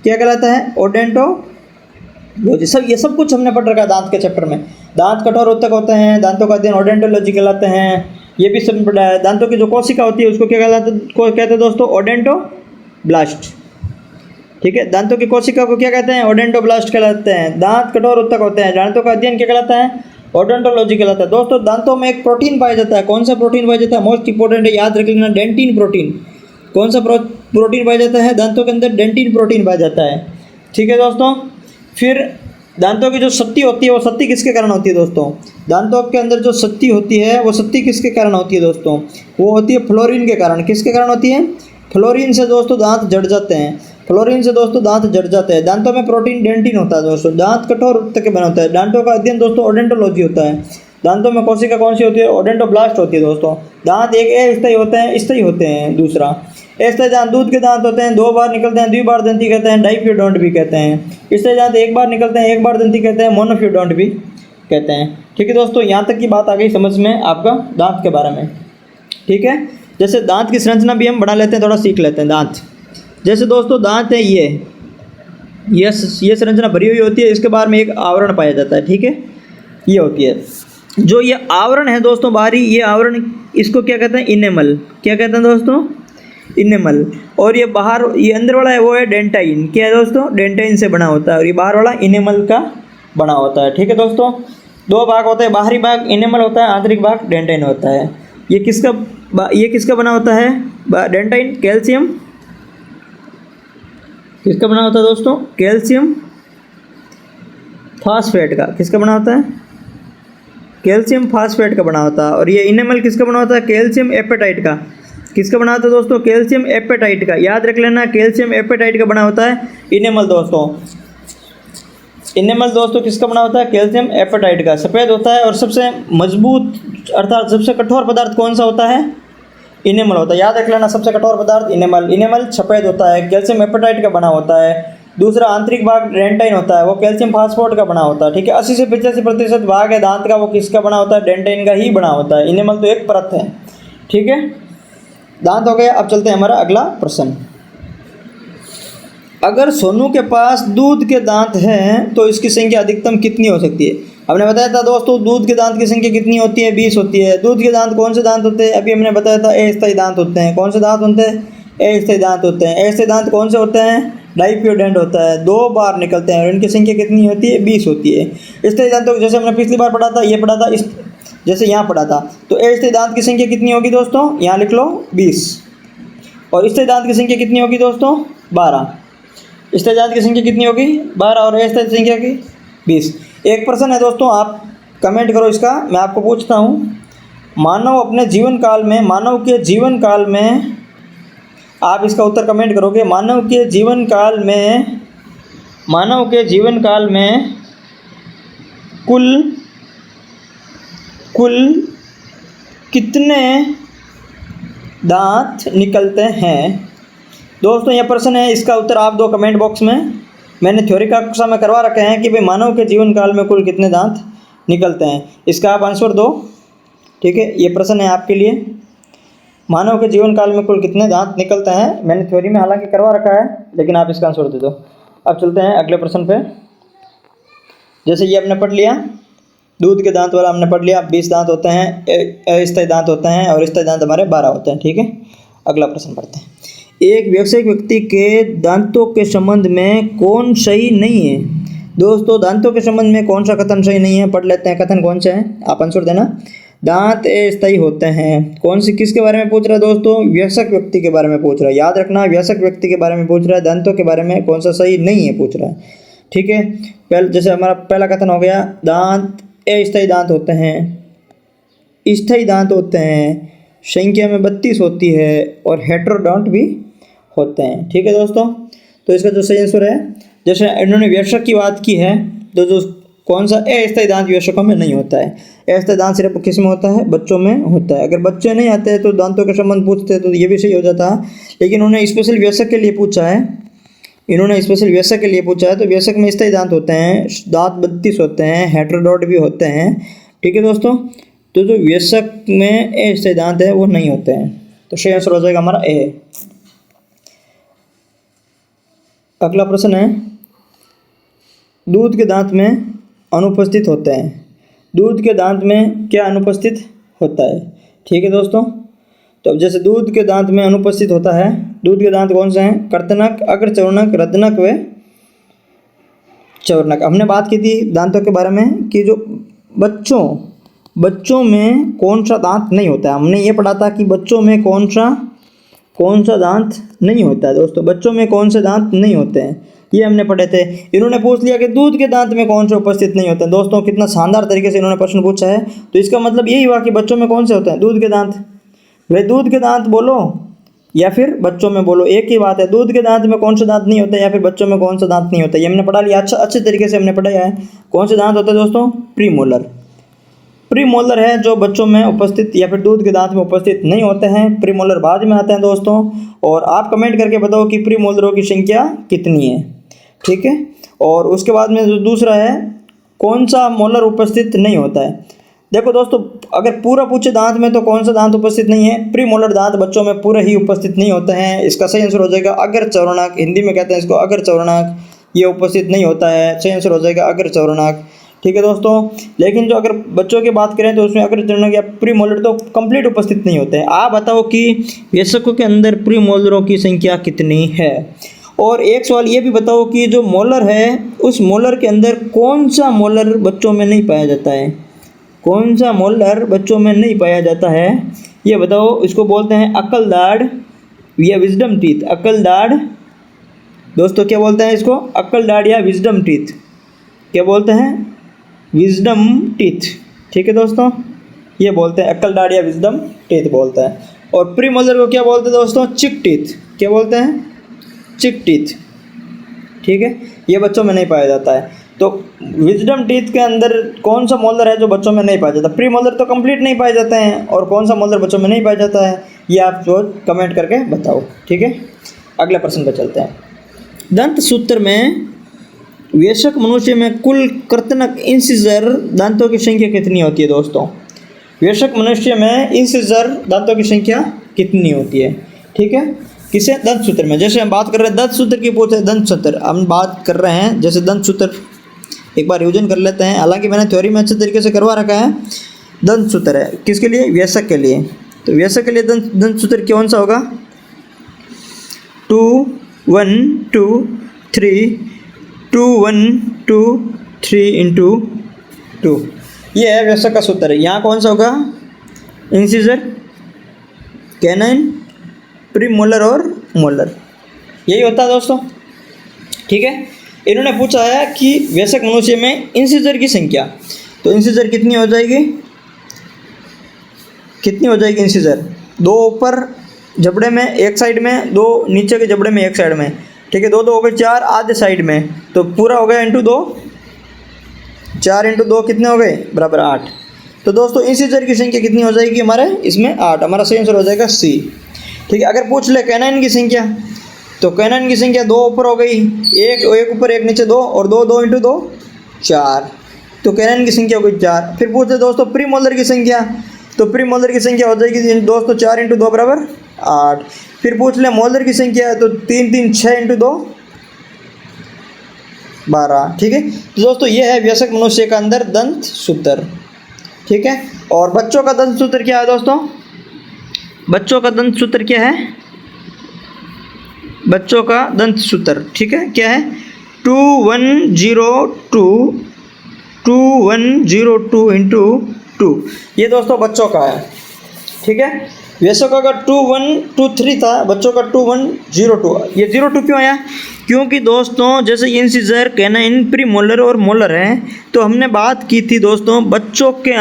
क्या कहलाता है? ओडेंटोलॉजी। ये सब कुछ हमने पढ़ रखा है दांत के चैप्टर में। दांत कठोर उत्तक होते हैं, दांतों का अध्ययन ओडेंटोलॉजी कहलाते हैं, ये भी सब पढ़ा है। दांतों की जो कोशिका होती है उसको क्या कहते हैं दोस्तों? ओडेंटोब्लास्ट। ठीक है, दांतों की कोशिका को क्या कहते हैं? ओडेंटोब्लास्ट कहलाते हैं। दांत कठोर उत्तक होते हैं, दांतों का अध्ययन क्या कहलाता है? ओडोंटोलॉजी कहलाता है। दोस्तों दांतों में एक प्रोटीन पाया जाता है। कौन सा प्रोटीन पाया जाता है? मोस्ट इंपॉर्टेंट है, याद रख लेना, डेंटिन प्रोटीन। कौन सा प्रोटीन पाया जाता है? दांतों के अंदर डेंटिन प्रोटीन पाया जाता है। ठीक है दोस्तों, फिर दांतों की जो सत्ती होती है वो सत्ती किसके कारण होती है दोस्तों? दांतों के अंदर जो सत्ती होती है वो सत्ती किसके कारण होती है दोस्तों? वो होती है फ्लोरीन के कारण। किसके कारण होती है? फ्लोरीन से दोस्तों दांत जड़ जाते हैं। फ्लोरीन से दोस्तों दांत जड़ जाते हैं। दांतों में प्रोटीन डेंटिन होता है दोस्तों। दांत कठोर उत्तक के बने होता है। दांतों का अध्ययन दोस्तों ओडेंटोलॉजी होता है। दांतों में कोशिका कौन सी होती है? ओडेंटोब्लास्ट होती है दोस्तों। दांत एक अस्थायी होते हैं, स्थायी होते हैं दूसरा। अस्थायी दांत दूध के दांत होते हैं, 2 बार निकलते हैं, द्विबार दंती कहते हैं, डाइफियोडोंट भी कहते हैं। स्थायी दांत एक बार निकलते हैं, एक बार दंती कहते हैं, मोनोफियोडोंट भी कहते हैं। ठीक है दोस्तों, यहाँ तक की बात आ गई समझ में आपका दांत के बारे में। ठीक है, जैसे दांत की संरचना भी हम बढ़ा लेते हैं, थोड़ा सीख लेते हैं। दांत जैसे दोस्तों दांत है, ये संरचना भरी हुई होती है, इसके बाहर में एक आवरण पाया जाता है। ठीक है, ये होती है जो ये आवरण है दोस्तों बाहरी, ये आवरण इसको क्या कहते हैं? इनेमल। क्या कहते हैं दोस्तों? इनेमल। और ये बाहर, ये अंदर वाला है वो है डेंटाइन। क्या है दोस्तों? डेंटाइन से बना होता है। और ये बाहर वाला इनेमल का बना होता है। ठीक है दोस्तों, दो भाग होते हैं, बाहरी भाग इनेमल होता है, आंतरिक भाग डेंटाइन होता है। ये किसका बना होता है? डेंटाइन कैल्शियम किसका बना होता है दोस्तों? कैल्शियम फास्फेट का। किसका बना होता है? कैल्शियम फास्फेट का बना होता है। और ये इनेमल किसका बना होता है? कैल्शियम एपेटाइट का। किसका बना होता है दोस्तों? कैल्शियम एपेटाइट का। याद रख लेना, कैल्शियम एपेटाइट का बना होता है इनेमल दोस्तों। इनेमल दोस्तों किसका बना होता है? कैल्शियम एपेटाइट का। सफ़ेद होता है और सबसे मजबूत अर्थात सबसे कठोर पदार्थ कौन सा होता है? इनेमल होता है। याद रख लेना, सबसे कठोर पदार्थ इनेमल। इनेमल सफ़ेद होता है, कैल्शियम एपेटाइट का बना होता है। दूसरा आंतरिक भाग डेंटाइन होता है, वो कैल्शियम फास्फोरेट का बना होता है। ठीक है, 80 से 85% भाग है दांत का, वो किसका बना होता है? डेंटाइन का ही बना होता है। इनेमल तो एक परत है। ठीक है, दांत हो गया। अब चलते हैं हमारा अगला प्रश्न। अगर सोनू के पास दूध के दांत हैं तो इसकी संख्या अधिकतम कितनी हो सकती है? हमने बताया था दोस्तों, दूध के दांत की संख्या कितनी होती है? 20 होती है। दूध के दांत कौन से दांत होते हैं? अभी हमने बताया था अस्थायी दांत होते हैं। कौन से दांत होते हैं? अस्थायी दांत होते हैं। अस्थायी दांत कौन से होते हैं? डाइप्योडेंट होता है, 2 बार निकलते हैं और इनकी संख्या कितनी होती है? 20 होती है। अस्थायी दांतों को जैसे हमने पिछली बार पढ़ा था, ये पढ़ा था जैसे यहाँ पढ़ा था, तो अस्थायी दांत की संख्या कितनी होगी दोस्तों? यहाँ लिख लो 20। और स्थायी दांत की संख्या कितनी होगी दोस्तों? 12। स्थायी दांत की संख्या कितनी होगी? 12 और अस्थायी संख्या की 20। एक प्रश्न है दोस्तों, आप कमेंट करो इसका। मैं आपको पूछता हूँ, मानव के जीवन काल में आप इसका उत्तर कमेंट करोगे। मानव के जीवन काल में कुल कितने दांत निकलते हैं? दोस्तों यह प्रश्न है, इसका उत्तर आप दो कमेंट बॉक्स में। मैंने थ्योरी का कक्षा में करवा रखे हैं कि भाई मानव के जीवन काल में कुल कितने दांत निकलते हैं, इसका आप आंसर दो। ठीक है, ये प्रश्न है आपके लिए, मानव के जीवन काल में कुल कितने दांत निकलते हैं। मैंने थ्योरी में हालांकि करवा रखा है, लेकिन आप इसका आंसर दे दो। अब चलते हैं अगले प्रश्न पे। जैसे ये हमने पढ़ लिया, दूध के दांत वाला हमने पढ़ लिया, 20 दांत होते हैं, अस्थायी दांत होते हैं, और स्थायी दांत हमारे 12 होते हैं। ठीक है, अगला प्रश्न पढ़ते हैं। एक व्यावसायिक व्यक्ति के दांतों के संबंध में कौन सही नहीं है? दोस्तों दांतों के संबंध में कौन सा कथन सही नहीं है? पढ़ लेते हैं कथन कौन सा है, आप आंसर देना। दांत अस्थायी होते हैं। कौन सी, किसके बारे में पूछ रहा है दोस्तों? वयस्क व्यक्ति के बारे में पूछ रहा है। याद रखना, वयस्क व्यक्ति के बारे में पूछ रहा है, दांतों के बारे में कौन सा सही नहीं है पूछ रहा है। ठीक है, जैसे हमारा पहला कथन हो गया, दांत अस्थायी दांत होते हैं, स्थायी दांत होते हैं, संख्या में 32 होती है, और हेटेरोडोंट भी होते हैं। ठीक है दोस्तों, तो इसका जो सही आंसर है, जैसे इन्होंने वयस्क की बात की है, तो जो कौन सा अस्थायी दांत वयस्कों में नहीं होता है। अस्थायी दांत सिर्फ किस में होता है? बच्चों में होता है। अगर बच्चे नहीं आते हैं तो दांतों के संबंध पूछते हैं तो ये भी सही हो जाता है, लेकिन उन्होंने स्पेशल वयस्क के लिए पूछा है। तो वयस्क में स्थायी दांत होते हैं, दांत 32 होते हैं, हेटेरोडोंट भी होते हैं। ठीक है दोस्तों, तो जो वयस्क में अस्थायी दांत है वो नहीं होते हैं, तो सही आंसर हो जाएगा हमारा ए। अगला प्रश्न है, दूध के दांत में अनुपस्थित होते हैं। दूध के दांत में क्या अनुपस्थित होता है? ठीक है दोस्तों, तो अब जैसे दूध के दांत में अनुपस्थित होता है, दूध के दांत कौन से हैं? कर्तनक, अग्रचर्वणक, रत्नक व चर्वणक। हमने बात की थी दांतों के बारे में कि जो बच्चों में कौन सा दांत नहीं होता है। हमने ये पढ़ा था कि बच्चों में कौन सा दांत नहीं होता है। दोस्तों बच्चों में कौन से दांत नहीं होते हैं, ये हमने पढ़े थे। इन्होंने पूछ लिया कि दूध के दांत में कौन से उपस्थित नहीं होते हैं। दोस्तों कितना शानदार तरीके से इन्होंने प्रश्न पूछा है, तो इसका मतलब यही हुआ कि बच्चों में कौन से होते हैं? दूध के दांत। वे दूध के दांत बोलो या फिर बच्चों में बोलो, एक ही बात है। दूध के दांत में कौन सा दांत नहीं होता है या फिर बच्चों में कौन सा दांत नहीं होता है, ये हमने पढ़ा लिया। अच्छे तरीके से हमने पढ़ाया है। कौन से दांत होते हैं दोस्तों? प्रीमोलर है जो बच्चों में उपस्थित या फिर दूध के दांत में उपस्थित नहीं होते हैं। प्रीमोलर बाद में आते हैं दोस्तों। और आप कमेंट करके बताओ कि प्रीमोलरों की संख्या कितनी है। ठीक है, और उसके बाद में जो दूसरा है, कौन सा मोलर उपस्थित नहीं होता है। देखो दोस्तों, अगर पूरा पूछे दांत में तो कौन सा दांत उपस्थित नहीं है? प्रीमोलर दांत बच्चों में पूरे ही उपस्थित नहीं होते हैं। इसका सही आंसर हो जाएगा अग्रचर्वणक। हिंदी में कहते हैं इसको अग्रचर्वणक, ये उपस्थित नहीं होता है। सही आंसर हो जाएगा अग्रचर्वणक। ठीक है दोस्तों। लेकिन जो अगर बच्चों की बात करें तो उसमें अगर चरणों या प्रीमोलर तो कंप्लीट उपस्थित नहीं होते हैं। आप बताओ कि वयस्कों के अंदर प्रीमोलरों की संख्या कितनी है। और एक सवाल ये भी बताओ कि जो मोलर है उस मोलर के अंदर कौन सा मोलर बच्चों में नहीं पाया जाता है, कौन सा मोलर बच्चों में नहीं पाया जाता है ये बताओ। इसको बोलते हैं अक्ल दाढ़ या विजडम टीथ। अक्ल दाढ़ दोस्तों क्या बोलते हैं इसको, अक्ल दाढ़ या विजडम टीथ। क्या बोलते हैं, विजडम टीथ। ठीक है दोस्तों, ये बोलते हैं अक्ल दाढ़ या विजडम टीथ बोलते हैं। और प्रीमोलर को क्या बोलते हैं दोस्तों, चिक टीथ। क्या बोलते हैं, चिक टीथ। ठीक है, ये बच्चों में नहीं पाया जाता है। तो विजडम टीथ के अंदर कौन सा मोलर है जो बच्चों में नहीं पाया जाता। प्रीमोलर तो कंप्लीट नहीं पाए जाते हैं, और कौन सा मोलर बच्चों में नहीं पाया जाता है ये आप जो कमेंट करके बताओ। ठीक है, अगले प्रश्न पर चलते हैं। दंत सूत्र में वयस्क मनुष्य में कुल कर्तनक इंसिजर दांतों की संख्या कितनी होती है दोस्तों। वयस्क मनुष्य में इंसिजर दांतों की संख्या कितनी होती है। ठीक है, किसे, दंत सूत्र में। जैसे हम बात कर रहे हैं दंत सूत्र की पूछे, दंत सूत्र हम बात कर रहे हैं। जैसे दंत सूत्र एक बार रिविजन कर लेते हैं, हालांकि मैंने थ्योरी में अच्छे तरीके से करवा रखा है। दंत सूत्र है किसके लिए, वयस्क के लिए। तो वयस्क के लिए दंत सूत्र कौन सा होगा, 2 1 2 3 2 1 2 3 इंटू 2, ये है वयस्क का सूत्र है। यहाँ कौन सा होगा, इंसिजर, कैनाइन, प्रीमोलर और मोलर, यही होता है दोस्तों। ठीक है, इन्होंने पूछा है कि वयस्क मनुष्य में इंसिजर की संख्या, तो इंसिजर कितनी हो जाएगी, कितनी हो जाएगी इंसिजर, 2 ऊपर जबड़े में एक साइड में, 2 नीचे के जबड़े में एक साइड में। ठीक है, 2 2 हो गए 4 आधे साइड में, तो पूरा हो गया इंटू 2, 4 इंटू 2 कितने हो गए, बराबर 8। तो दोस्तों इंसिजर की संख्या कितनी हो जाएगी हमारे इसमें, 8। हमारा सही आंसर हो जाएगा सी। ठीक है, अगर पूछ ले कैनाइन की संख्या, तो कैनाइन की संख्या 2 ऊपर हो गई, एक ऊपर एक नीचे 2, और 2 2 इंटू 2 4, तो कैनाइन की संख्या हो गई 4। फिर पूछते दोस्तों प्रीमोलर की संख्या, तो प्रीमोलर की संख्या हो जाएगी दोस्तों 4 इंटू 2 बराबर 8। फिर पूछ ले मोलर की संख्या, तो 3 3 6 इंटू 2 12। ठीक है, तो दोस्तों ये है वयस्क मनुष्य का अंदर दंत सूत्र। ठीक है, और बच्चों का दंत सूत्र क्या है दोस्तों, बच्चों का दंत सूत्र क्या है, बच्चों का दंत सूत्र ठीक है क्या है, 2102 2102 इंटू 2, ये दोस्तों बच्चों का है। ठीक है, वयस्कों का 2123 था, बच्चों का 2102। ये 02 क्यों आया, क्योंकि दोस्तों जैसे इंसिजर, कैनाइन, प्रीमोलर और मोलर हैं, तो हमने बात की थी दोस्तों बच्चों के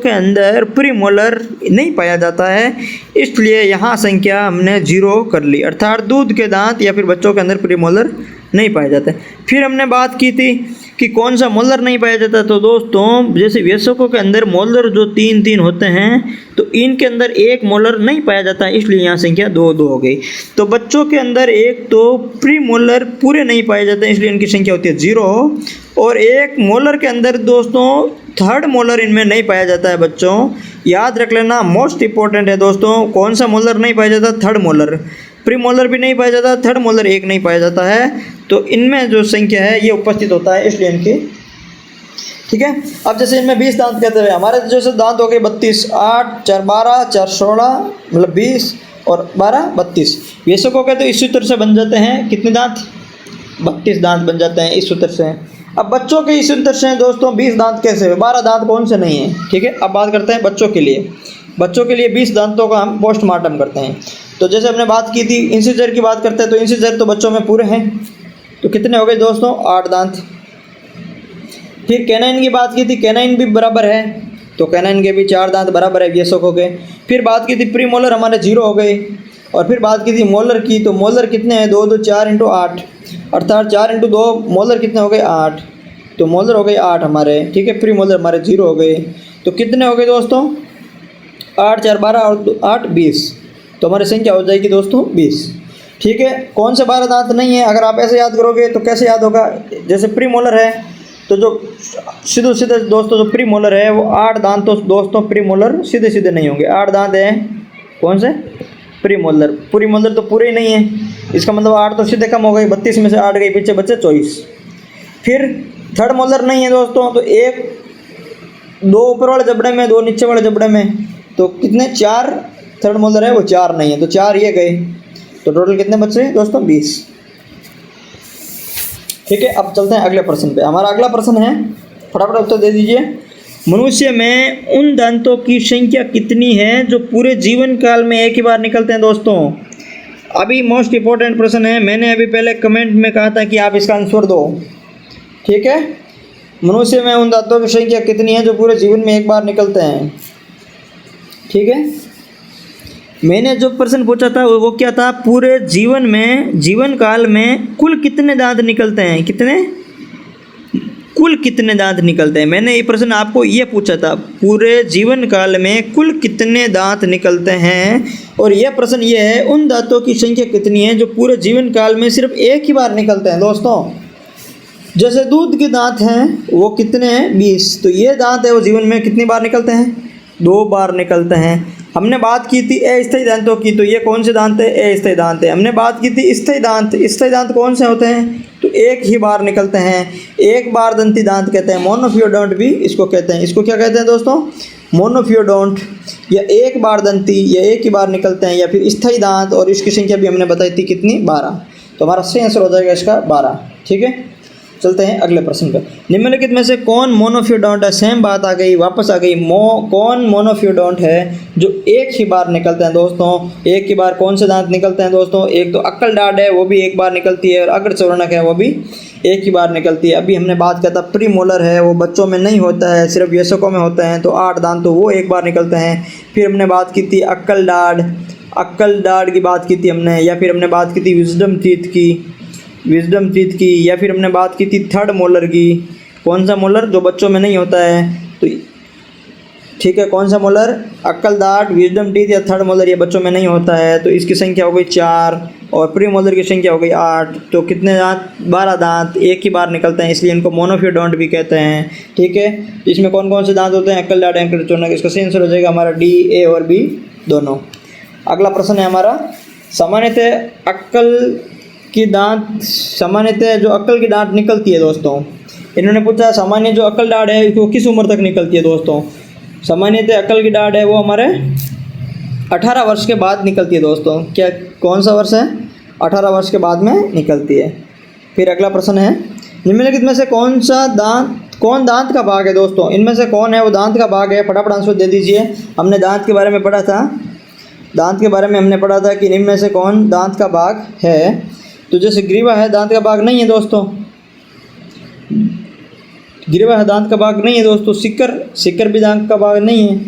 अंदर प्रीमोलर नहीं पाया जाता है, इसलिए यहाँ संख्या हमने 0 कर ली, अर्थात दूध के दांत या फिर बच्चों के अंदर प्रीमोलर नहीं पाए जाते। फिर हमने बात की थी कि कौन सा मोलर नहीं पाया जाता, तो दोस्तों जैसे वयस्कों के अंदर मोलर जो 3 होते हैं, तो इनके अंदर एक मोलर नहीं पाया जाता है, इसलिए यहाँ संख्या 2 हो गई। तो बच्चों के अंदर एक तो प्रीमोलर पूरे नहीं पाए जाते हैं, इसलिए इनकी संख्या होती है 0, और एक मोलर के अंदर दोस्तों 3rd मोलर इनमें नहीं पाया जाता है। बच्चों याद रख लेना, मोस्ट इंपॉर्टेंट है दोस्तों, कौन सा मोलर नहीं पाया जाता, 3rd मोलर। प्रीमोलर भी नहीं पाया जाता, 3rd मोलर एक नहीं पाया जाता है, तो इनमें जो संख्या है ये उपस्थित होता है, इसलिए इनकी। ठीक है, अब जैसे इनमें 20 दांत कहते हैं, हमारे जैसे दांत हो गए 32, 8 4 12 4 16 मतलब 20 और 12 32। वयस्कों के तो इस सूत्र से बन जाते हैं कितने दांत, 32 दांत बन जाते हैं इस सूत्र से। अब बच्चों के इस सूत्र से दोस्तों 20 दांत कैसे हुए, 12 दांत कौन से नहीं है। ठीक है, अब बात करते हैं बच्चों के लिए। बच्चों के लिए 20 दांतों का हम पोस्टमार्टम करते हैं। तो जैसे हमने बात की थी इंसिजर की बात करते हैं, तो इंसिजर तो बच्चों में पूरे हैं, तो कितने हो गए दोस्तों, 8 दांत। फिर कैनाइन की बात की थी, कैनाइन भी बराबर है, तो कैनाइन के भी 4 दांत बराबर है वयस्कों के। फिर बात की थी प्रीमोलर हमारे 0 हो गए, और फिर बात की थी मोलर की, तो मोलर कितने हैं, 2 2 4 इंटू 8, अर्थात 4 इंटू 2 मोलर कितने हो गए 8, तो मोलर हो गए 8 हमारे। ठीक है, प्रीमोलर हमारे 0 हो गए, तो कितने हो गए दोस्तों, 8 4 12 और 8 20, तो हमारी संख्या हो जाएगी दोस्तों 20। ठीक है, कौन से 12 दांत नहीं है, अगर आप ऐसे याद करोगे तो कैसे याद होगा, जैसे प्रीमोलर है, तो जो सीधे दोस्तों जो प्रीमोलर है वो 8 दांत, तो दोस्तों प्रीमोलर सीधे नहीं होंगे, 8 दांत हैं कौन से, प्रीमोलर तो पूरे ही नहीं है, इसका मतलब 8 तो सीधे कम हो गई, 32 में से 8 गई, पीछे बचे 24। फिर थर्ड मोलर नहीं है दोस्तों, तो एक, दो ऊपर वाले जबड़े में, दो नीचे वाले जबड़े में, तो कितने, 4 थर्ड मोलर है, वो 4 नहीं है, तो 4 ये गए, तो टोटल कितने बचे दोस्तों, 20। ठीक है, अब चलते हैं अगले प्रश्न पे। हमारा अगला प्रश्न है, फटाफट उत्तर दे दीजिए। मनुष्य में उन दांतों की संख्या कितनी है जो पूरे जीवन काल में एक ही बार निकलते हैं दोस्तों? अभी मोस्ट इंपॉर्टेंट प्रश्न है, मैंने अभी पहले कमेंट में कहा था कि आप इसका आंसर दो। ठीक है, मनुष्य में उन दांतों की संख्या कितनी है जो पूरे जीवन में एक बार निकलते हैं? ठीक है, मैंने जो प्रश्न पूछा था वो क्या था, पूरे जीवन में, जीवन काल में कुल कितने दांत निकलते हैं, कुल कितने दांत निकलते हैं। मैंने ये प्रश्न आपको ये पूछा था, पूरे जीवन काल में कुल कितने दांत निकलते हैं, और यह प्रश्न ये है उन दांतों की संख्या कितनी है जो पूरे जीवन काल में सिर्फ एक ही बार निकलते हैं दोस्तों। जैसे दूध के दांत हैं वो कितने हैं, 20, तो ये दांत है वो जीवन में कितनी बार निकलते हैं, 2 बार निकलते हैं। हमने बात की थी अस्थायी दांतों की, तो ये कौन से दांत है, अस्थायी दांत है। हमने बात की थी स्थायी दांत, स्थायी दांत कौन से होते हैं, तो एक ही बार निकलते हैं, एक बार दंती दांत कहते हैं, मोनोफियोडोंट भी इसको कहते हैं। इसको क्या कहते हैं दोस्तों, मोनोफियोडोंट, या एक बार दंती, या एक ही बार निकलते हैं, या फिर स्थायी दांत, और इसकी संख्या भी हमने बताई थी कितनी, 12। तो हमारा सही आंसर हो जाएगा इसका 12। ठीक है, चलते हैं अगले प्रश्न पर। निम्नलिखित में से कौन मोनोफियोडोंट है, सेम बात आ गई, वापस आ गई, कौन मोनोफियोडोंट है जो एक ही बार निकलते हैं दोस्तों? एक ही बार कौन से दांत निकलते हैं दोस्तों? एक तो अक्कल डाड है, वो भी एक बार निकलती है, और अग्र चौर्णक है, वो भी एक ही बार निकलती है। अभी हमने बात किया था प्री मोलर है, वो बच्चों में नहीं होता है, सिर्फ वयस्कों में होता है, तो 8 दांत तो वो एक बार निकलते हैं। फिर हमने बात की थी अक्कल डाड की बात की थी हमने, या फिर हमने बात की थी विजडम टीथ की, या फिर हमने बात की थी थर्ड मोलर की। कौन सा मोलर, जो बच्चों में नहीं होता है, तो ठीक है, कौन सा मोलर, अक्कल दांत, विजडम टीथ या थर्ड मोलर, ये बच्चों में नहीं होता है, तो इसकी संख्या हो गई 4, और प्री मोलर की संख्या हो गई 8। तो कितने दांत, 12 दांत एक ही बार निकलते हैं, इसलिए इनको मोनोफियोडोंट भी कहते हैं। ठीक है, इसमें कौन कौन से दांत होते हैं, अक्कल दांत, अग्र चौर्णक। इसका सही आंसर हो जाएगा हमारा डी, ए और बी दोनों। अगला प्रश्न है हमारा, सामान्यतः जो अक्कल की दांत निकलती है दोस्तों, इन्होंने पूछा सामान्य जो अक्कल दाढ़ है वो किस उम्र तक निकलती है दोस्तों? सामान्यतः अक्कल की दाढ़ है वो हमारे 18 वर्ष के बाद निकलती है दोस्तों। क्या, कौन सा वर्ष है, 18 वर्ष के बाद में निकलती है। फिर अगला प्रश्न है, निम्नलिखित में से कौन दांत का भाग है दोस्तों? इनमें से कौन है वो दांत का भाग है, फटाफट आंसर दे दीजिए। हमने दांत के बारे में पढ़ा था, हमने पढ़ा था कि निम्न में से कौन दांत का भाग है। तो जैसे ग्रीवा है, दांत का भाग नहीं है दोस्तों, ग्रीवा है, दांत का भाग नहीं है दोस्तों। सिक्कर भी दांत का भाग नहीं है,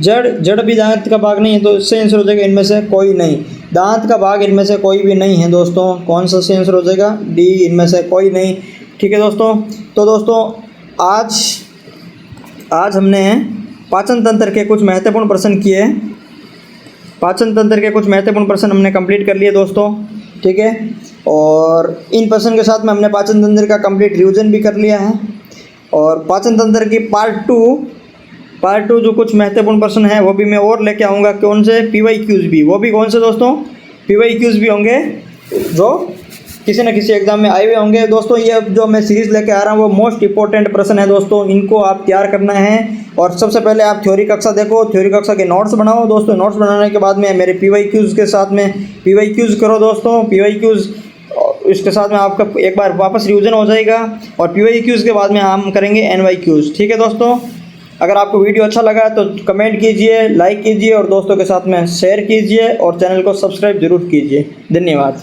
जड़ भी दांत का भाग नहीं है, तो सही आंसर हो जाएगा इनमें से कोई नहीं। दांत का भाग इनमें से कोई भी नहीं है दोस्तों। कौन सा सही आंसर हो जाएगा, डी, इनमें से कोई नहीं। ठीक है दोस्तों, तो दोस्तों आज हमने पाचन तंत्र के कुछ महत्वपूर्ण प्रश्न किए, हमने कंप्लीट कर लिए दोस्तों। ठीक है, और इन प्रश्न के साथ में हमने पाचन तंत्र का कंप्लीट रिवीजन भी कर लिया है, और पाचन तंत्र की पार्ट टू जो कुछ महत्वपूर्ण प्रश्न है वो भी मैं और लेके आऊँगा। कौन से, PYQs भी, वो भी कौन से दोस्तों, PYQs भी होंगे जो किसी न किसी एग्जाम में आए हुए होंगे दोस्तों। ये जो मैं सीरीज़ लेके आ रहा हूँ वो मोस्ट इंपॉर्टेंट प्रश्न है दोस्तों, इनको आप तैयार करना है। और सबसे पहले आप थ्योरी कक्षा देखो, थ्योरी कक्षा के नोट्स बनाओ दोस्तों। नोट्स बनाने के बाद में मेरे PYQs के साथ में PYQs करो दोस्तों। PYQs इसके साथ में आपका एक बार वापस रिवीजन हो जाएगा, और PYQs के बाद में हम करेंगे NYQs। ठीक है दोस्तों, अगर आपको वीडियो अच्छा लगा तो कमेंट कीजिए, लाइक कीजिए, और दोस्तों के साथ में शेयर कीजिए, और चैनल को सब्सक्राइब जरूर कीजिए। धन्यवाद।